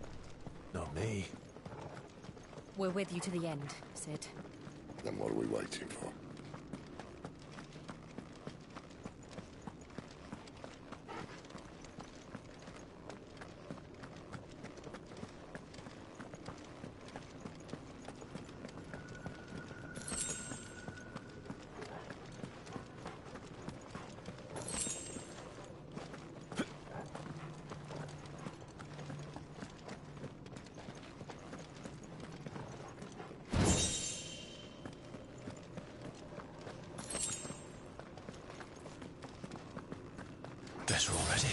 S13: Not me.
S2: We're with you to the end, Sid.
S3: Then what are we waiting for?
S13: Guess we're all ready.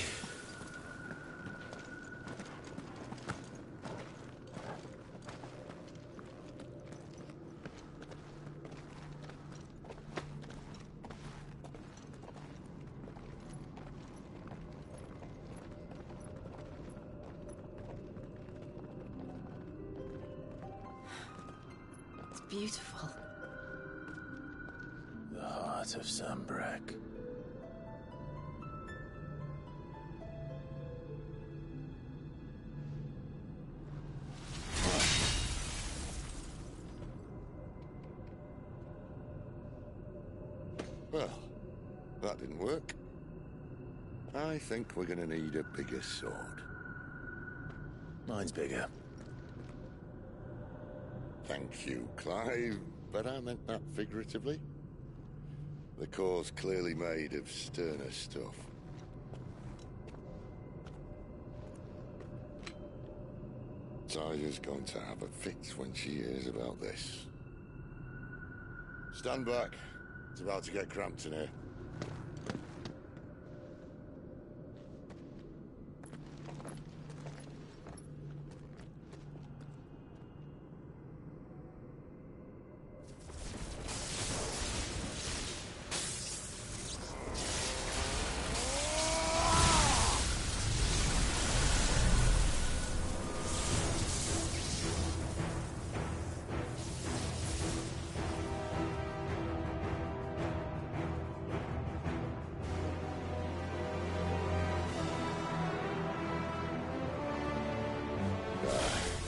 S21: beautiful.
S1: The heart of Sunbreak.
S3: Well, that didn't work. I think we're gonna need a bigger sword.
S1: Mine's bigger.
S3: Thank you, Clive, but I meant that figuratively. The core's clearly made of sterner stuff. Tyler's going to have a fit when she hears about this. Stand back. It's about to get cramped in here.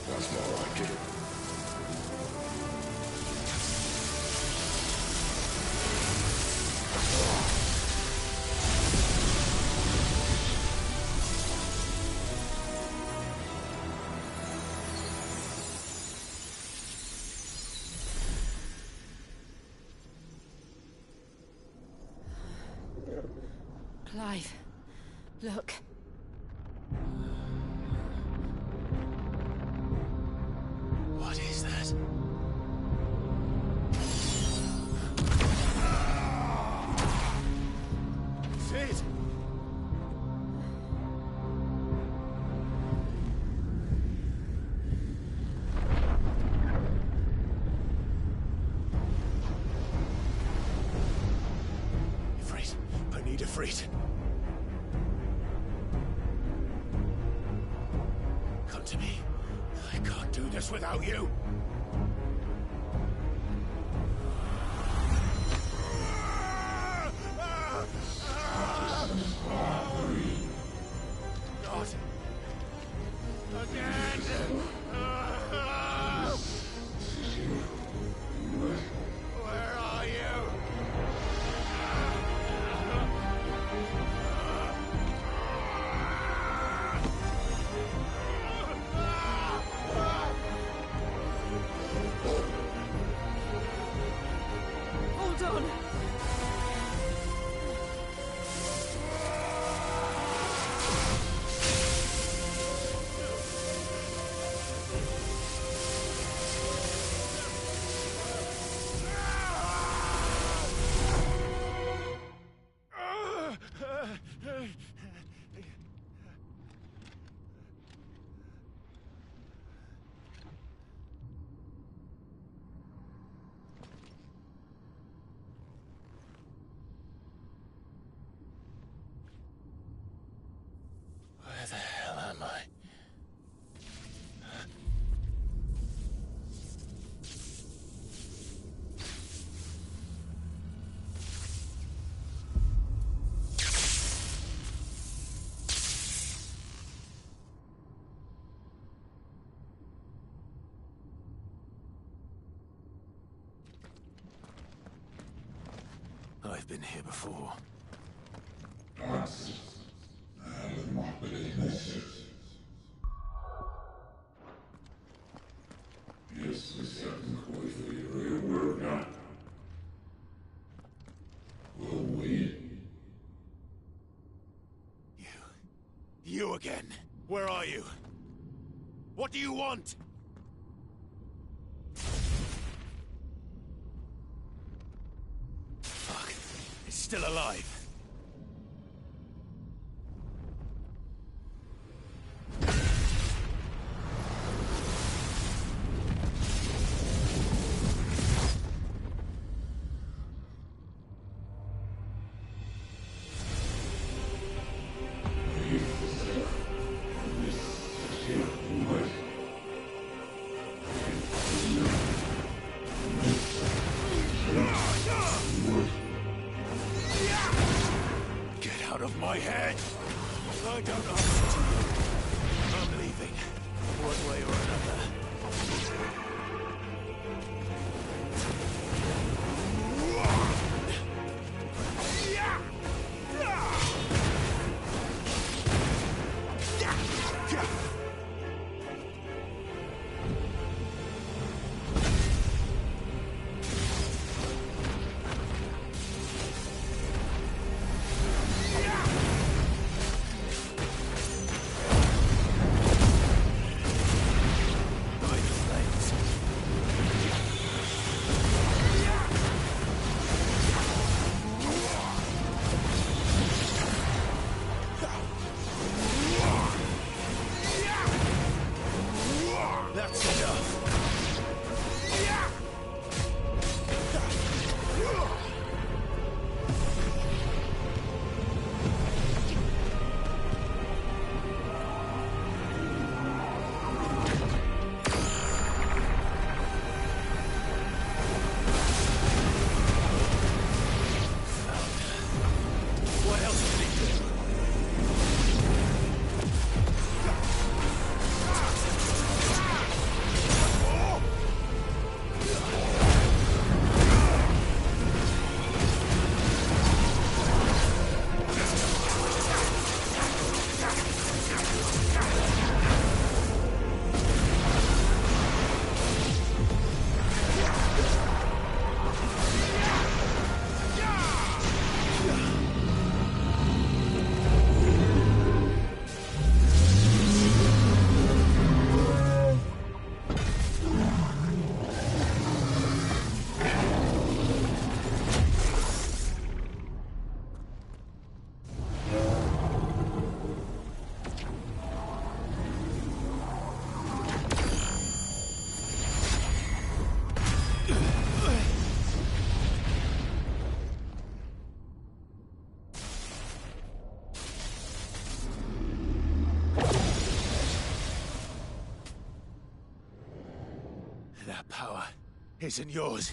S3: That's more like it.
S4: Clive, look.
S1: What is that? Sid! Ifrit, I need Ifrit. Come to me. I can't do this without you. Not again. Where are you?
S7: Hold on!
S1: Where the hell am I? I've been here before. You again. Where are you? What do you want? Fuck. It's still alive. out of my head! I don't answer to you. I'm leaving, one way or another. That power isn't yours.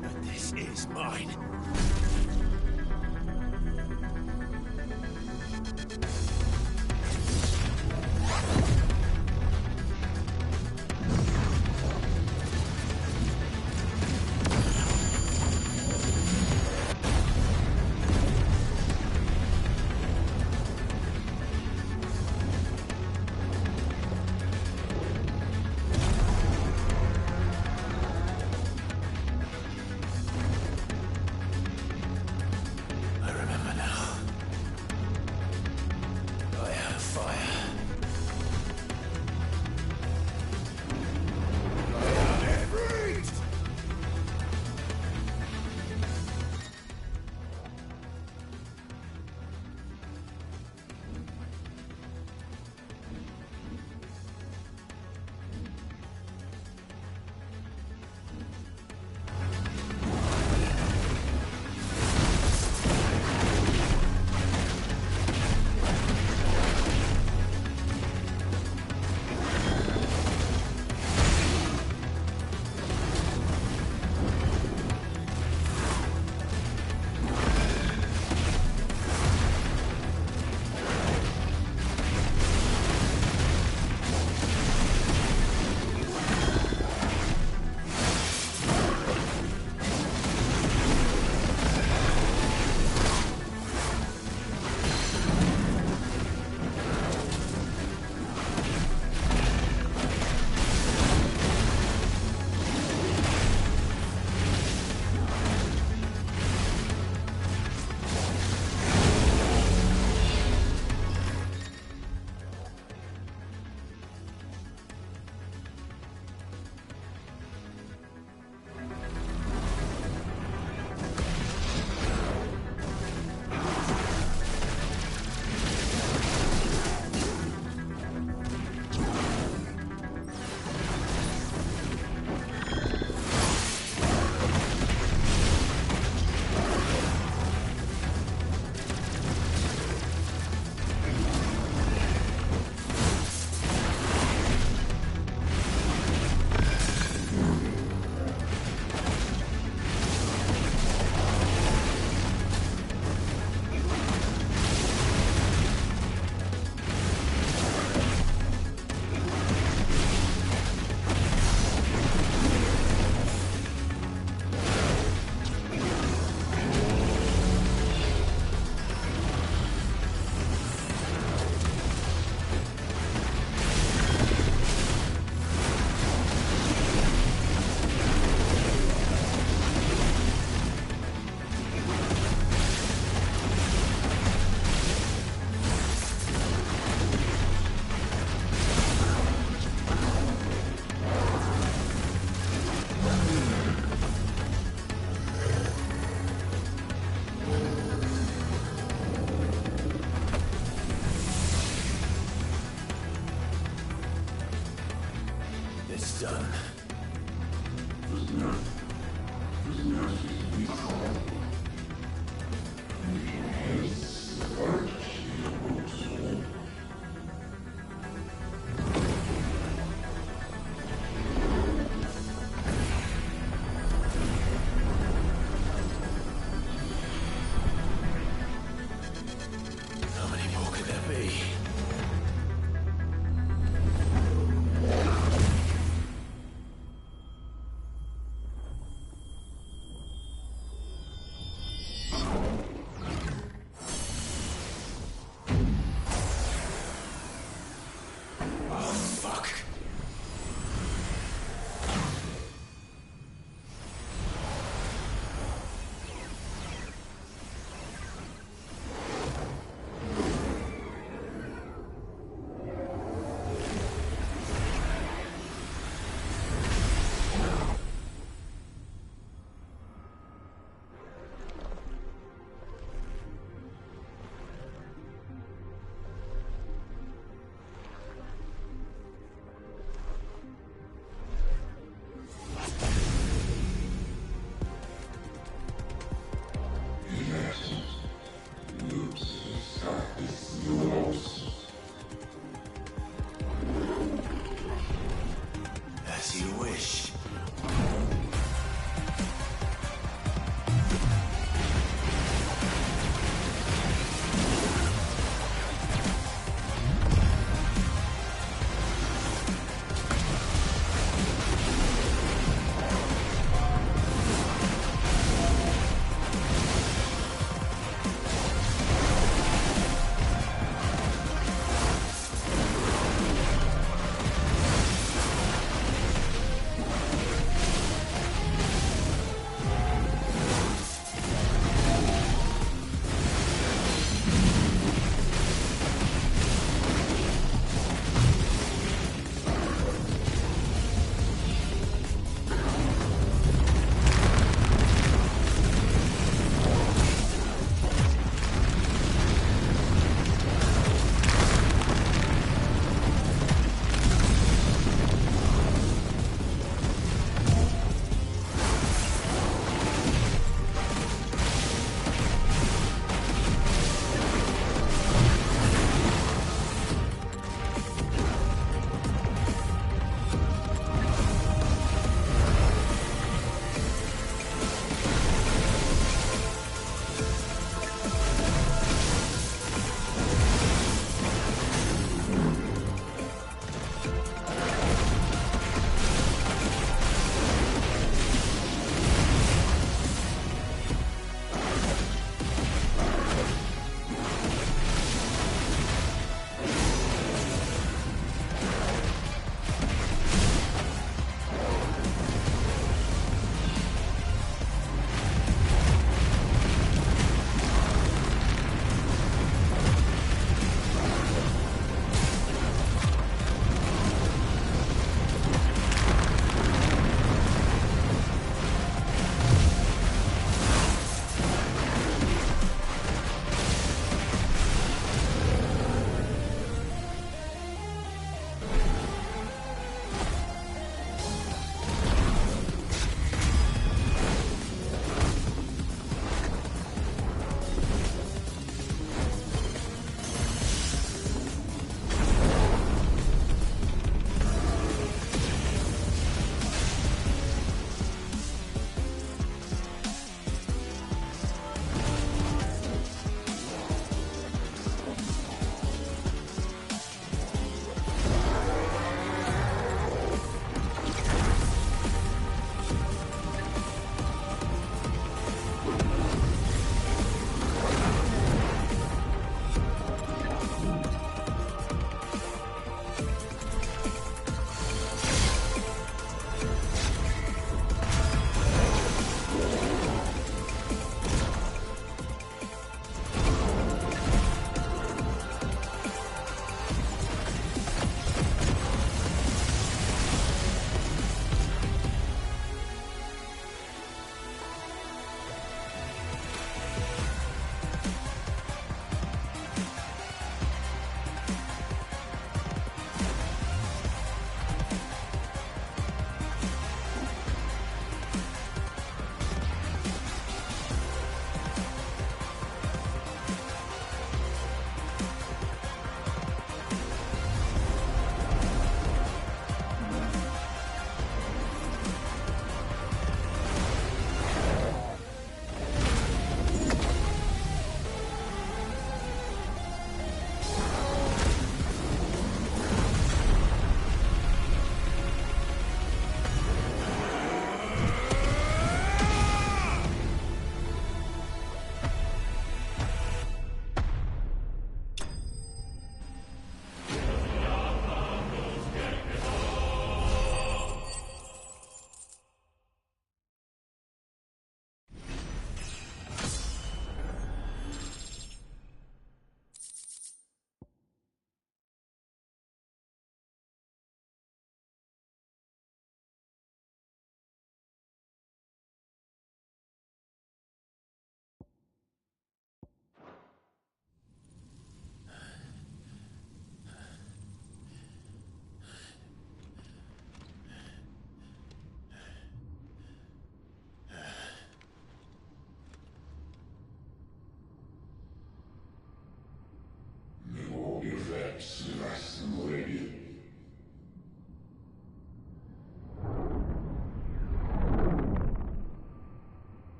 S1: But this is mine.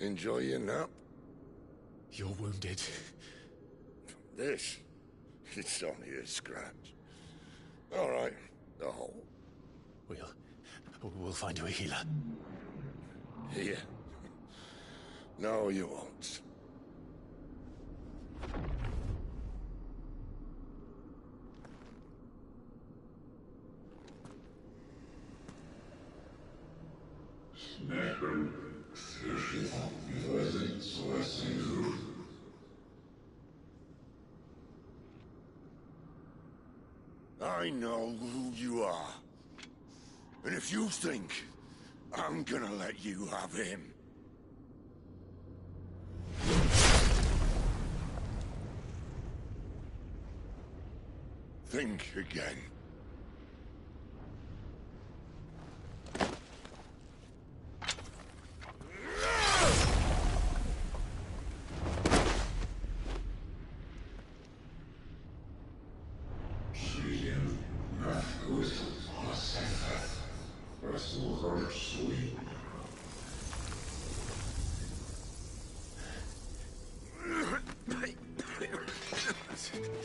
S3: Enjoy your nap?
S13: You're wounded.
S3: This? It's only a scratch. All right, the hole.
S13: We'll find you a healer.
S3: Here? No, you won't. I know who you are. And if you think I'm gonna let you have him... think again.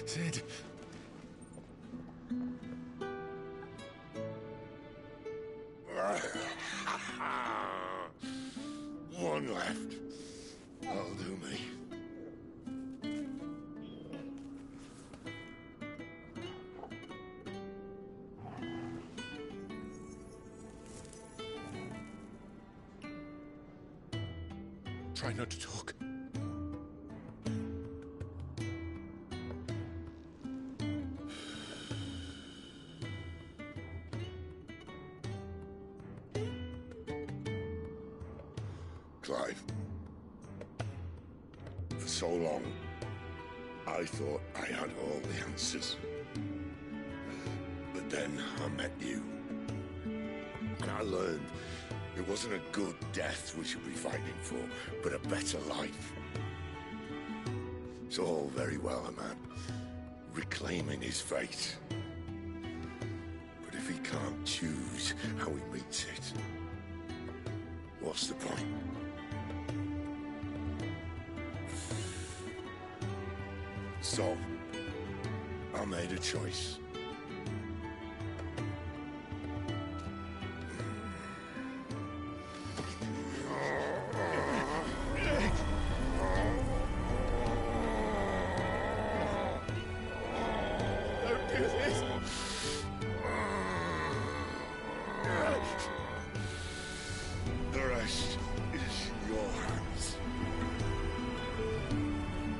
S13: Sid.
S3: One left. That'll do me.
S13: Try not to talk.
S3: Clive. For so long, I thought I had all the answers. But then I met you. And I learned it wasn't a good death we should be fighting for, but a better life. It's all very well, a man reclaiming his fate. But if he can't choose how he meets it, what's the point? So, I made a choice.
S1: Don't do this!
S3: The rest is in your hands.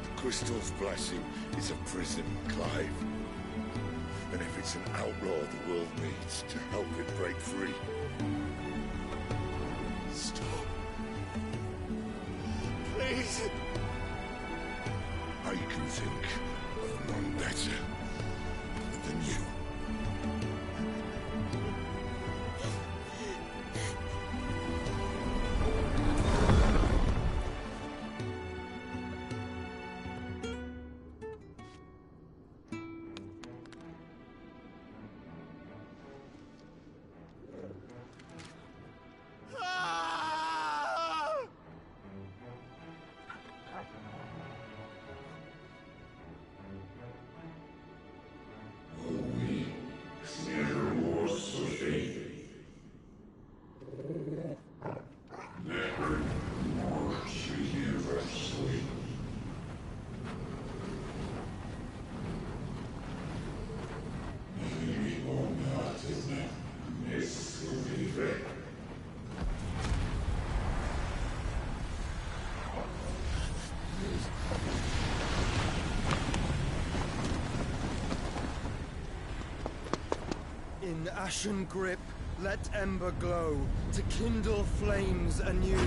S3: The Crystal's blessing is a prison, Clive. And if it's an outlaw the world needs to help it break free... Stop. Please. I can think of none better than you.
S18: In ashen grip, let ember glow, to kindle flames anew.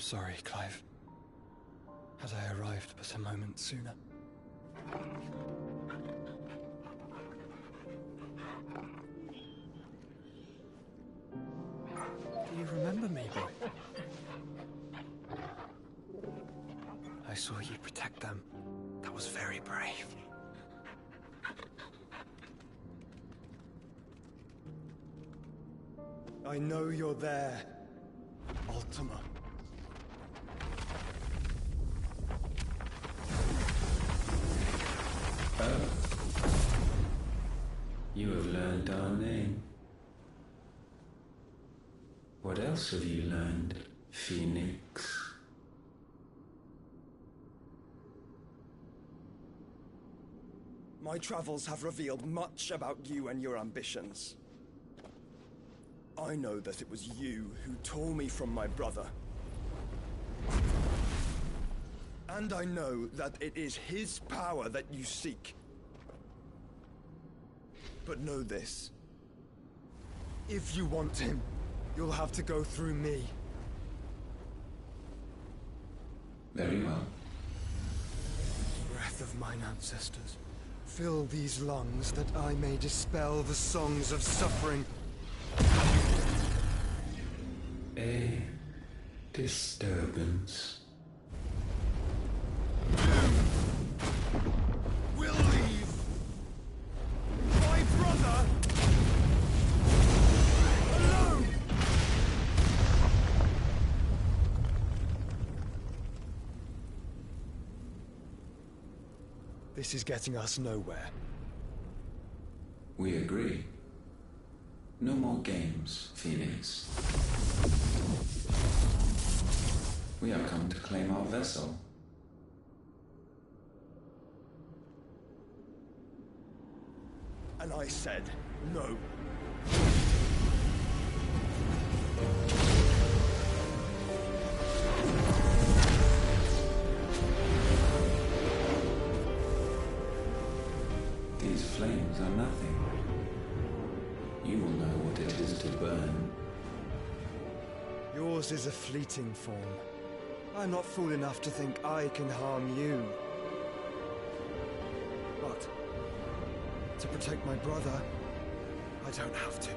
S18: sorry, Clive. Had I arrived but a moment sooner. Do you remember me, boy? I saw you protect them. That was very brave. I know you're there, Ultima.
S9: Oh. You have learned our name. What else have you learned, Phoenix?
S18: My travels have revealed much about you and your ambitions. I know that it was you who tore me from my brother. And I know that it is his power that you seek. But know this. If you want him, you'll have to go through me.
S9: Very well.
S18: Breath of mine ancestors, fill these lungs that I may dispel the songs of suffering.
S9: A disturbance.
S18: We'll leave. My brother alone. This is getting us nowhere.
S9: We agree. No more games, Phoenix. We have come to claim our vessel.
S18: And I said no.
S9: These flames are nothing. You will know what it is to burn.
S18: Yours is a fleeting form. I'm not fool enough to think I can harm you. But to protect my brother, I don't have to.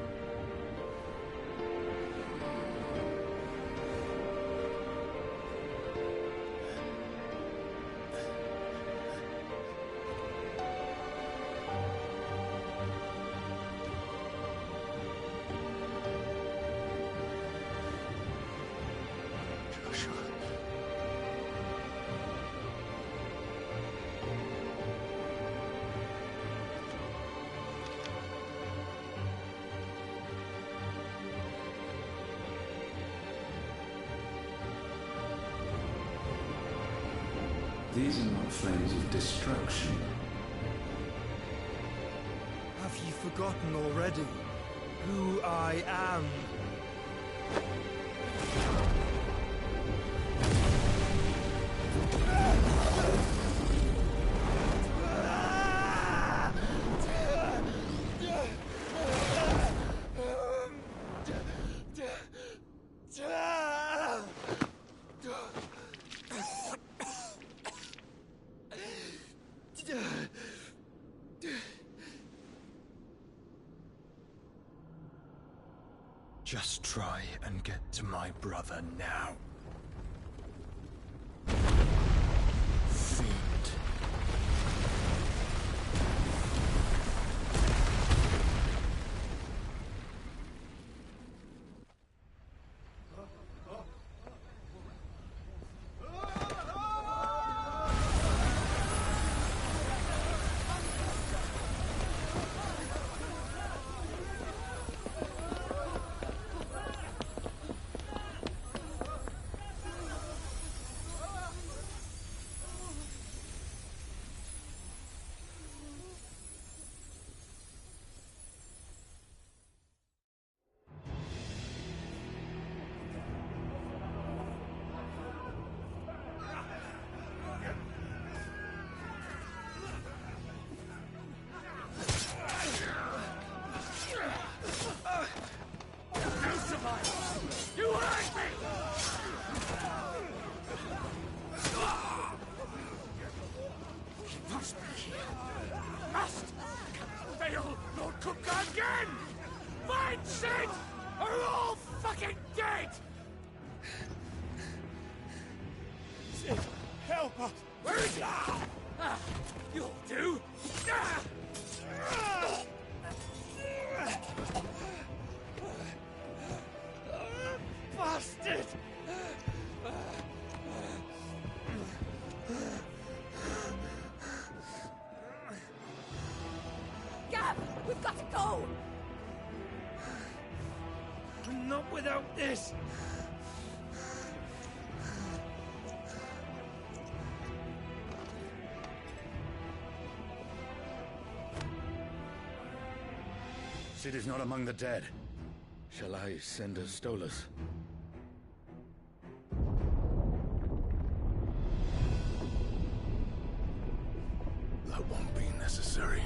S9: These are not flames of destruction.
S18: Have you forgotten already who I am? Just try and get to my brother now. Fiend.
S17: again! Find Sid, or we're all fucking dead!
S6: Sid, help us!
S17: Where is he? You'll do!
S6: Bastard!
S7: Gab, we've got to go!
S6: Not without this!
S11: Sid is not among the dead. Shall I send a Stolas?
S1: That won't be necessary.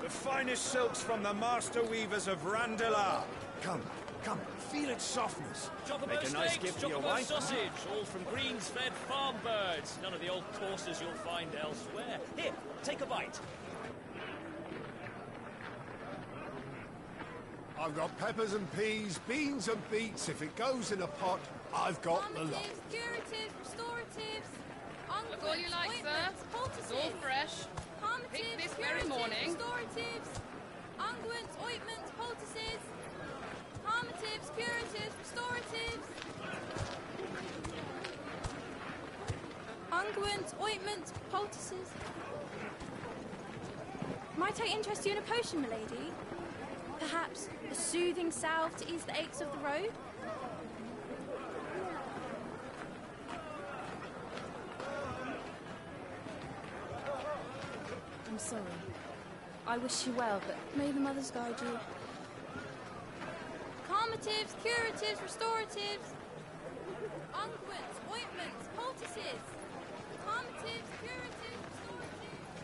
S14: The finest silks from the master weavers of Randalar. Come, feel its softness.
S19: Chocobo
S14: Make a nice
S19: steaks,
S14: gift for your
S19: chocobo
S14: wife.
S19: sausage, all from greens-fed farm birds. None of the old courses you'll find elsewhere. Here, take a bite.
S20: I've got peppers and peas, beans and beets. If it goes in a pot, I've got the lot.
S22: Curatives, restoratives,
S25: Look all you like, sir. It's all fresh. Picked this very morning.
S22: Restoratives, unguents, ointments, poultices, harmatives, curatives, restoratives. Unguents, ointments, poultices. Might I interest you in a potion, milady? Perhaps a soothing salve to ease the aches of the road? I'm sorry. I wish you well, but may the mothers guide you. Calmatives, curatives, restoratives, unguents, ointments, poultices. Calmatives, curatives, restoratives.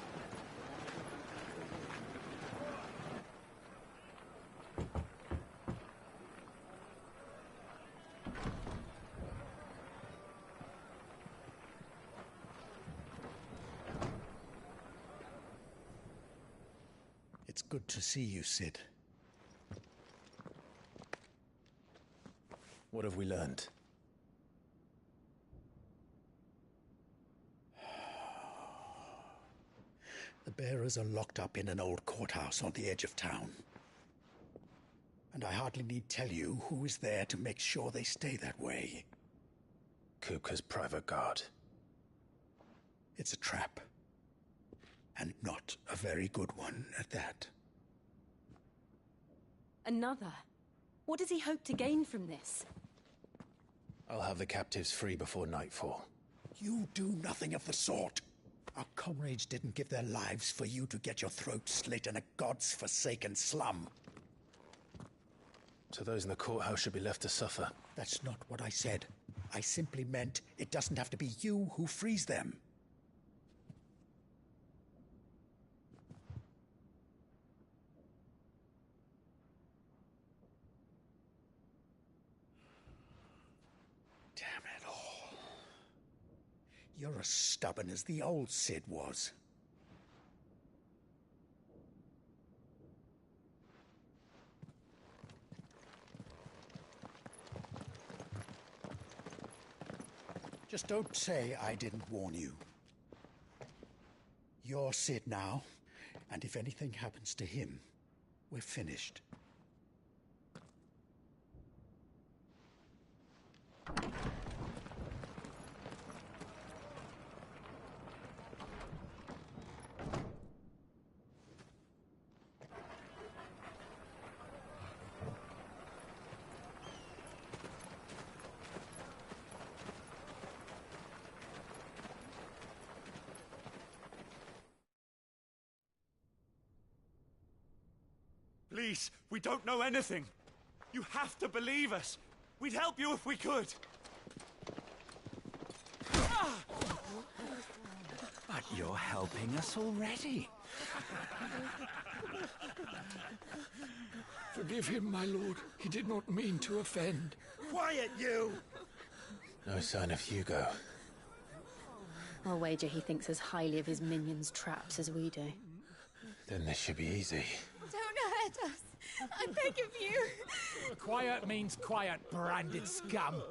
S8: It's good to see you, Sid.
S13: What have we learned?
S8: The bearers are locked up in an old courthouse on the edge of town. And I hardly need tell you who is there to make sure they stay that way.
S13: Kupka's private guard.
S8: It's a trap. And not a very good one at that.
S2: Another? What does he hope to gain from this?
S13: I'll have the captives free before nightfall.
S8: You do nothing of the sort. Our comrades didn't give their lives for you to get your throat slit in a god's forsaken slum.
S13: So those in the courthouse should be left to suffer.
S8: That's not what I said. I simply meant it doesn't have to be you who frees them. You're as stubborn as the old Sid was. Just don't say I didn't warn you. You're Sid now, and if anything happens to him, we're finished.
S14: Please, we don't know anything. You have to believe us. We'd help you if we could.
S6: But you're helping us already.
S10: Forgive him, my lord. He did not mean to offend.
S8: Quiet, you!
S13: No sign of Hugo.
S2: I'll wager he thinks as highly of his minions' traps as we do.
S13: Then this should be easy.
S22: Don't hurt us. I beg of you.
S10: Quiet means quiet, branded scum.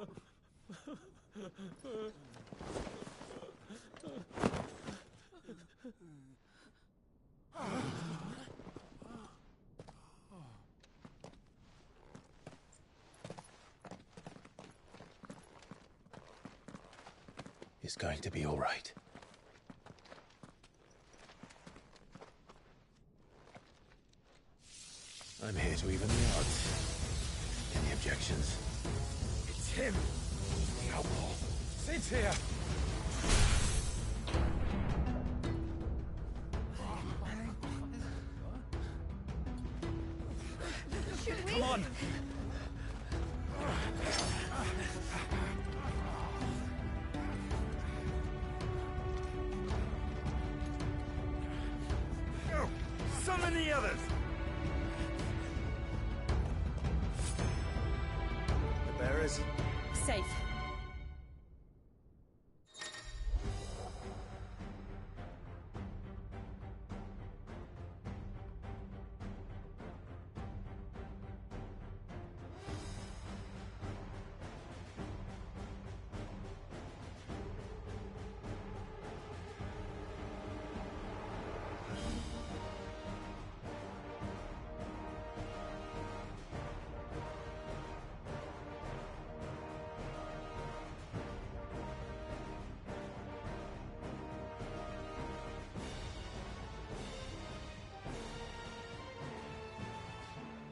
S13: It's going to be all right. I'm here to even the odds. Any objections?
S10: It's him, the outlaw. Sit here.
S22: Come
S10: on.
S14: Go! Summon the others!
S5: The bearers?
S2: Safe.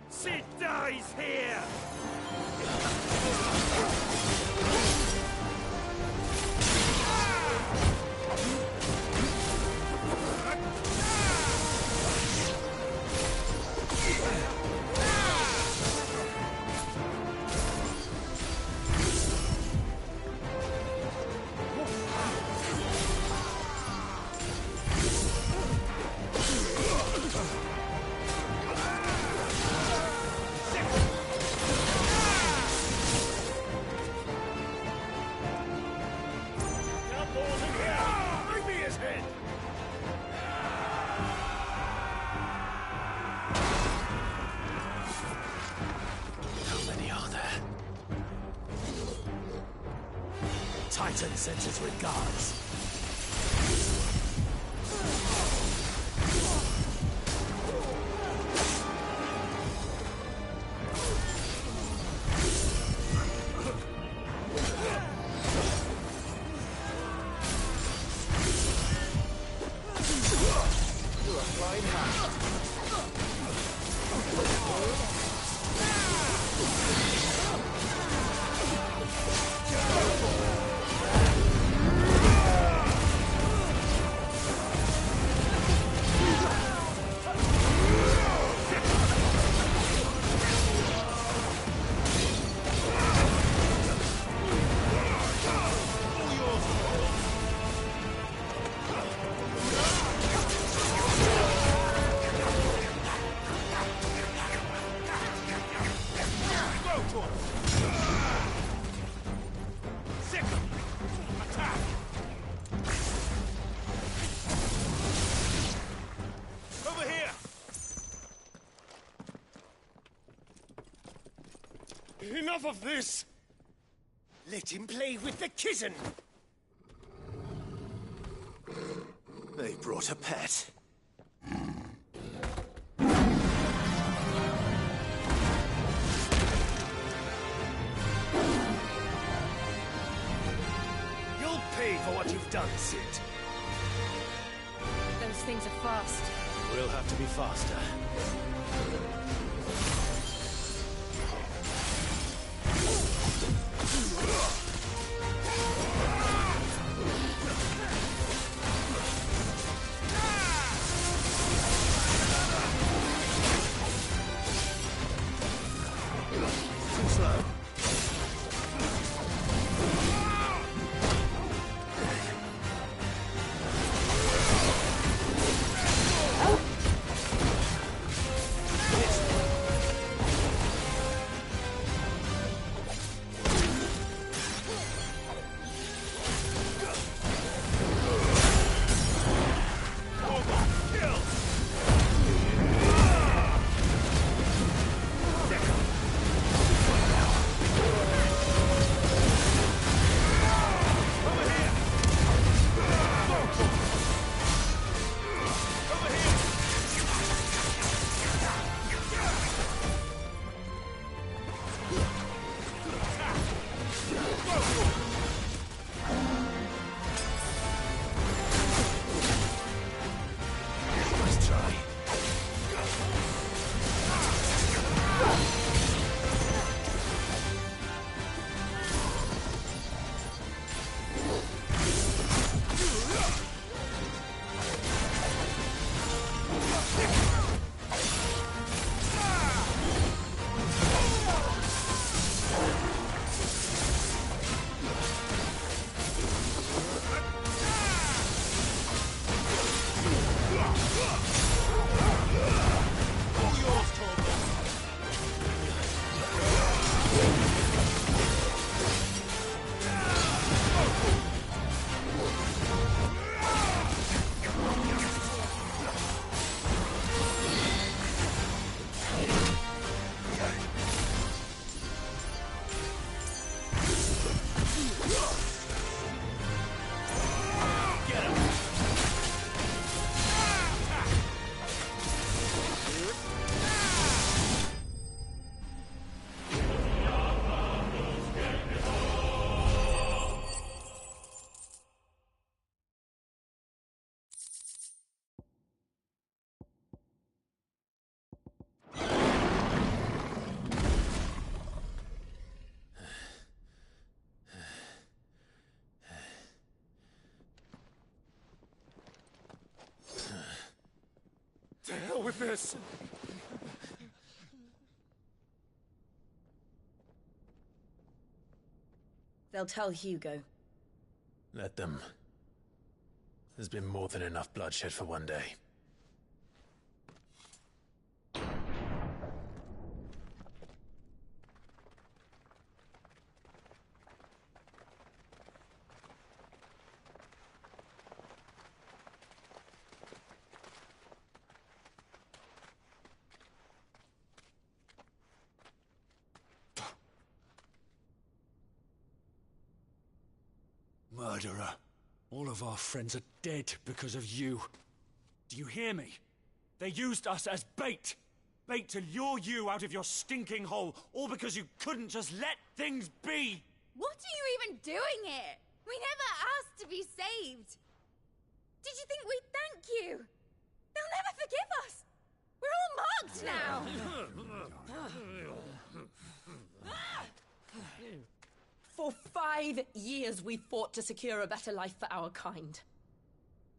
S14: Sid dies here! Bring me his head!
S13: How many are there?
S10: Titan sends his regards.
S5: Enough of this! Let him play with the kitten! They brought a pet. You'll pay for what you've done, Sid.
S2: Those things are fast.
S5: We'll have to be faster.
S10: with this.
S4: They'll tell Hugo.
S13: Let them. There's been more than enough bloodshed for one day.
S10: Murderer. All of our friends are dead because of you. Do you hear me? They used us as bait. Bait to lure you out of your stinking hole, all because you couldn't just let things be.
S22: What are you even doing here? We never asked to be saved. Did you think we'd thank you? They'll never forgive us. We're all marked now.
S4: For 5 years we fought to secure a better life for our kind.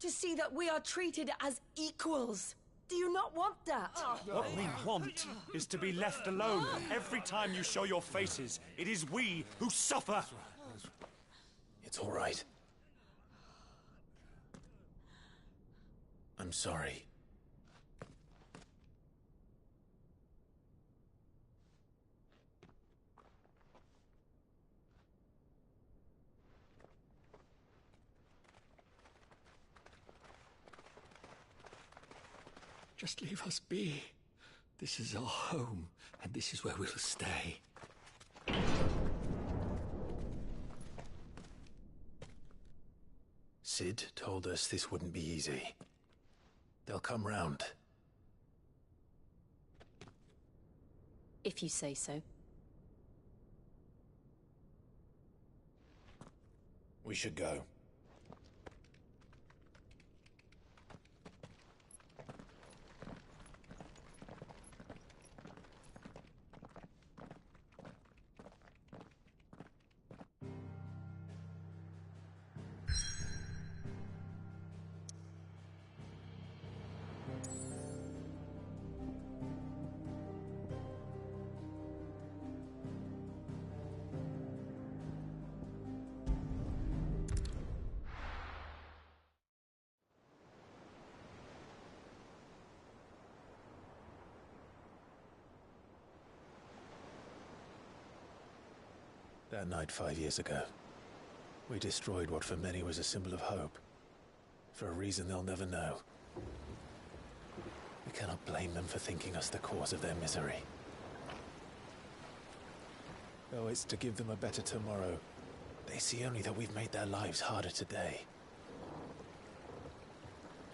S4: To see that we are treated as equals. Do you not want that?
S10: What we want is to be left alone. Every time you show your faces, it is we who suffer.
S13: It's all right. I'm sorry.
S10: Just leave us be. This is our home, and this is where we'll stay.
S13: Sid told us this wouldn't be easy. They'll come round.
S4: If you say so.
S13: We should go. That night 5 years ago, we destroyed what for many was a symbol of hope. For a reason they'll never know. We cannot blame them for thinking us the cause of their misery. Though it's to give them a better tomorrow, they see only that we've made their lives harder today.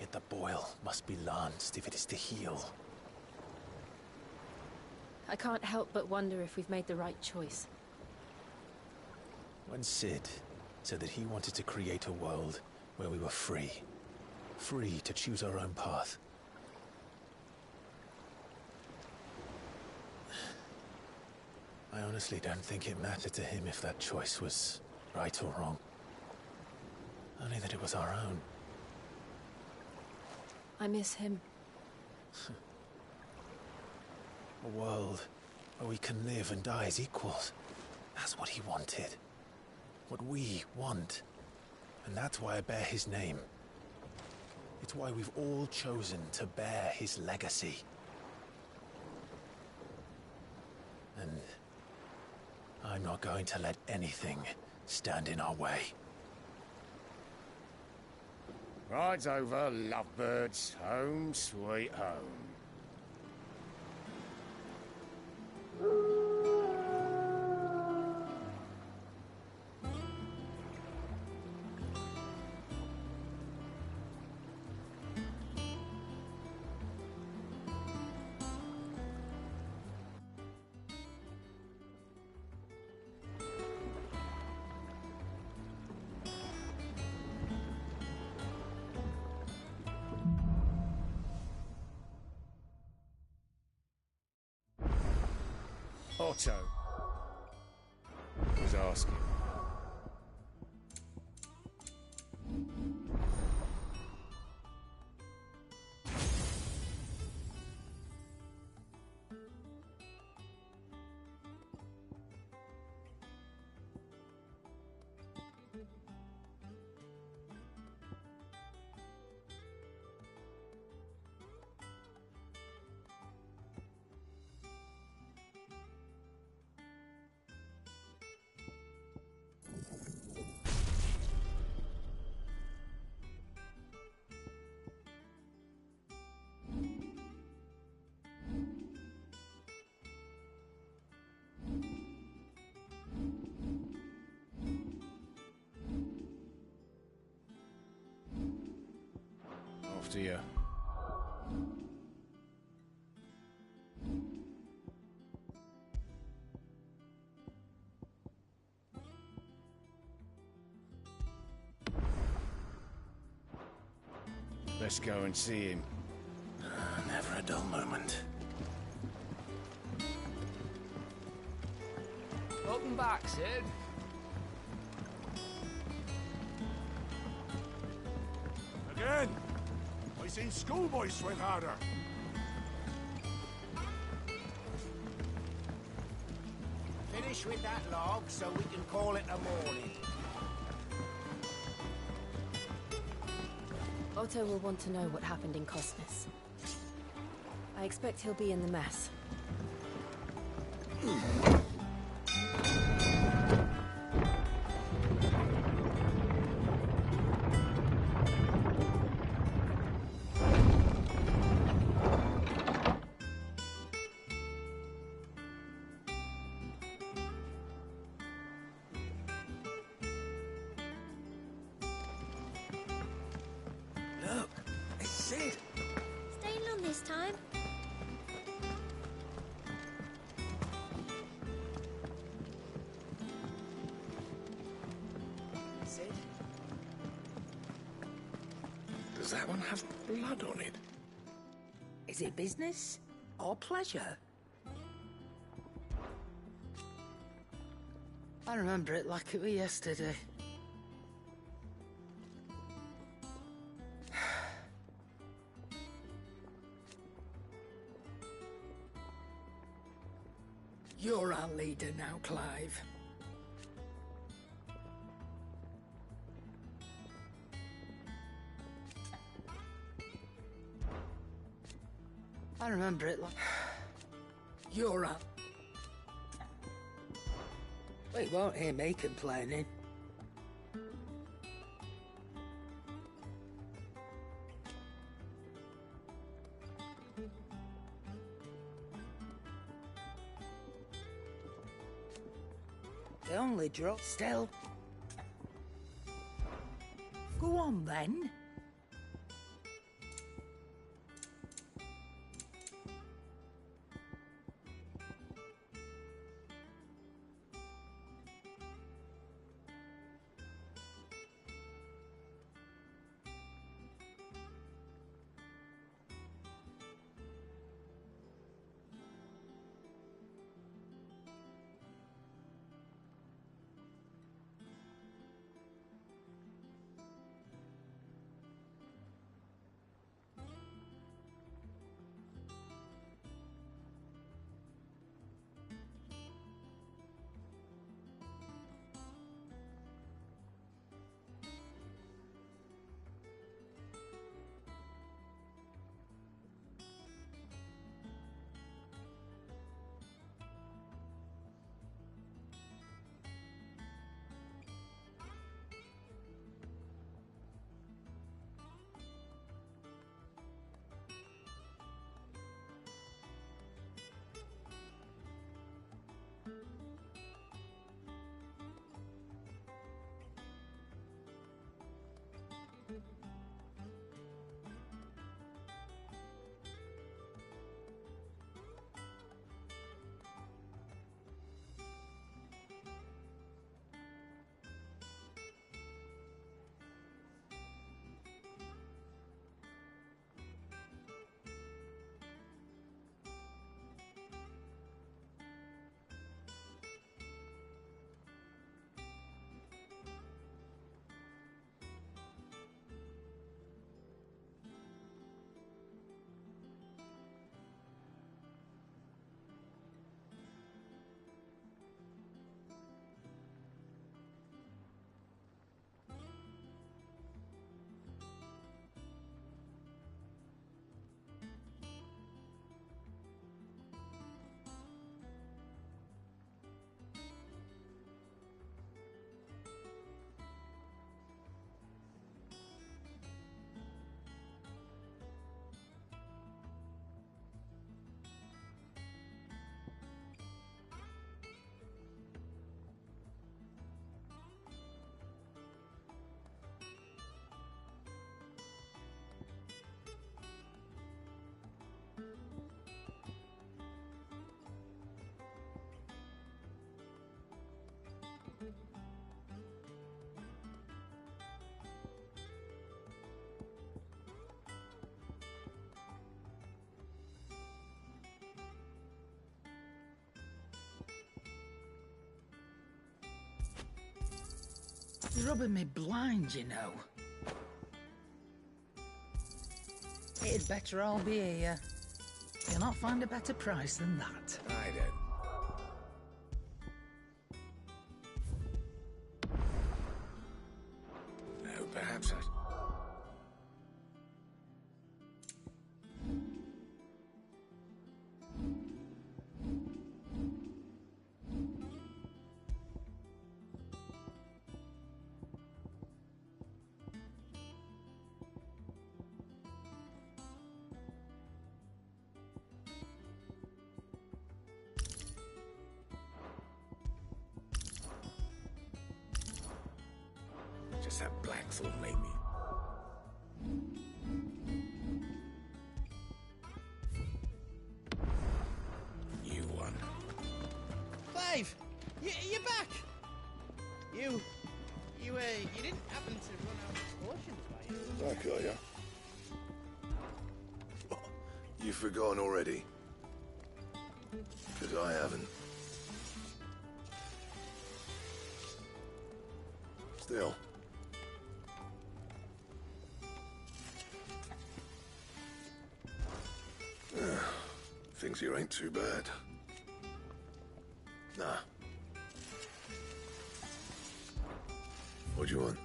S13: Yet the boil must be lanced if it is to heal.
S4: I can't help but wonder if we've made the right choice.
S13: When Sid said that he wanted to create a world where we were free. Free to choose our own path. I honestly don't think it mattered to him if that choice was right or wrong. Only that it was our own.
S4: I miss him.
S13: A world where we can live and die as equals. That's what he wanted. What we want. And that's why I bear his name. It's why we've all chosen to bear his legacy. And I'm not going to let anything stand in our way.
S17: Ride's over, lovebirds. Home sweet home. Otto was asking.
S14: after you. Let's go and see him.
S13: Never a dull moment.
S12: Welcome back, Sid.
S20: Again! I seen schoolboys swing harder.
S17: Finish with that log so we can call it a morning.
S15: Otto will want to know what happened in Cosmos. I expect he'll be in the mess.
S8: Look, it's Sid.
S22: Staying long this time?
S8: Sid?
S17: Does that one have blood on it?
S8: Is it business or pleasure? I remember it like it was yesterday. You're our leader now, Clive. I remember it like... You're our... Well, you won't hear me complaining. The only drop still. Go on then.
S3: rubbing me blind, you know. It'd better all be here. You'll not find a better price than that.
S11: I don't. No, perhaps I... Just that black thought made me... You won.
S16: Clive! You're back! You didn't happen to run out of potions, were you?
S20: Back, are ya? You've forgotten already? Because I haven't. Still. Things here ain't too bad. Nah. What do you want?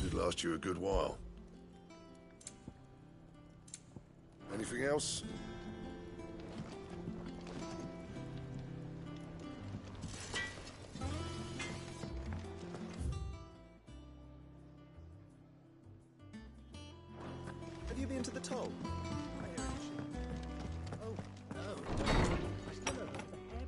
S20: Should last you a good while. Anything else?
S13: Have you been to the toll? Oh, no. I still don't know the head.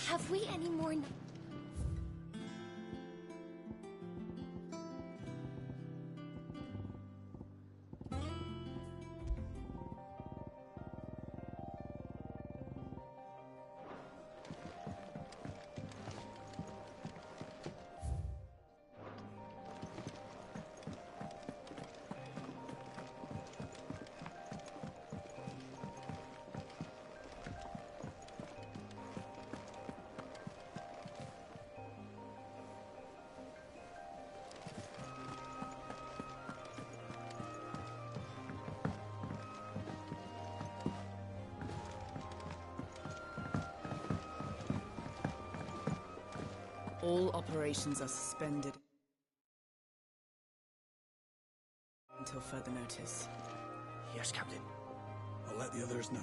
S22: Have we any more...
S21: All operations are suspended until further notice.
S10: Yes, Captain. I'll let the others know.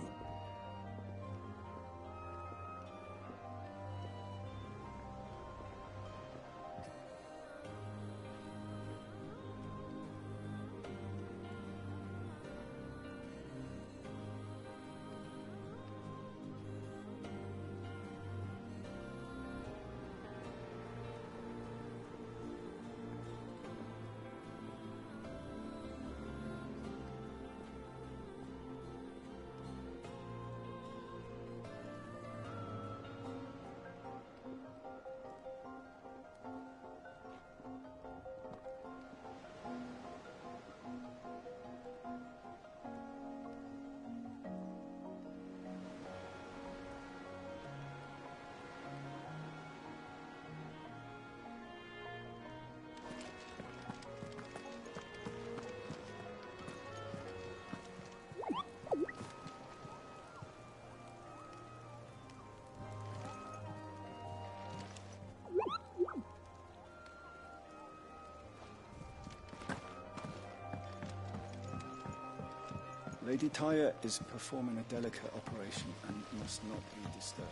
S7: Lady Tyre is performing a delicate operation and must not be disturbed.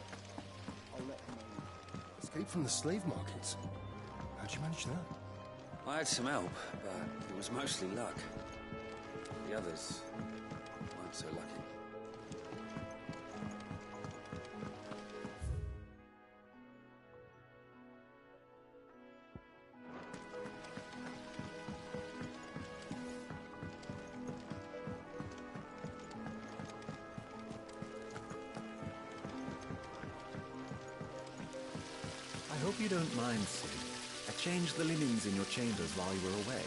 S7: I'll let her know.
S1: Escape from the slave markets? How'd you manage that?
S9: I had some help, but it was mostly luck. The others weren't so lucky.
S13: I hope you don't mind, Sid. I changed the linens in your chambers while you were away.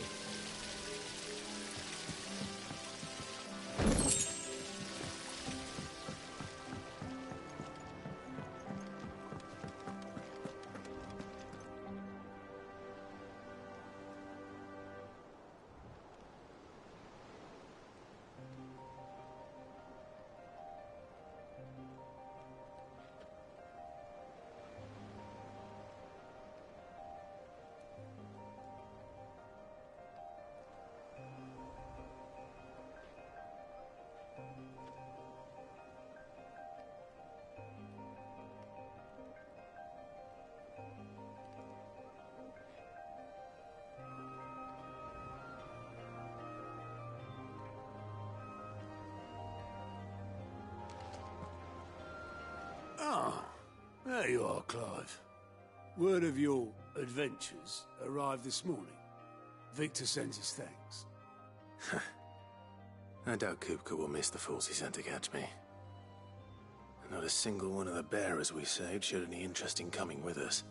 S20: Ah, there you are, Clive. Word of your adventures arrived this morning. Victor sends his thanks.
S1: I doubt Kupka will miss the fools he sent to catch me. Not a single one of the bearers we saved showed any interest in coming with us.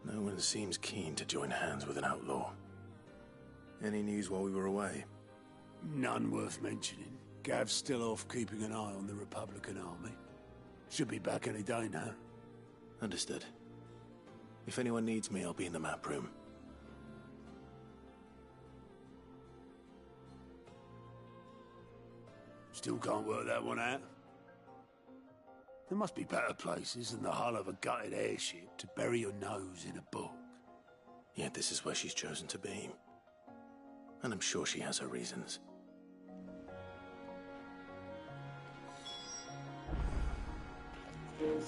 S1: No one seems keen to join hands with an outlaw. Any news while we were away?
S20: None worth mentioning. Gav's still off keeping an eye on the Republican army. Should be back any day now.
S1: Understood. If anyone needs me, I'll be in the map room.
S20: Still can't work that one out. There must be better places than the hull of a gutted airship to bury your nose in a book.
S1: Yet this is where she's chosen to be. And I'm sure she has her reasons.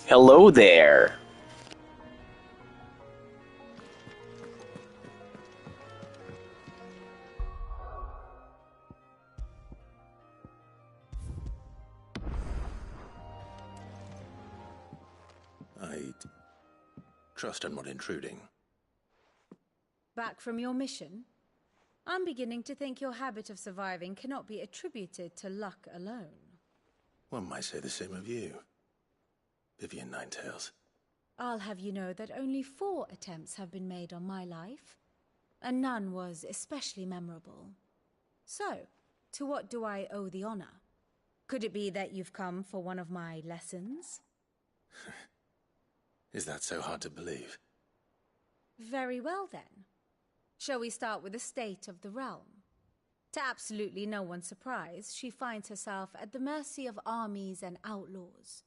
S18: Hello there.
S1: I trust I'm not intruding.
S2: Back from your mission? I'm beginning to think your habit of surviving cannot be attributed to luck alone.
S1: One might say the same of you, Vivian Ninetails.
S2: I'll have you know that only 4 attempts have been made on my life, and none was especially memorable. So, to what do I owe the honor? Could it be that you've come for one of my lessons?
S1: Is that so hard to believe?
S2: Very well then. Shall we start with the state of the realm? To absolutely no one's surprise, she finds herself at the mercy of armies and outlaws.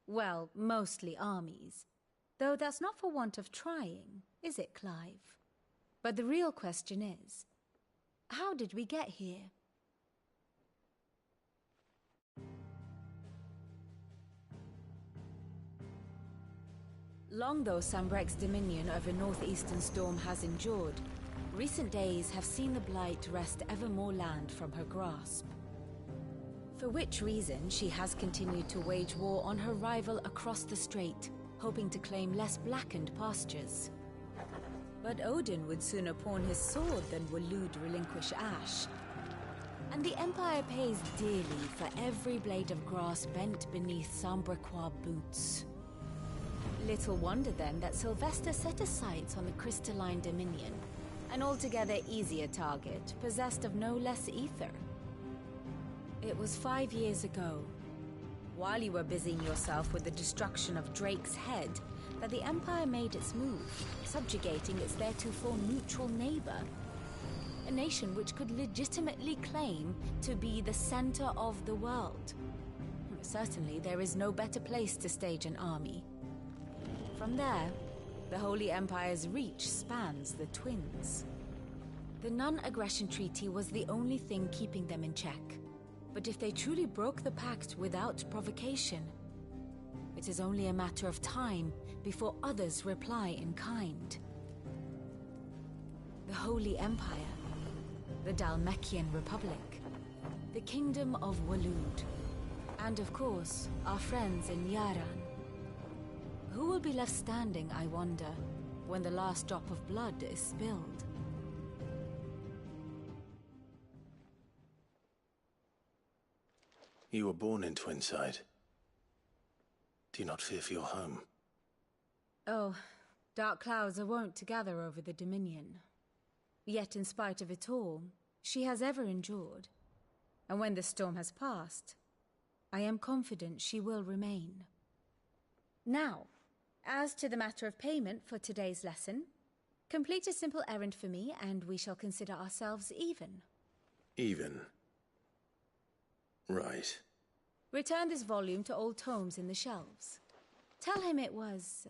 S2: Well, mostly armies. Though that's not for want of trying, is it, Clive? But the real question is, how did we get here? Long though Sambrek's dominion over northeastern Storm has endured, recent days have seen the Blight wrest ever more land from her grasp. For which reason she has continued to wage war on her rival across the strait, hoping to claim less blackened pastures. But Odin would sooner pawn his sword than Waloed relinquish Ash. And the Empire pays dearly for every blade of grass bent beneath Sambrequois boots. Little wonder then that Sylvester set his sights on the crystalline dominion, an altogether easier target, possessed of no less ether. It was 5 years ago, while you were busying yourself with the destruction of Drake's head, that the Empire made its move, subjugating its theretofore neutral neighbor. A nation which could legitimately claim to be the center of the world. Certainly, there is no better place to stage an army. From there, the Holy Empire's reach spans the Twins. The non-aggression treaty was the only thing keeping them in check.
S15: But if they truly broke the pact without provocation, it is only a matter of time before others reply in kind. The Holy Empire, the Dalmekian Republic, the Kingdom of Waloed, and of course, our friends in Yaran. Who will be left standing, I wonder, when the last drop of blood is spilled?
S1: You were born in Twinside. Do you not fear for your home?
S15: Oh, dark clouds are wont to gather over the Dominion. Yet in spite of it all, she has ever endured. And when the storm has passed, I am confident she will remain.
S2: Now, as to the matter of payment for today's lesson, complete a simple errand for me and we shall consider ourselves even.
S1: Even? Right.
S2: Return this volume to old tomes in the shelves. Tell him it was,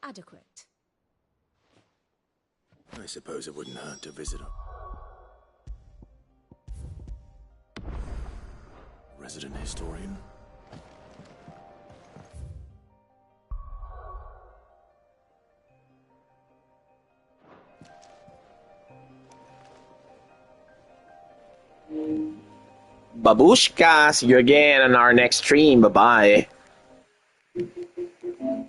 S2: adequate.
S1: I suppose it wouldn't hurt to visit him. Resident historian.
S18: Babushka, see you again on our next stream. Bye-bye.